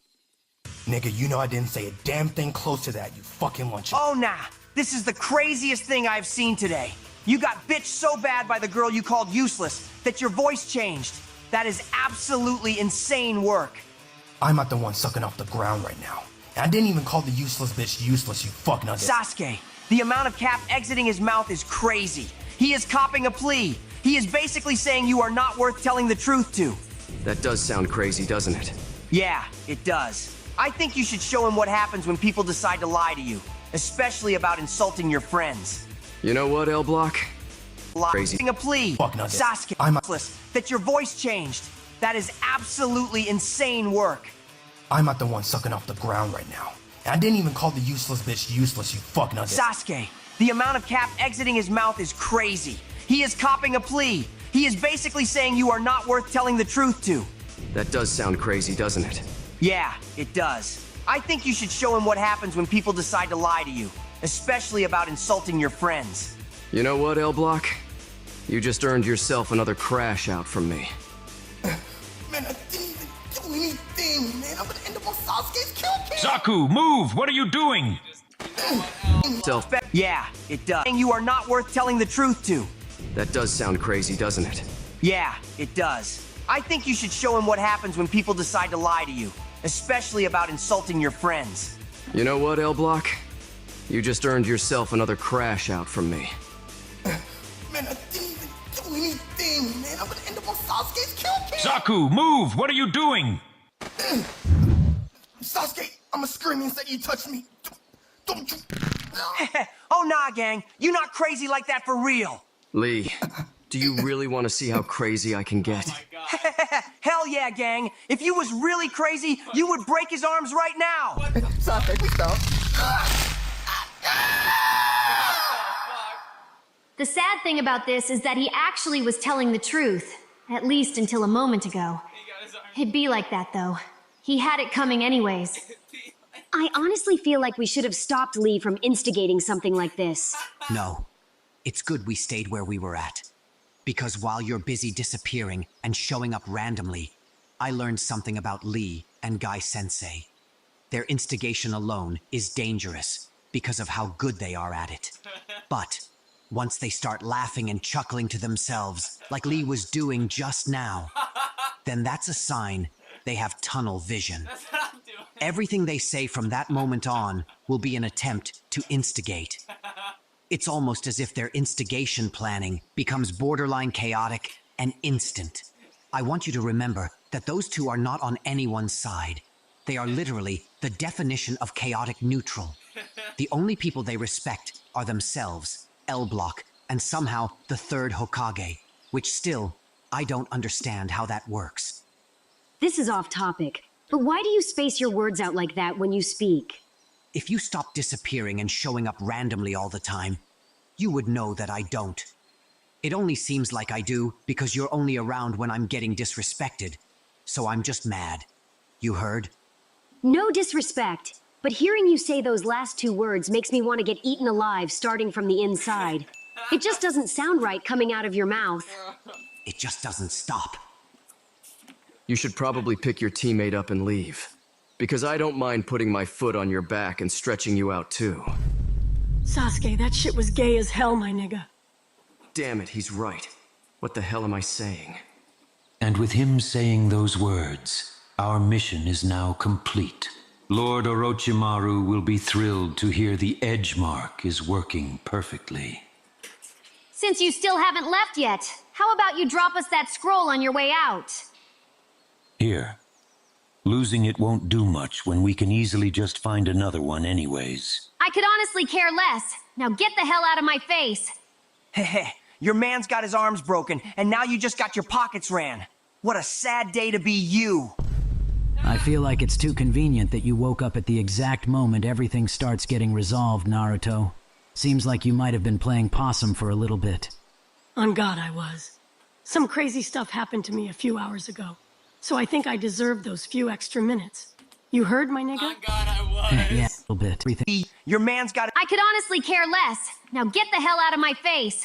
Nigga, you know I didn't say a damn thing close to that, you fucking lunch. Oh, nah. This is the craziest thing I've seen today. You got bitched so bad by the girl you called useless that your voice changed. That is absolutely insane work. I'm not the one sucking off the ground right now. And I didn't even call the useless bitch useless, you fuck nugget. Sasuke, the amount of Cap exiting his mouth is crazy. He is copping a plea. He is basically saying you are not worth telling the truth to. That does sound crazy, doesn't it? Yeah, it does. I think you should show him what happens when people decide to lie to you, especially about insulting your friends. You know what, L Block? Crazy. A plea. Fuck nugget. Sasuke, that your voice changed. That is absolutely insane work. I'm not the one sucking off the ground right now. And I didn't even call the useless bitch useless, you fuck nugget. Sasuke, the amount of Cap exiting his mouth is crazy. He is copping a plea. He is basically saying you are not worth telling the truth to. That does sound crazy, doesn't it? Yeah, it does. I think you should show him what happens when people decide to lie to you, especially about insulting your friends. You know what, L Block? You just earned yourself another crash out from me. Man, I didn't even do anything, man. I'm gonna end up on Sasuke's kill cam. Zaku, move! What are you doing? Yeah, it does. You are not worth telling the truth to. That does sound crazy, doesn't it? Yeah, it does. I think you should show him what happens when people decide to lie to you, especially about insulting your friends. You know what, L Block? You just earned yourself another crash out from me. Man, I didn't even do anything, man. I'm gonna end up on Sasuke's kill cam. Zaku, move! What are you doing? Sasuke, I'ma scream and say you touched me. Don't you? Oh, nah, gang. You not crazy like that for real. Lee, do you really want to see how crazy I can get? Hell yeah, gang. If you was really crazy, you would break his arms right now. Sasuke, please stop. The sad thing about this is that he actually was telling the truth, at least until a moment ago. It'd be like that, though. He had it coming anyways. I honestly feel like we should have stopped Lee from instigating something like this. No. It's good we stayed where we were at. Because while you're busy disappearing and showing up randomly, I learned something about Lee and Guy Sensei. Their instigation alone is dangerous because of how good they are at it. But once they start laughing and chuckling to themselves, like Lee was doing just now, then that's a sign they have tunnel vision. Everything they say from that moment on will be an attempt to instigate. It's almost as if their instigation planning becomes borderline chaotic and instant. I want you to remember that those two are not on anyone's side. They are literally the definition of chaotic neutral. The only people they respect are themselves, L Block, and somehow the third Hokage, which still, I don't understand how that works. This is off topic, but why do you space your words out like that when you speak? If you stop disappearing and showing up randomly all the time, you would know that I don't. It only seems like I do because you're only around when I'm getting disrespected, so I'm just mad. You heard? No disrespect, but hearing you say those last two words makes me want to get eaten alive starting from the inside. It just doesn't sound right coming out of your mouth. It just doesn't stop. You should probably pick your teammate up and leave. Because I don't mind putting my foot on your back and stretching you out too. Sasuke, that shit was gay as hell, my nigga. Damn it, he's right. What the hell am I saying? And with him saying those words, our mission is now complete. Lord Orochimaru will be thrilled to hear the edge mark is working perfectly. Since you still haven't left yet, how about you drop us that scroll on your way out? Here. Losing it won't do much when we can easily just find another one anyways. I could honestly care less. Now get the hell out of my face. Heh, your man's got his arms broken, and now you just got your pockets ran. What a sad day to be you. I feel like it's too convenient that you woke up at the exact moment everything starts getting resolved, Naruto. Seems like you might have been playing possum for a little bit. On God, I was. Some crazy stuff happened to me a few hours ago. So I think I deserved those few extra minutes. You heard, my nigga? Oh God, I was. Yeah, a little bit. Everything. Your man's got... I could honestly care less. Now get the hell out of my face.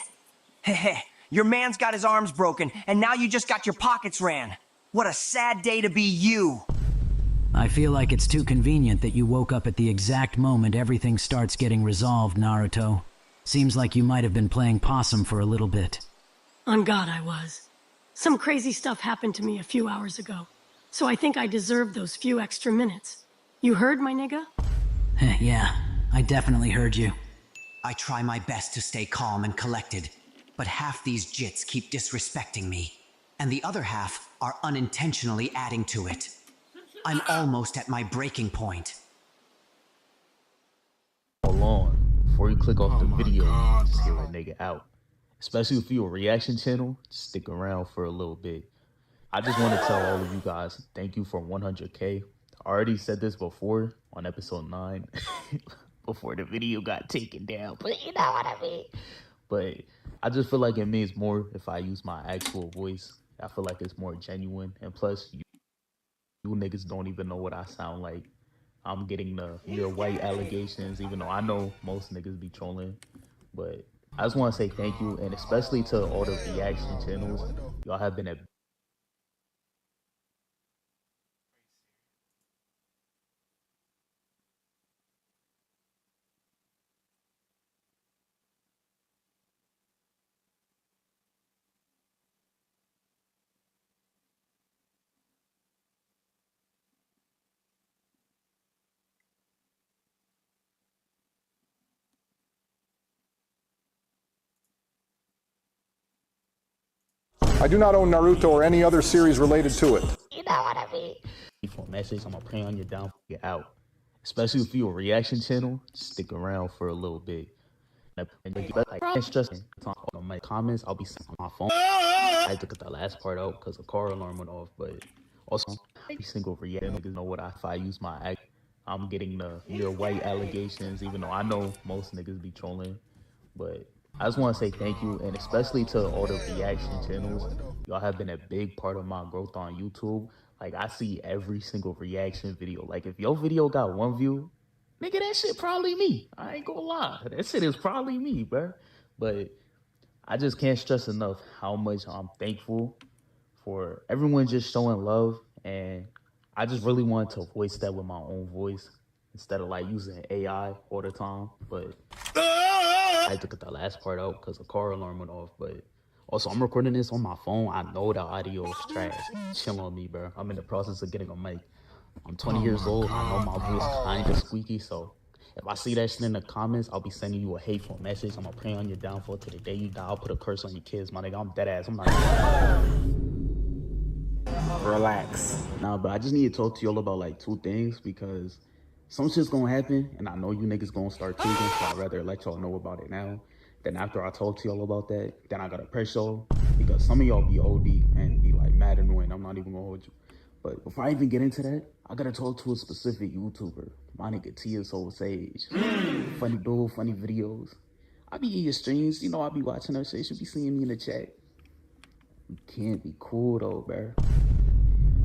Heh, your man's got his arms broken, and now you just got your pockets ran. What a sad day to be you. I feel like it's too convenient that you woke up at the exact moment everything starts getting resolved, Naruto. Seems like you might have been playing possum for a little bit. On God, I was. Some crazy stuff happened to me a few hours ago. So I think I deserved those few extra minutes. You heard, my nigga? Yeah, I definitely heard you. I try my best to stay calm and collected, but half these jits keep disrespecting me, and the other half are unintentionally adding to it. I'm almost at my breaking point. Hold on, before you click off the video, just hear a nigga out. Especially if you're a reaction channel, stick around for a little bit. I just want to tell all of you guys, thank you for 100K. I already said this before on episode 9, before the video got taken down, but you know what I mean. But I just feel like it means more if I use my actual voice. I feel like it's more genuine, and plus, you niggas don't even know what I sound like. I'm getting the "you're white" allegations, even though I know most niggas be trolling. But I just want to say thank you, and especially to all the reaction channels. Y'all have been a I do not own Naruto or any other series related to it. You know what I mean. For a message, I'm gonna pray on your down, get out. Especially if you're a reaction channel, stick around for a little bit. And it's just on my comments, I'll be sitting on my phone. I had to get that last part out because the car alarm went off. But also, every single reaction niggas know what if I use my act. I'm getting the "you're white" allegations, even though I know most niggas be trolling. But I just want to say thank you, and especially to all the reaction channels. Y'all have been a big part of my growth on YouTube. Like, I see every single reaction video. Like, if your video got 1 view, nigga, that shit probably me. I ain't gonna lie. That shit is probably me, bro. But I just can't stress enough how much I'm thankful for everyone just showing love. And I just really wanted to voice that with my own voice instead of like using AI all the time. But I had to get that last part out because the car alarm went off. But also, I'm recording this on my phone. I know the audio is trash. Chill on me, bro. I'm in the process of getting a mic. I'm 20 years old. I know my voice kind of squeaky. So if I see that shit in the comments, I'll be sending you a hateful message. I'm going to pray on your downfall to the day you die. I'll put a curse on your kids, my nigga. I'm dead ass. I'm not. Relax. Nah, but I just need to talk to y'all about like 2 things because some shit's gonna happen and I know you niggas gonna start tweaking, so I'd rather let y'all know about it now. Then after I talk to y'all about that, then I gotta press y'all because some of y'all be OD and be like mad annoying. I'm not even gonna hold you. But before I even get into that, I gotta talk to a specific YouTuber. My nigga Tia Soul Sage. Funny dude, funny videos. I be in your streams, you know, I be watching her shit. She be seeing me in the chat. We can't be cool though, bro.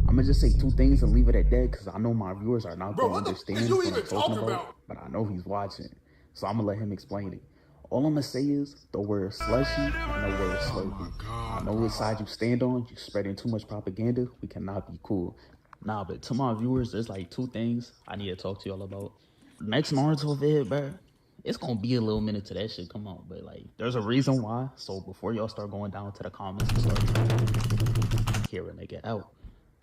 I'm gonna just say 2 things and leave it at that because I know my viewers are not gonna understand what I'm talking about, but I know he's watching, so I'm gonna let him explain it. All I'm gonna say is the word slushy and the word slurpy. I know what side you stand on. You're spreading too much propaganda. We cannot be cool. Nah, but to my viewers, there's like 2 things I need to talk to y'all about. Next Naruto vid, bro. It's gonna be a little minute to that shit come on, but like, there's a reason why. So before y'all start going down to the comments and start hear a nigga out.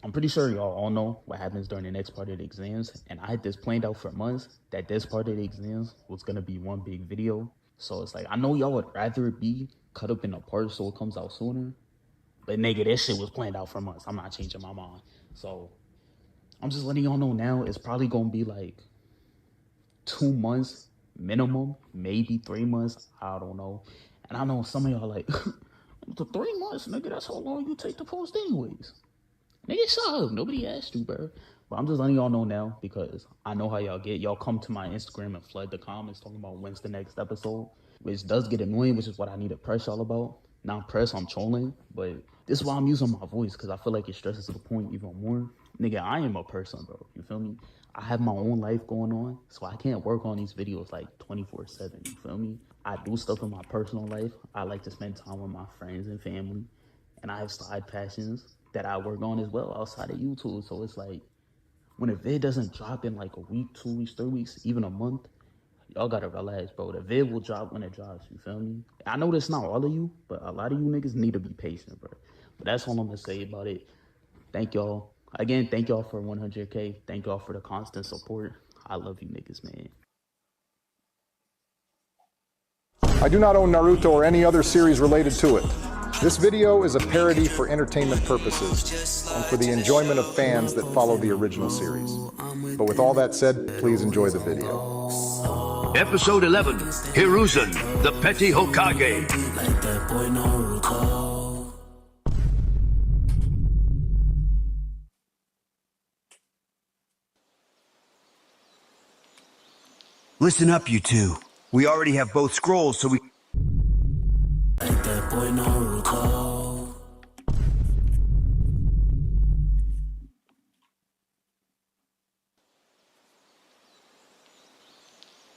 I'm pretty sure y'all all know what happens during the next part of the exams, and I had this planned out for months that this part of the exams was gonna be one big video. So it's like, I know y'all would rather it be cut up in a part so it comes out sooner, but nigga, this shit was planned out for months. I'm not changing my mind. So I'm just letting y'all know now, it's probably gonna be like 2 months minimum, maybe 3 months, I don't know. And I know some of y'all like, to 3 months, nigga, that's how long you take to post anyways. Nigga, shut up. Nobody asked you, bro. But I'm just letting y'all know now because I know how y'all get. Y'all come to my Instagram and flood the comments talking about when's the next episode, which does get annoying, which is what I need to press y'all about. Not press, I'm trolling, but this is why I'm using my voice because I feel like it stresses the point even more. Nigga, I am a person, bro. You feel me? I have my own life going on, so I can't work on these videos like 24/7. You feel me? I do stuff in my personal life. I like to spend time with my friends and family, and I have side passions that I work on as well outside of YouTube. So it's like, when a vid doesn't drop in like a week, 2 weeks, 3 weeks, even a month, y'all gotta relax, bro. The vid will drop when it drops, you feel me? I know that's not all of you, but a lot of you niggas need to be patient, bro. But that's all I'm gonna say about it. Thank y'all. Again, thank y'all for 100K. Thank y'all for the constant support. I love you niggas, man. I do not own Naruto or any other series related to it. This video is a parody for entertainment purposes and for the enjoyment of fans that follow the original series. But with all that said, please enjoy the video. Episode 11, Hiruzen, the Petty Hokage. Listen up, you two. We already have both scrolls, so we... Like that boy Naruto.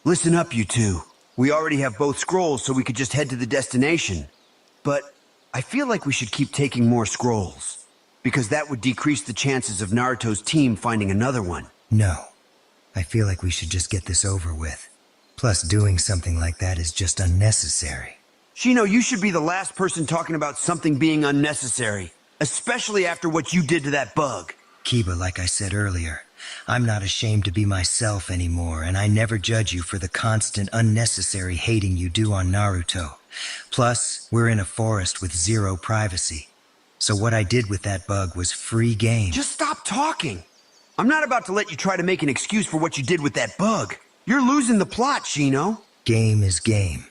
Listen up, you two. We already have both scrolls, so we could just head to the destination. But I feel like we should keep taking more scrolls, because that would decrease the chances of Naruto's team finding another one. No. I feel like we should just get this over with. Plus, doing something like that is just unnecessary. Shino, you should be the last person talking about something being unnecessary, especially after what you did to that bug. Kiba, like I said earlier, I'm not ashamed to be myself anymore, and I never judge you for the constant, unnecessary hating you do on Naruto. Plus, we're in a forest with zero privacy. So what I did with that bug was free game. Just stop talking. I'm not about to let you try to make an excuse for what you did with that bug. You're losing the plot, Shino. Game is game.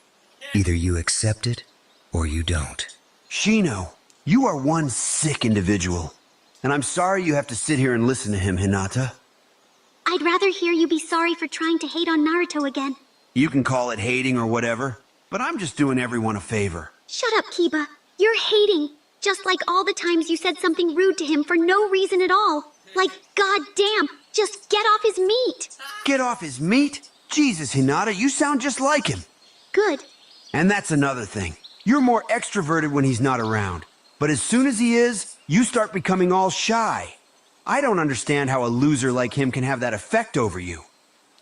Either you accept it, or you don't. Shino, you are one sick individual. And I'm sorry you have to sit here and listen to him, Hinata. I'd rather hear you be sorry for trying to hate on Naruto again. You can call it hating or whatever, but I'm just doing everyone a favor. Shut up, Kiba. You're hating. Just like all the times you said something rude to him for no reason at all. Like, goddamn, just get off his meat. Get off his meat? Jesus, Hinata, you sound just like him. Good. And that's another thing. You're more extroverted when he's not around. But as soon as he is, you start becoming all shy. I don't understand how a loser like him can have that effect over you.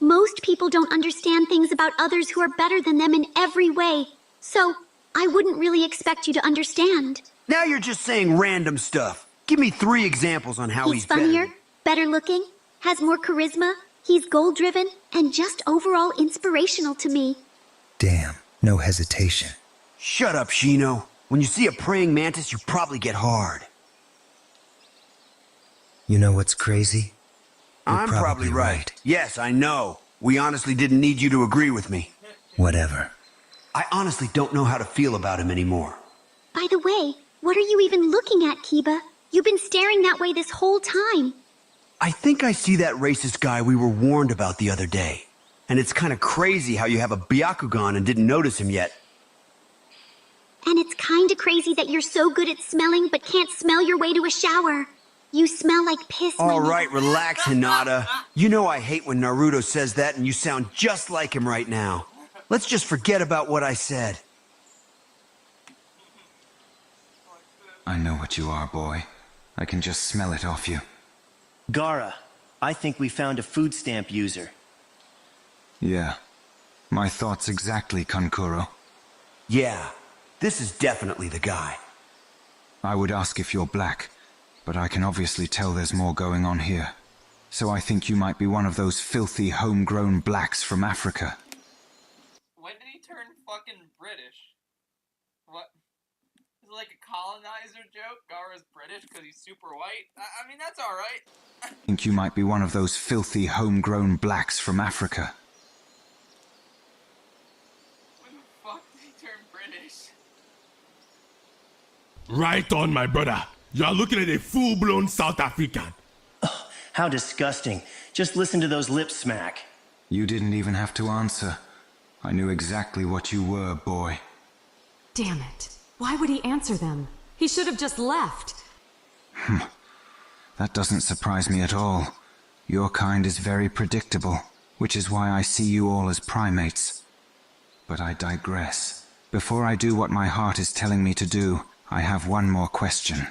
Most people don't understand things about others who are better than them in every way. So, I wouldn't really expect you to understand. Now you're just saying random stuff. Give me 3 examples on how he's funnier, better looking, has more charisma, he's goal-driven, and just overall inspirational to me. Damn, no hesitation. Shut up, Shino. When you see a praying mantis, you probably get hard. You know what's crazy? I'm probably right. Yes, I know. We honestly didn't need you to agree with me. Whatever. I honestly don't know how to feel about him anymore. By the way, what are you even looking at, Kiba? You've been staring that way this whole time. I think I see that racist guy we were warned about the other day. And it's kind of crazy how you have a Byakugan and didn't notice him yet. And it's kinda crazy that you're so good at smelling but can't smell your way to a shower. You smell like piss. All right, relax, Hinata. You know I hate when Naruto says that and you sound just like him right now. Let's just forget about what I said. I know what you are, boy. I can just smell it off you. Gaara, I think we found a food stamp user. Yeah. My thoughts exactly, Kankuro. Yeah, this is definitely the guy. I would ask if you're black, but I can obviously tell there's more going on here. So I think you might be one of those filthy, homegrown blacks from Africa. When did he turn fucking British? What? Is it like a colonizer joke? Gaara's British because he's super white? I mean, that's alright. I think you might be one of those filthy, homegrown blacks from Africa. When the fuck did he turn British? Right on, my brother. You are looking at a full-blown South African. Oh, how disgusting. Just listen to those lips smack. You didn't even have to answer. I knew exactly what you were, boy. Damn it. Why would he answer them? He should have just left. That doesn't surprise me at all. Your kind is very predictable, which is why I see you all as primates. But I digress. Before I do what my heart is telling me to do, I have one more question.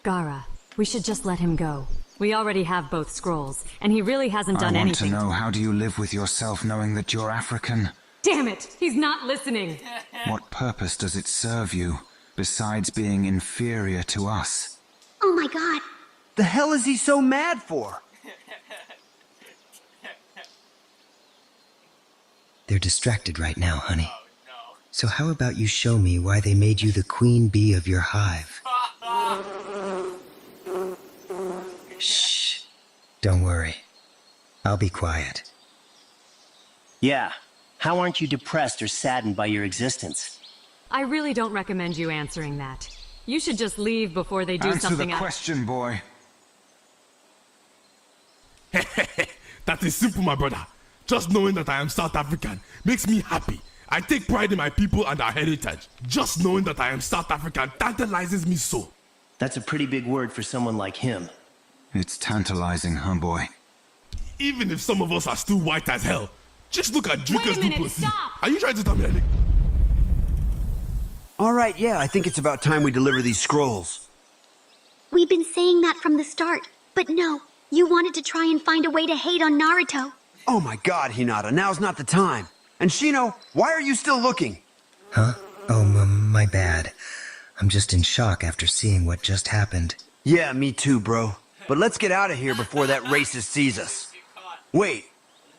Gaara, we should just let him go. We already have both scrolls, and he really hasn't done anything. I want to know, how do you live with yourself knowing that you're African? Damn it! He's not listening! What purpose does it serve you, besides being inferior to us? Oh my god. The hell is he so mad for? They're distracted right now, honey. So how about you show me why they made you the queen bee of your hive? Shh. Don't worry. I'll be quiet. Yeah. How aren't you depressed or saddened by your existence? I really don't recommend you answering that. You should just leave before they do Answer something. the question, boy. That is simple, my brother. Just knowing that I am South African makes me happy. I take pride in my people and our heritage. Just knowing that I am South African tantalizes me so. That's a pretty big word for someone like him. It's tantalizing, huh, boy? Even if some of us are still white as hell, just look at Jukas Duplessis. Stop! Are you trying to tell me anything? All right, yeah, I think it's about time we deliver these scrolls. We've been saying that from the start, but no, you wanted to try and find a way to hate on Naruto. Oh my god, Hinata, now's not the time. And Shino, why are you still looking? Huh? Oh, my bad. I'm just in shock after seeing what just happened. Yeah, me too, bro. But let's get out of here before that racist sees us. Wait,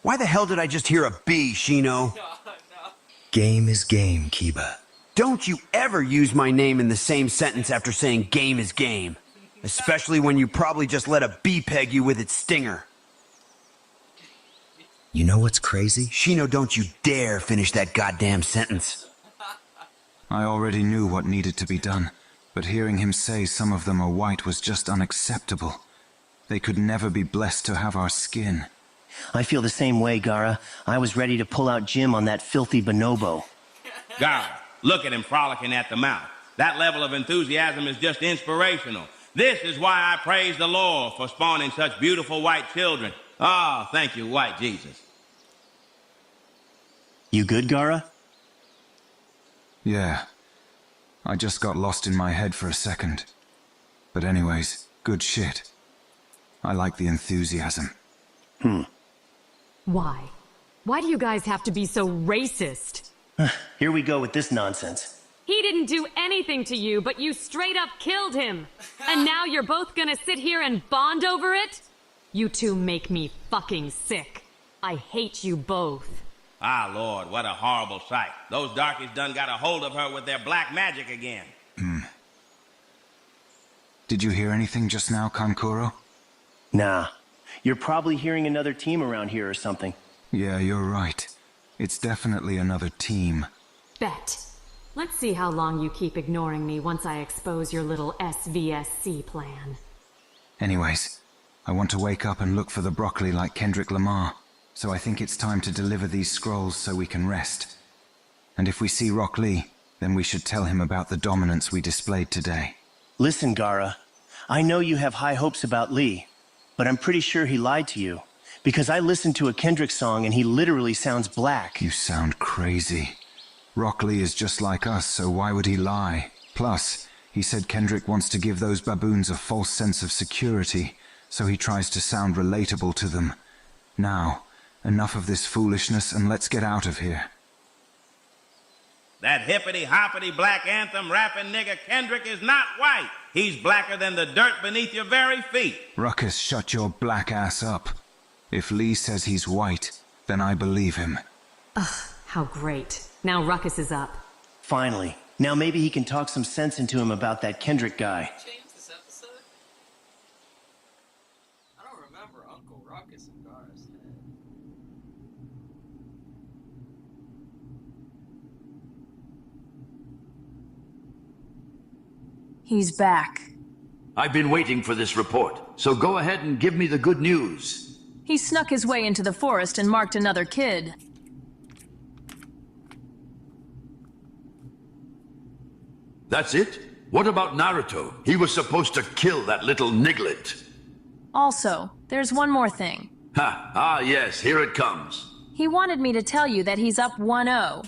why the hell did I just hear a B, Shino? Game is game, Kiba. Don't you ever use my name in the same sentence after saying game is game. Especially when you probably just let a bee peg you with its stinger. You know what's crazy? Shino, don't you dare finish that goddamn sentence. I already knew what needed to be done, but hearing him say some of them are white was just unacceptable. They could never be blessed to have our skin. I feel the same way, Gaara. I was ready to pull out Jim on that filthy bonobo. Gaara, look at him frolicking at the mouth. That level of enthusiasm is just inspirational. This is why I praise the Lord for spawning such beautiful white children. Ah, thank you, white Jesus. You good, Gaara? Yeah. I just got lost in my head for a second. But anyways, good shit. I like the enthusiasm. Why? Why do you guys have to be so racist? Here we go with this nonsense. He didn't do anything to you, but you straight up killed him. And now you're both gonna sit here and bond over it? You two make me fucking sick. I hate you both. Ah, Lord, what a horrible sight. Those darkies done got a hold of her with their black magic again. Did you hear anything just now, Kankuro? Nah. You're probably hearing another team around here or something. Yeah, you're right. It's definitely another team. Bet. Let's see how long you keep ignoring me once I expose your little SVSC plan. Anyways, I want to wake up and look for the broccoli like Kendrick Lamar. So I think it's time to deliver these scrolls so we can rest. And if we see Rock Lee, then we should tell him about the dominance we displayed today. Listen, Gaara. I know you have high hopes about Lee, but I'm pretty sure he lied to you. Because I listened to a Kendrick song and he literally sounds black. You sound crazy. Rock Lee is just like us, so why would he lie? Plus, he said Kendrick wants to give those baboons a false sense of security, so he tries to sound relatable to them. Now, enough of this foolishness and let's get out of here. That hippity-hoppity black anthem rapping nigga Kendrick is not white. He's blacker than the dirt beneath your very feet. Ruckus, shut your black ass up. If Lee says he's white, then I believe him. Ugh, how great. Now Ruckus is up. Finally. Now maybe he can talk some sense into him about that Kendrick guy. This episode? I don't remember Uncle Ruckus and Gaara's head. He's back. I've been waiting for this report, so go ahead and give me the good news. He snuck his way into the forest and marked another kid. That's it? What about Naruto? He was supposed to kill that little niglet. Also, there's one more thing. Ha! Ah, yes, here it comes. He wanted me to tell you that he's up 1-0.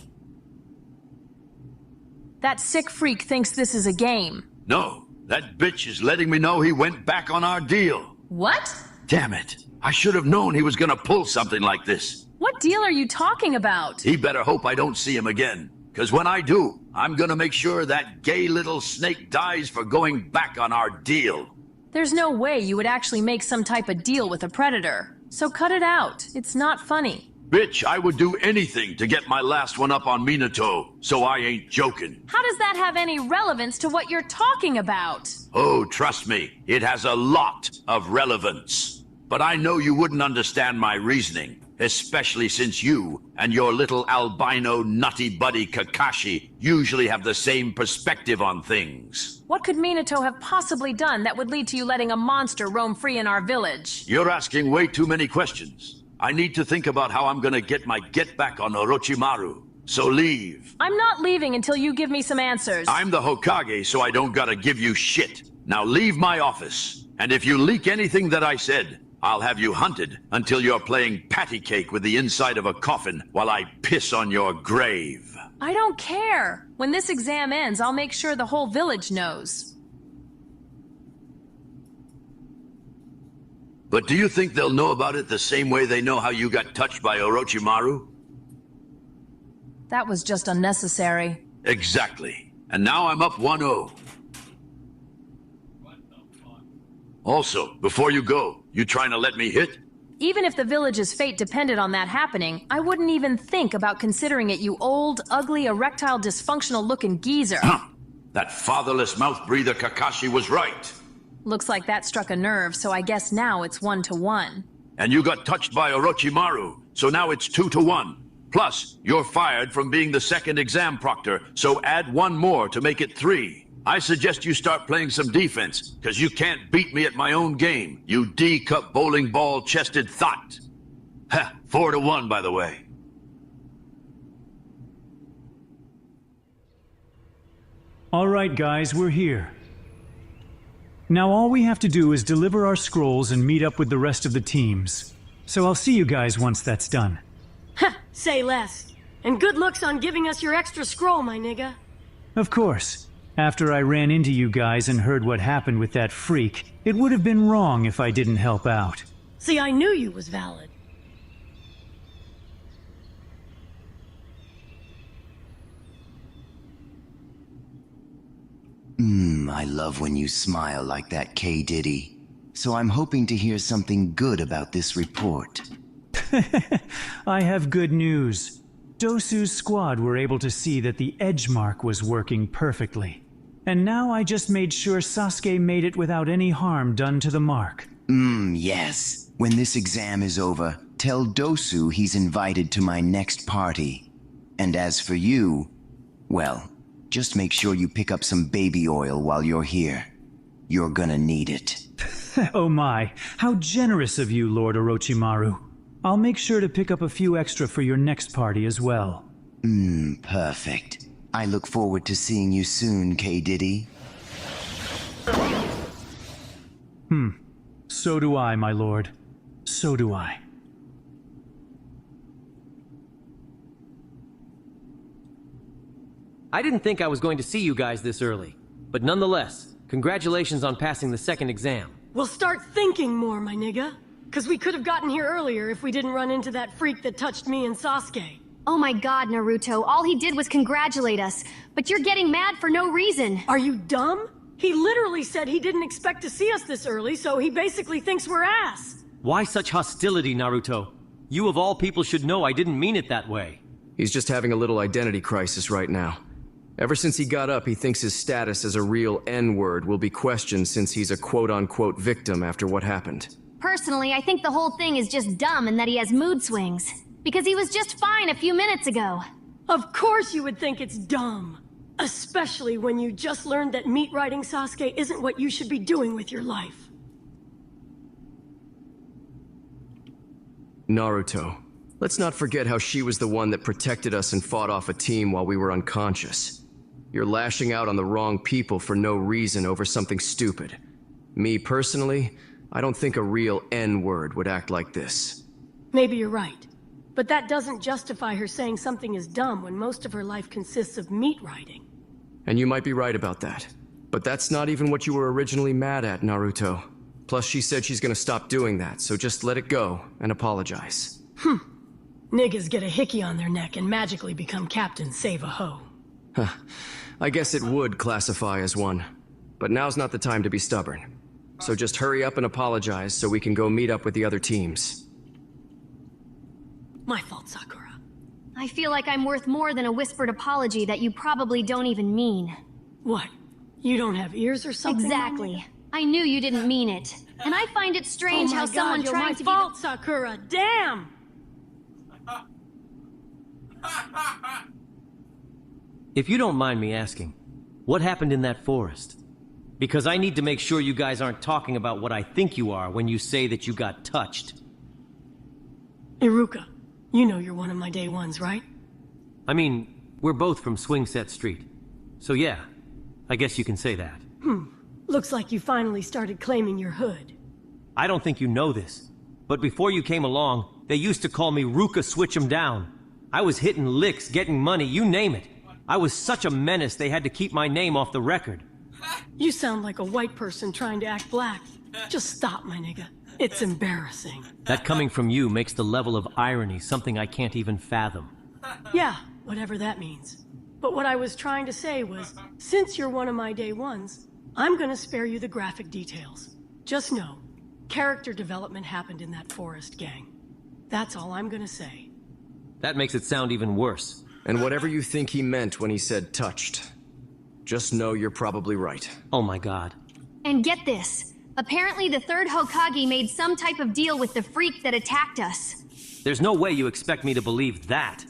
That sick freak thinks this is a game. No, that bitch is letting me know he went back on our deal. What? Damn it. I should have known he was gonna pull something like this. What deal are you talking about? He better hope I don't see him again. Because when I do, I'm gonna make sure that gay little snake dies for going back on our deal. There's no way you would actually make some type of deal with a predator. So cut it out. It's not funny. Bitch, I would do anything to get my last one up on Minato, so I ain't joking. How does that have any relevance to what you're talking about? Oh, trust me, it has a lot of relevance. But I know you wouldn't understand my reasoning, especially since you and your little albino nutty buddy Kakashi usually have the same perspective on things. What could Minato have possibly done that would lead to you letting a monster roam free in our village? You're asking way too many questions. I need to think about how I'm gonna get my get back on Orochimaru. So leave. I'm not leaving until you give me some answers. I'm the Hokage, so I don't gotta give you shit. Now leave my office. And if you leak anything that I said, I'll have you hunted until you're playing patty cake with the inside of a coffin while I piss on your grave. I don't care. When this exam ends, I'll make sure the whole village knows. But do you think they'll know about it the same way they know how you got touched by Orochimaru? That was just unnecessary. Exactly. And now I'm up 1-0. Also, before you go, you trying to let me hit? Even if the village's fate depended on that happening, I wouldn't even think about considering it, you old, ugly, erectile, dysfunctional-looking geezer. That fatherless mouth-breather Kakashi was right. Looks like that struck a nerve, so I guess now it's 1-1. And you got touched by Orochimaru, so now it's 2-1. Plus, you're fired from being the second exam proctor, so add one more to make it 3. I suggest you start playing some defense, because you can't beat me at my own game, you D-cup bowling ball-chested thought. Ha, 4-1, by the way. All right, guys, we're here. Now all we have to do is deliver our scrolls and meet up with the rest of the teams. So I'll see you guys once that's done. Ha! Say less. And good looks on giving us your extra scroll, my nigga. Of course. After I ran into you guys and heard what happened with that freak, it would have been wrong if I didn't help out. See, I knew you was valid. I love when you smile like that, K. Diddy. So I'm hoping to hear something good about this report. I have good news. Dosu's squad were able to see that the edge mark was working perfectly. And now I just made sure Sasuke made it without any harm done to the mark. Yes. When this exam is over, tell Dosu he's invited to my next party. And as for you, well, just make sure you pick up some baby oil while you're here. You're gonna need it. Oh my, how generous of you, Lord Orochimaru. I'll make sure to pick up a few extra for your next party as well. Perfect. I look forward to seeing you soon, K. Diddy. So do I, my lord. So do I. I didn't think I was going to see you guys this early, but nonetheless, congratulations on passing the second exam. We'll start thinking more, my nigga. Cause we could have gotten here earlier if we didn't run into that freak that touched me and Sasuke. Oh my god, Naruto, all he did was congratulate us, but you're getting mad for no reason. Are you dumb? He literally said he didn't expect to see us this early, so he basically thinks we're ass. Why such hostility, Naruto? You of all people should know I didn't mean it that way. He's just having a little identity crisis right now. Ever since he got up, he thinks his status as a real N-word will be questioned since he's a quote-unquote victim after what happened. Personally, I think the whole thing is just dumb and that he has mood swings. Because he was just fine a few minutes ago. Of course you would think it's dumb. Especially when you just learned that meat riding Sasuke isn't what you should be doing with your life. Naruto. Let's not forget how she was the one that protected us and fought off a team while we were unconscious. You're lashing out on the wrong people for no reason over something stupid. Me personally, I don't think a real N-word would act like this. Maybe you're right. But that doesn't justify her saying something is dumb when most of her life consists of meat riding. And you might be right about that. But that's not even what you were originally mad at, Naruto. Plus, she said she's gonna stop doing that, so just let it go and apologize. Niggas get a hickey on their neck and magically become Captain Save-A-Ho. I guess it would classify as one. But now's not the time to be stubborn. So just hurry up and apologize so we can go meet up with the other teams. My fault, Sakura. I feel like I'm worth more than a whispered apology that you probably don't even mean. What? You don't have ears or something? Exactly. I knew you didn't mean it. And I find it strange how someone trying to my fault, Sakura. Damn! If you don't mind me asking, what happened in that forest? Because I need to make sure you guys aren't talking about what I think you are when you say that you got touched. Iruka, you know you're one of my day ones, right? I mean, we're both from Swingset Street. So yeah, I guess you can say that. Looks like you finally started claiming your hood. I don't think you know this, but before you came along, they used to call me Ruka Switch 'em Down. I was hitting licks, getting money, you name it. I was such a menace they had to keep my name off the record. You sound like a white person trying to act black. Just stop, my nigga. It's embarrassing. That coming from you makes the level of irony something I can't even fathom. Yeah, whatever that means. But what I was trying to say was, since you're one of my day ones, I'm gonna spare you the graphic details. Just know, character development happened in that forest, gang. That's all I'm gonna say. That makes it sound even worse. And whatever you think he meant when he said touched, just know you're probably right. Oh my god. And get this. Apparently the third Hokage made some type of deal with the freak that attacked us. There's no way you expect me to believe that.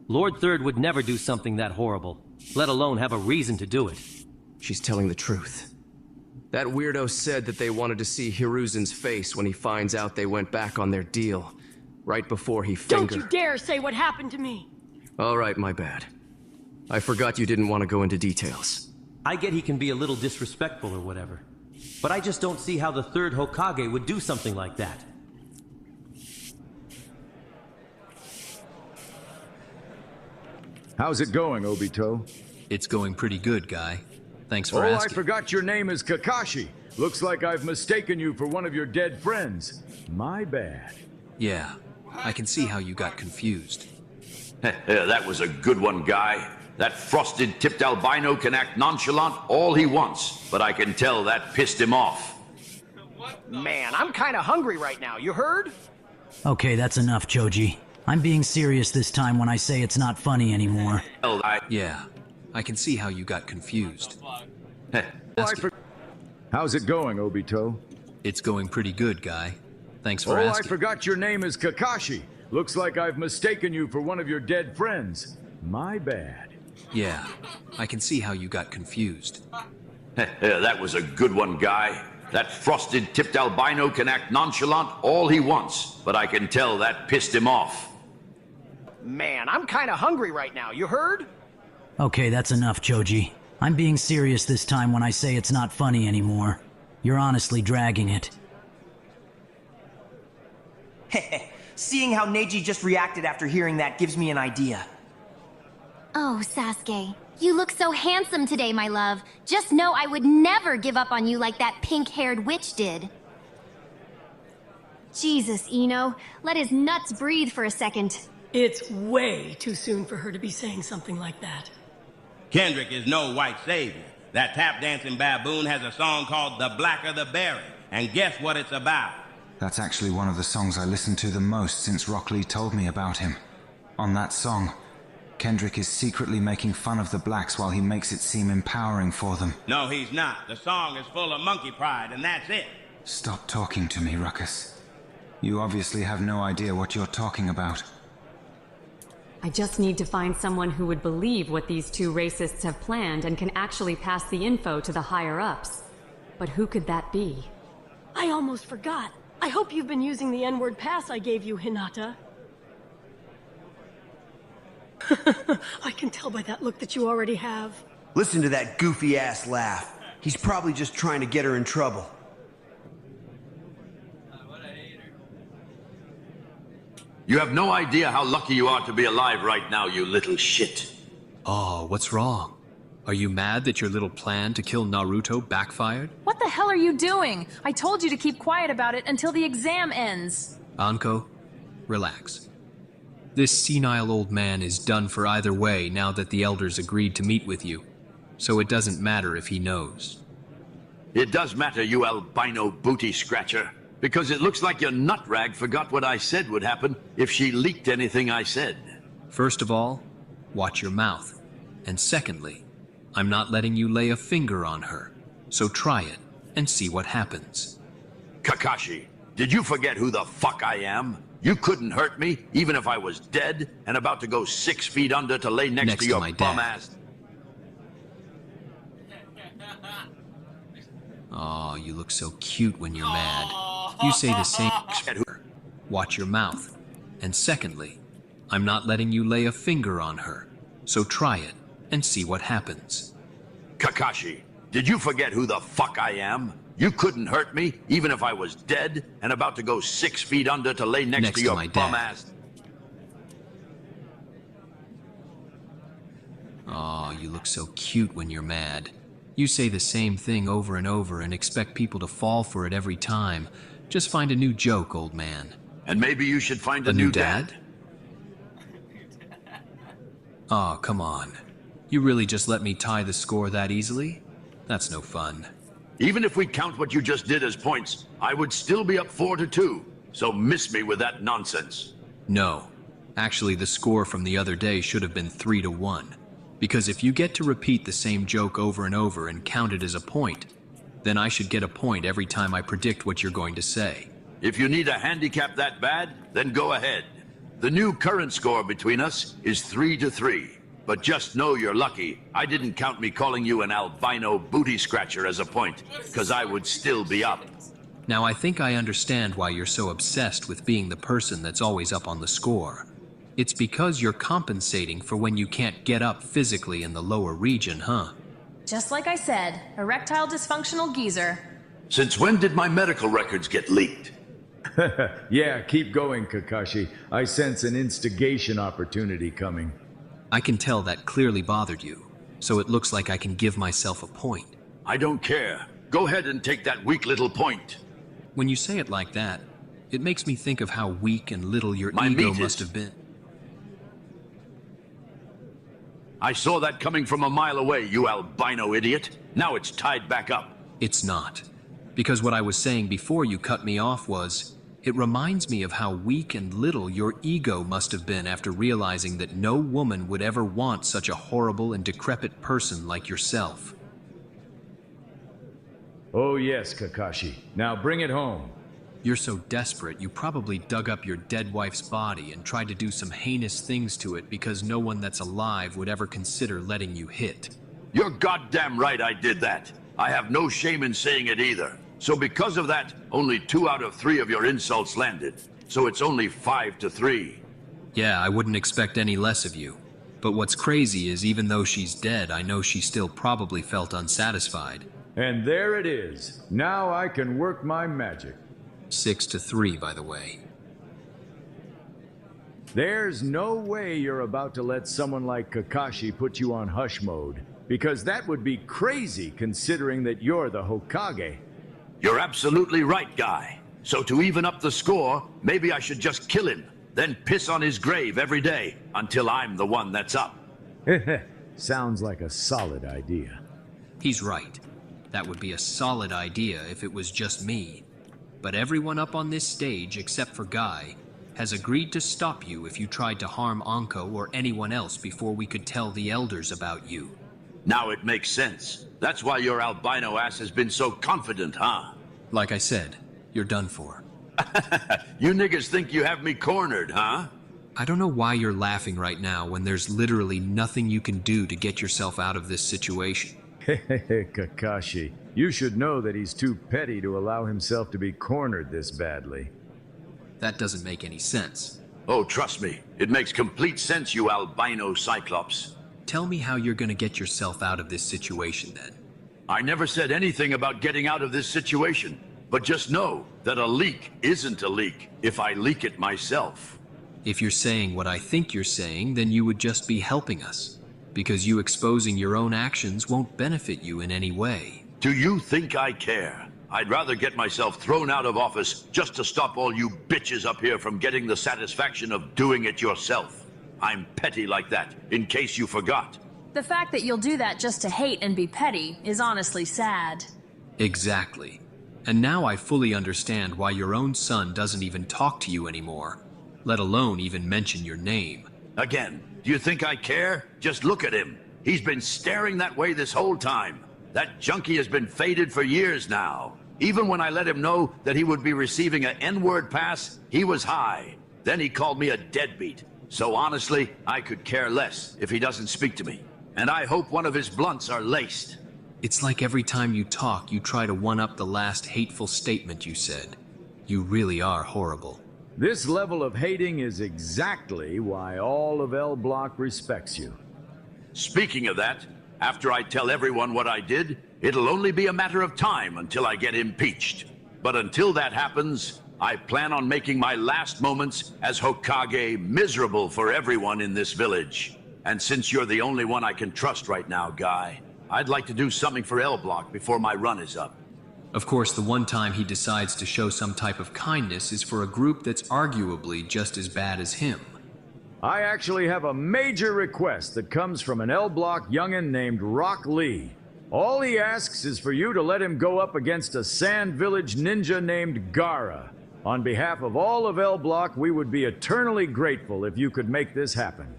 Lord Third would never do something that horrible, let alone have a reason to do it. She's telling the truth. That weirdo said that they wanted to see Hiruzen's face when he finds out they went back on their deal, right before he fingered. Don't you dare say what happened to me! All right, my bad. I forgot you didn't want to go into details. I get he can be a little disrespectful or whatever, but I just don't see how the third Hokage would do something like that. How's it going, Obito? It's going pretty good, Guy. Thanks for asking. I forgot your name is Kakashi. Looks like I've mistaken you for one of your dead friends. My bad. Yeah, I can see how you got confused. That was a good one, Guy. That frosted tipped albino can act nonchalant all he wants, but I can tell that pissed him off. Man, I'm kinda hungry right now, you heard? Okay, that's enough, Choji. I'm being serious this time when I say it's not funny anymore. Yeah, I can see how you got confused. How's it going, Obito? It's going pretty good, Guy. Thanks for asking. I forgot your name is Kakashi. Looks like I've mistaken you for one of your dead friends. My bad. Yeah, I can see how you got confused. That was a good one, Guy. That frosted tipped albino can act nonchalant all he wants, but I can tell that pissed him off. Man, I'm kinda hungry right now, you heard? Okay, that's enough, Choji. I'm being serious this time when I say it's not funny anymore. You're honestly dragging it. Seeing how Neji just reacted after hearing that gives me an idea. Oh, Sasuke, you look so handsome today, my love. Just know I would never give up on you like that pink-haired witch did. Jesus, Ino, let his nuts breathe for a second. It's way too soon for her to be saying something like that. Kendrick is no white savior. That tap-dancing baboon has a song called The Blacker the Berry, and guess what it's about? That's actually one of the songs I listened to the most since Rock Lee told me about him. On that song, Kendrick is secretly making fun of the blacks while he makes it seem empowering for them. No, he's not. The song is full of monkey pride, and that's it. Stop talking to me, Ruckus. You obviously have no idea what you're talking about. I just need to find someone who would believe what these two racists have planned and can actually pass the info to the higher-ups. But who could that be? I almost forgot. I hope you've been using the N-word pass I gave you, Hinata. I can tell by that look that you already have. Listen to that goofy-ass laugh. He's probably just trying to get her in trouble. You have no idea how lucky you are to be alive right now, you little shit. Oh, what's wrong? Are you mad that your little plan to kill Naruto backfired? What the hell are you doing? I told you to keep quiet about it until the exam ends. Anko, relax. This senile old man is done for either way now that the elders agreed to meet with you, so it doesn't matter if he knows. It does matter, you albino booty scratcher, Because it looks like your nut rag forgot what I said would happen if she leaked anything I said. First of all, watch your mouth. And secondly, I'm not letting you lay a finger on her. So try it and see what happens. Kakashi, did you forget who the fuck I am? You couldn't hurt me, even if I was dead and about to go 6 feet under to lay next to your my bum dad. ass. Oh, you look so cute when you're mad. You say the same. Watch your mouth. And secondly, I'm not letting you lay a finger on her. So try it and see what happens. Kakashi, did you forget who the fuck I am? You couldn't hurt me, even if I was dead and about to go 6 feet under to lay next to your my bum dad. ass. Oh, you look so cute when you're mad. You say the same thing over and over and expect people to fall for it every time. Just find a new joke, old man. And maybe you should find a new dad? Oh, come on. You really just let me tie the score that easily? That's no fun. Even if we count what you just did as points, I would still be up 4-2. So miss me with that nonsense. No. Actually, the score from the other day should have been 3-1. Because if you get to repeat the same joke over and over and count it as a point, then I should get a point every time I predict what you're going to say. If you need a handicap that bad, then go ahead. The new current score between us is 3-3. But just know you're lucky I didn't count me calling you an albino booty scratcher as a point, because I would still be up. Now I think I understand why you're so obsessed with being the person that's always up on the score. It's because you're compensating for when you can't get up physically in the lower region, huh? Just like I said, erectile dysfunctional geezer. Since when did my medical records get leaked? Yeah, keep going, Kakashi. I sense an instigation opportunity coming. I can tell that clearly bothered you, so it looks like I can give myself a point. I don't care. Go ahead and take that weak little point. When you say it like that, it makes me think of how weak and little your ego must have been. I saw that coming from a mile away, you albino idiot. Now it's tied back up. It's not. Because what I was saying before you cut me off was, it reminds me of how weak and little your ego must have been after realizing that no woman would ever want such a horrible and decrepit person like yourself. Oh yes, Kakashi. Now bring it home. You're so desperate, you probably dug up your dead wife's body and tried to do some heinous things to it because no one that's alive would ever consider letting you hit. You're goddamn right I did that. I have no shame in saying it either. So because of that, only 2 out of 3 of your insults landed. So it's only 5-3. Yeah, I wouldn't expect any less of you. But what's crazy is even though she's dead, I know she still probably felt unsatisfied. And there it is. Now I can work my magic. 6-3, by the way. There's no way you're about to let someone like Kakashi put you on hush mode, because that would be crazy considering that you're the Hokage. You're absolutely right, Guy. So to even up the score, maybe I should just kill him, then piss on his grave every day until I'm the one that's up. Sounds like a solid idea. He's right. That would be a solid idea if it was just me. But everyone up on this stage, except for Guy, has agreed to stop you if you tried to harm Anko or anyone else before we could tell the elders about you. Now it makes sense. That's why your albino ass has been so confident, huh? Like I said, you're done for. You niggas think you have me cornered, huh? I don't know why you're laughing right now when there's literally nothing you can do to get yourself out of this situation. Kakashi, you should know that he's too petty to allow himself to be cornered this badly. That doesn't make any sense. Oh, trust me. It makes complete sense, you albino cyclops. Tell me how you're gonna get yourself out of this situation, then. I never said anything about getting out of this situation. But just know that a leak isn't a leak if I leak it myself. If you're saying what I think you're saying, then you would just be helping us. Because you exposing your own actions won't benefit you in any way. Do you think I care? I'd rather get myself thrown out of office just to stop all you bitches up here from getting the satisfaction of doing it yourself. I'm petty like that, in case you forgot. The fact that you'll do that just to hate and be petty is honestly sad. Exactly. And now I fully understand why your own son doesn't even talk to you anymore, let alone even mention your name. Again, do you think I care? Just look at him. He's been staring that way this whole time. That junkie has been faded for years now. Even when I let him know that he would be receiving an N-word pass, he was high. Then he called me a deadbeat. So honestly, I could care less if he doesn't speak to me. And I hope one of his blunts are laced. It's like every time you talk, you try to one-up the last hateful statement you said. You really are horrible. This level of hating is exactly why all of L Block respects you. Speaking of that, after I tell everyone what I did, it'll only be a matter of time until I get impeached. But until that happens, I plan on making my last moments as Hokage miserable for everyone in this village. And since you're the only one I can trust right now, Guy, I'd like to do something for L Block before my run is up. Of course, the one time he decides to show some type of kindness is for a group that's arguably just as bad as him. I actually have a major request that comes from an L Block youngin' named Rock Lee. All he asks is for you to let him go up against a Sand Village ninja named Gara. On behalf of all of L Block, we would be eternally grateful if you could make this happen.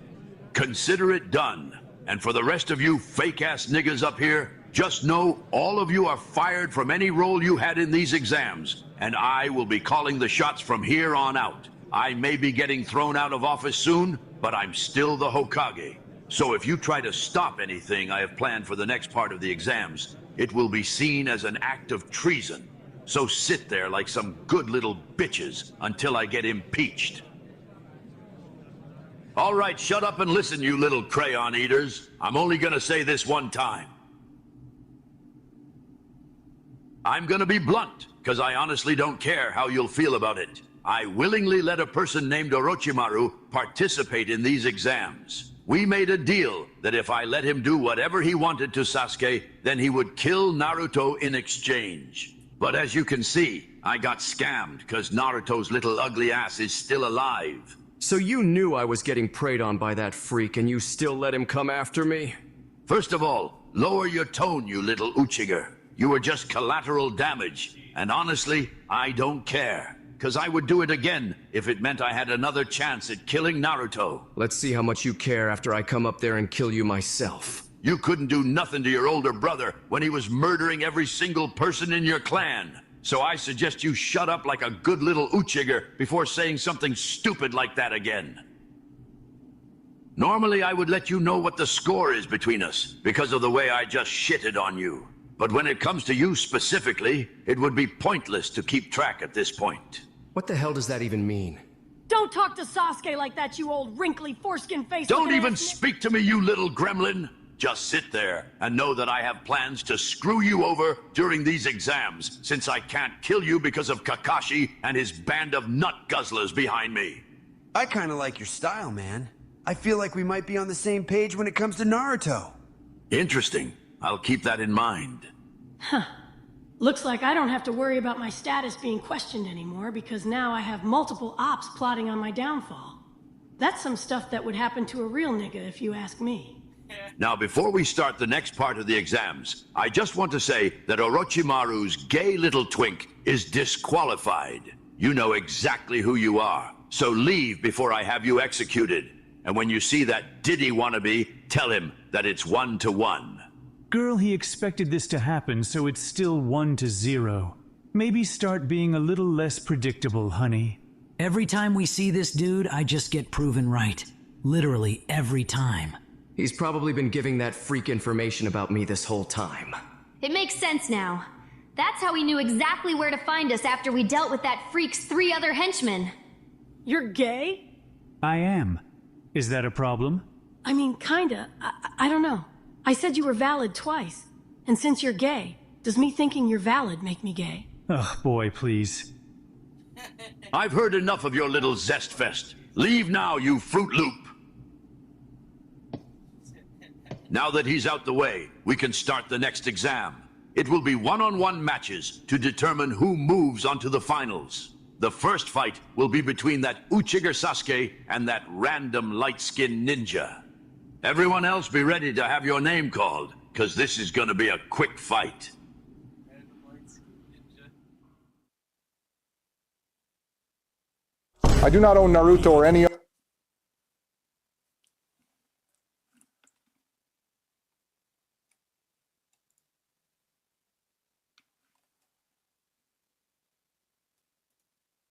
Consider it done. And for the rest of you fake-ass niggas up here, just know all of you are fired from any role you had in these exams, and I will be calling the shots from here on out. I may be getting thrown out of office soon, but I'm still the Hokage. So if you try to stop anything I have planned for the next part of the exams, it will be seen as an act of treason. So sit there like some good little bitches until I get impeached. All right, shut up and listen, you little crayon eaters. I'm only gonna say this one time. I'm gonna be blunt, because I honestly don't care how you'll feel about it. I willingly let a person named Orochimaru participate in these exams. We made a deal that if I let him do whatever he wanted to Sasuke, then he would kill Naruto in exchange. But as you can see, I got scammed because Naruto's little ugly ass is still alive. So you knew I was getting preyed on by that freak and you still let him come after me? First of all, lower your tone, you little Uchiger. You were just collateral damage. And honestly, I don't care. Because I would do it again if it meant I had another chance at killing Naruto. Let's see how much you care after I come up there and kill you myself. You couldn't do nothing to your older brother when he was murdering every single person in your clan. So I suggest you shut up like a good little Uchiger before saying something stupid like that again. Normally I would let you know what the score is between us because of the way I just shitted on you. But when it comes to you specifically, it would be pointless to keep track at this point. What the hell does that even mean? Don't talk to Sasuke like that, you old wrinkly foreskin face. Don't even speak to me, you little gremlin! Just sit there and know that I have plans to screw you over during these exams, since I can't kill you because of Kakashi and his band of nut guzzlers behind me. I kinda like your style, man. I feel like we might be on the same page when it comes to Naruto. Interesting. I'll keep that in mind. Huh. Looks like I don't have to worry about my status being questioned anymore because now I have multiple ops plotting on my downfall. That's some stuff that would happen to a real nigga if you ask me. Now, before we start the next part of the exams, I just want to say that Orochimaru's gay little twink is disqualified. You know exactly who you are, so leave before I have you executed. And when you see that Diddy wannabe, tell him that it's 1-1. Girl, he expected this to happen, so it's still 1-0. Maybe start being a little less predictable, honey. Every time we see this dude, I just get proven right. Literally every time. He's probably been giving that freak information about me this whole time. It makes sense now. That's how he knew exactly where to find us after we dealt with that freak's 3 other henchmen. You're gay? I am. Is that a problem? I mean, kinda. I don't know. I said you were valid twice. And since you're gay, does me thinking you're valid make me gay? Oh, boy, please. I've heard enough of your little zest fest. Leave now, you Fruit Loop. Now that he's out the way, we can start the next exam. It will be one-on-one matches to determine who moves onto the finals. The first fight will be between that Uchiger Sasuke and that random light-skinned ninja. Everyone else be ready to have your name called, because this is going to be a quick fight. I do not own Naruto or any